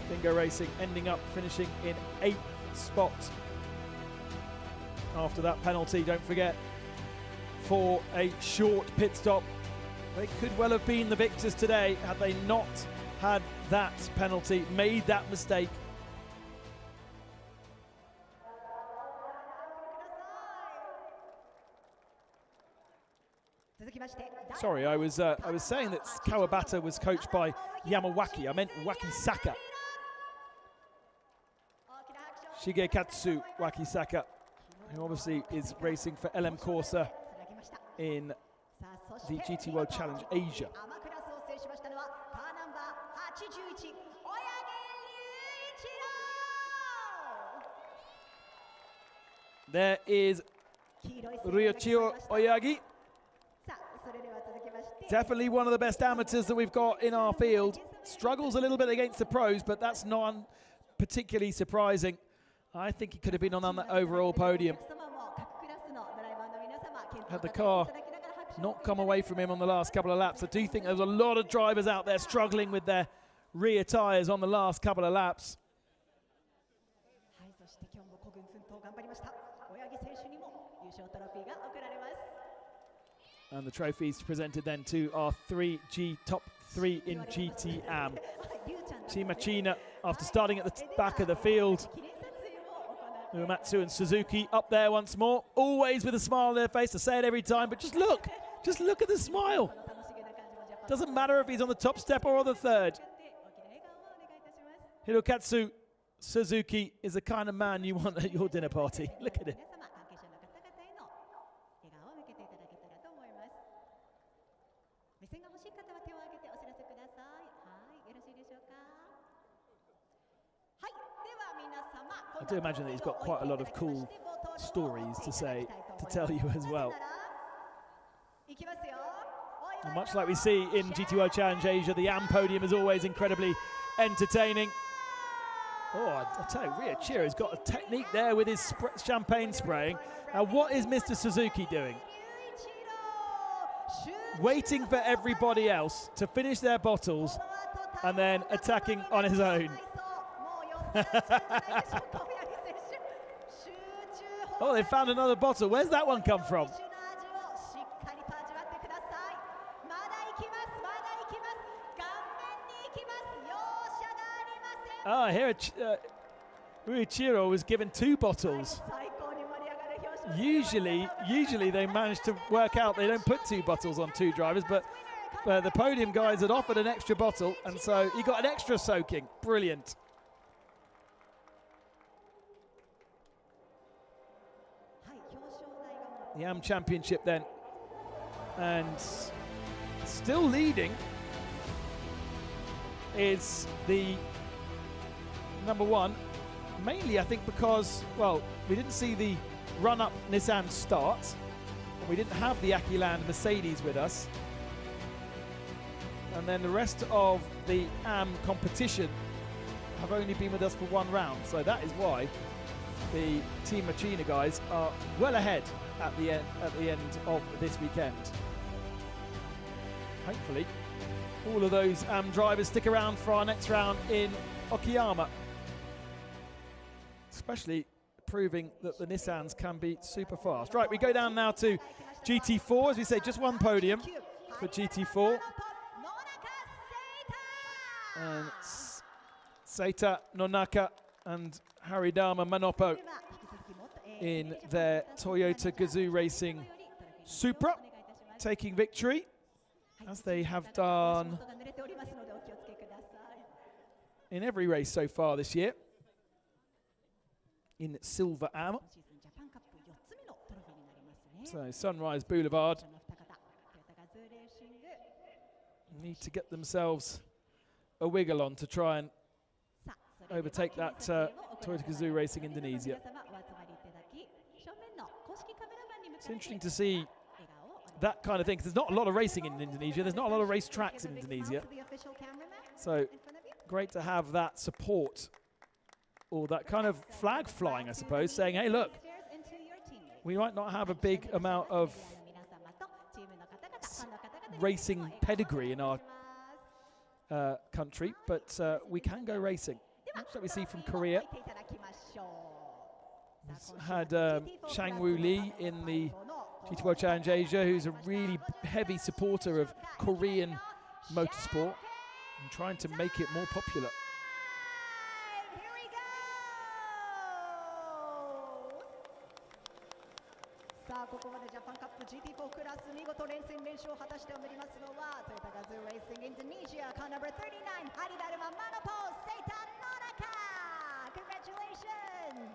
A: Bingo Racing ending up finishing in 8th spot after that penalty, don't forget, for a short pit stop. They could well have been the victors today had they not had that penalty, made that mistake. Sorry, I was saying that Kawabata was coached by Yamawaki. I meant Wakisaka. Shigekatsu Wakisaka, who obviously is racing for LM Corsa in the GT World Challenge Asia. There is Ryoichiro Oyagi. Definitely one of the best amateurs that we've got in our field. Struggles a little bit against the pros, but that's not particularly surprising. I think he could have been on that overall podium had the car not come away from him on the last couple of laps. I do think there was a lot of drivers out there struggling with their rear tyres on the last couple of laps. And the trophies presented then to our top 3 in GTM. Team Machina, after starting at the back of the field, Uematsu and Suzuki up there once more, always with a smile on their face. I say it every time, but just look at the smile. Doesn't matter if he's on the top step or on the 3rd. Hirokatsu Suzuki is the kind of man you want at your dinner party. Look at him. I do imagine that he's got quite a lot of cool stories to tell you as well. And much like we see in GT World Challenge Asia, the AM podium is always incredibly entertaining. Oh, I tell you, Ryoichiro's got a technique there with his champagne spraying. Now, what is Mr. Suzuki doing? Waiting for everybody else to finish their bottles and then attacking on his own. Oh, they found another bottle. Where's that one come from? Here Uichiro was given 2 bottles. Usually they manage to work out they don't put 2 bottles on 2 drivers, but the Podium guys had offered an extra bottle, and so he got an extra soaking. Brilliant. The AM Championship then, and still leading is the number 1, mainly I think because, well, we didn't see the run-up Nissan start. We didn't have the Akiland Mercedes with us. And then the rest of the AM competition have only been with us for 1 round. So that is why the Team Machina guys are well ahead at the end of this weekend. Hopefully, all of those AM drivers stick around for our next round in Okayama. Especially proving that the Nissans can be super fast. Right, we go down now to GT4. As we say, just 1 podium for GT4. And Seita Nonaka and Haridama Manopo in their Toyota Gazoo Racing Supra, taking victory, as they have done in every race so far this year in Silver AM. So Sunrise Boulevard need to get themselves a wiggle on to try and overtake that Toyota Gazoo Racing Indonesia. It's interesting to see that kind of thing, because there's not a lot of racing in Indonesia. There's not a lot of race tracks in Indonesia. So great to have that support, or that kind of flag flying, I suppose, saying, hey, look, we might not have a big amount of racing pedigree in our country, but we can go racing. Much like we see from Korea. We've had Chang Woo Lee in the GT World Challenge Asia, who's a really heavy supporter of Korean motorsport and trying to make it more popular.
N: GT4 クラス見事連戦連勝を果たしておりますのはトヨタガズーレーシングインドネシアカーナンバー39ハリダルママノポセイタノナカ Congratulations!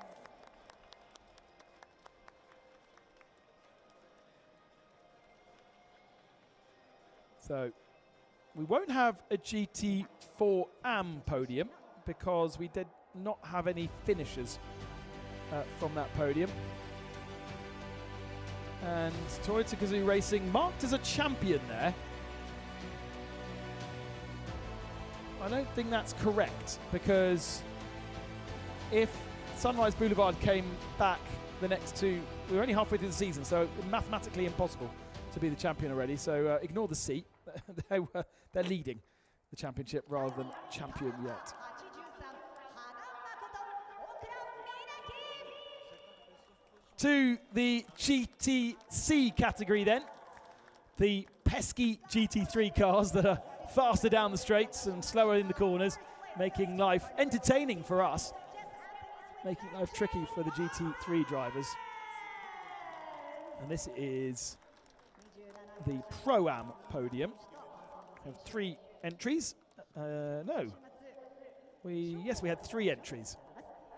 A: So we won't have a GT4 AM podium because we did not have any finishers from that podium. And Toyota Gazoo Racing marked as a champion there. I don't think that's correct, because if Sunrise Boulevard came back the next 2, we were only halfway through the season, so mathematically impossible to be the champion already. So ignore the seat. They're leading the championship rather than champion yet. To the GTC category then, the pesky GT3 cars that are faster down the straights and slower in the corners, making life entertaining for us, making life tricky for the GT3 drivers. And this is the Pro-Am podium. We have 3 entries. Yes, we had 3 entries.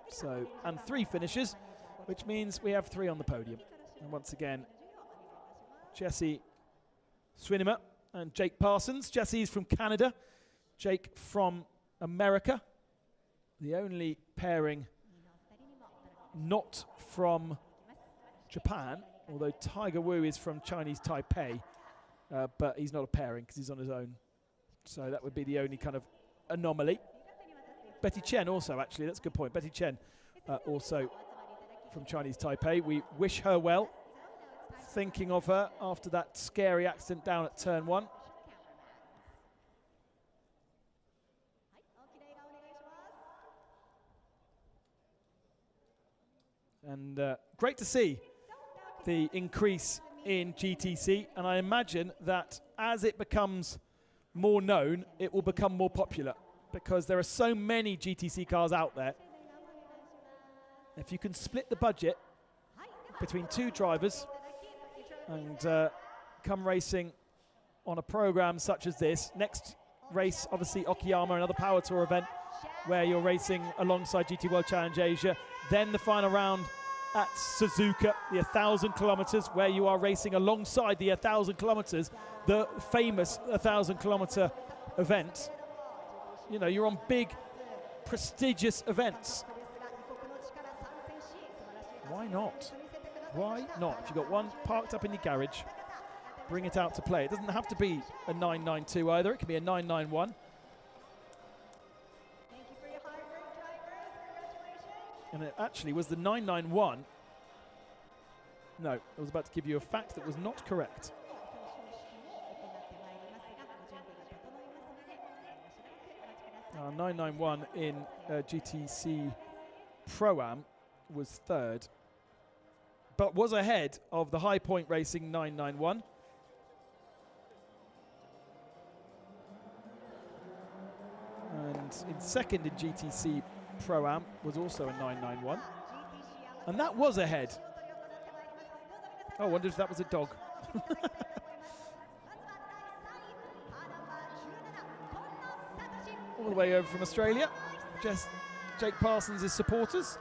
A: So, and 3 finishes, which means we have 3 on the podium. And once again, Jesse Swinema and Jake Parsons. Jesse's from Canada, Jake from America. The only pairing not from Japan, although Tiger Wu is from Chinese Taipei, but he's not a pairing because he's on his own. So that would be the only kind of anomaly. Betty Chen also, actually, that's a good point. Betty Chen also from Chinese Taipei. We wish her well, thinking of her after that scary accident down at turn 1. And great to see the increase in GTC, and I imagine that as it becomes more known, it will become more popular. because there are so many GTC cars out there. If you can split the budget between two drivers and come racing on a program such as this, next race obviously Okayama, another Power Tour event where you're racing alongside GT World Challenge Asia, then the final round at Suzuka, the 1,000 kilometers, where you are racing alongside the 1,000 kilometers, the famous 1,000 kilometer event. You know, you're on big, prestigious events. Why not? Why not? If you've got one parked up in your garage, bring it out to play. It doesn't have to be a 992 either. It can be a 991. And it actually was the 991. No, I was about to give you a fact that was not correct. 991 in GTC Pro-Am was third, but was ahead of the High Point Racing 991. And in second in GTC Pro-Am was also a 991. And that was ahead. Oh, I wonder if that was a dog. All the way over from Australia, just Jake Parsons' supporters.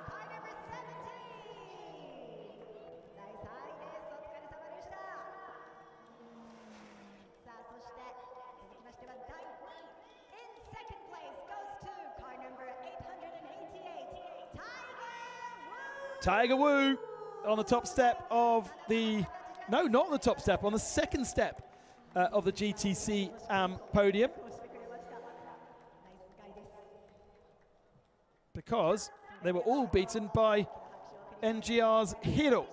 A: Tiger Wu on the top step of the, no, not on the top step, on the second step of the GTC podium. Because they were all beaten by NGR's Hiro,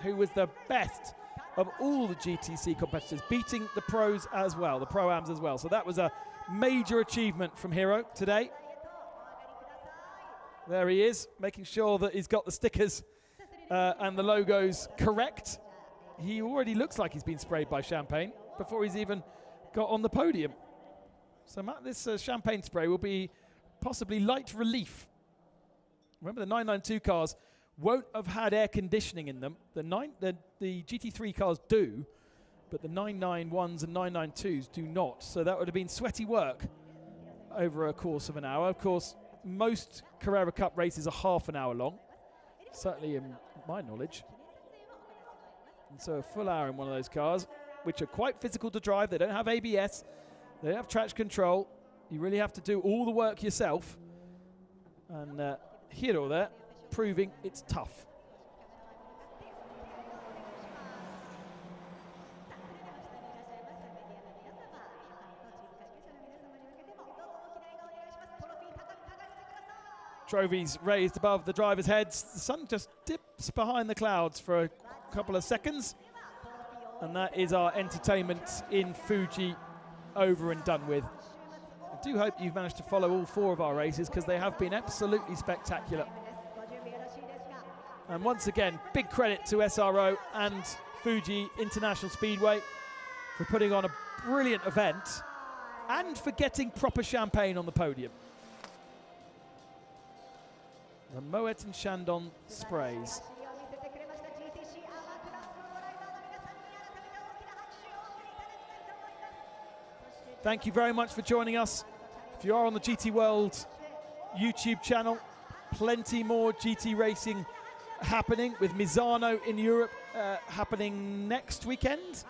A: who was the best of all the GTC competitors, beating the pros as well, the Pro-Ams as well. So that was a major achievement from Hiro today. There he is, making sure that he's got the stickers and the logos correct. He already looks like he's been sprayed by champagne before he's even got on the podium. So this champagne spray will be possibly light relief. Remember, the 992 cars won't have had air conditioning in them. The GT3 cars do, but the 991s and 992s do not. So that would have been sweaty work over a course of an hour. Of course, most Carrera Cup races are half an hour long, certainly in my knowledge. And so a full hour in one of those cars, which are quite physical to drive. They don't have ABS, they don't have traction control. You really have to do all the work yourself. And Hiro there, proving it's tough. Trophies raised above the drivers' heads. The sun just dips behind the clouds for a couple of seconds. And that is our entertainment in Fuji over and done with. I do hope you've managed to follow all four of our races, because they have been absolutely spectacular. And once again, big credit to SRO and Fuji International Speedway for putting on a brilliant event and for getting proper champagne on the podium. The Moet and Chandon sprays. Thank you very much for joining us. If you are on the GT World YouTube channel, plenty more GT racing happening, with Misano in Europe happening next weekend.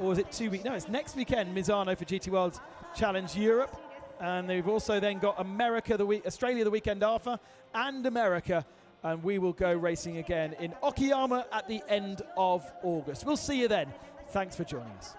A: Or is it 2 weeks? No, it's next weekend, Misano for GT World Challenge Europe. And they've also then got Australia the weekend after, and America. And we will go racing again in Okayama at the end of August. We'll see you then. Thanks for joining us.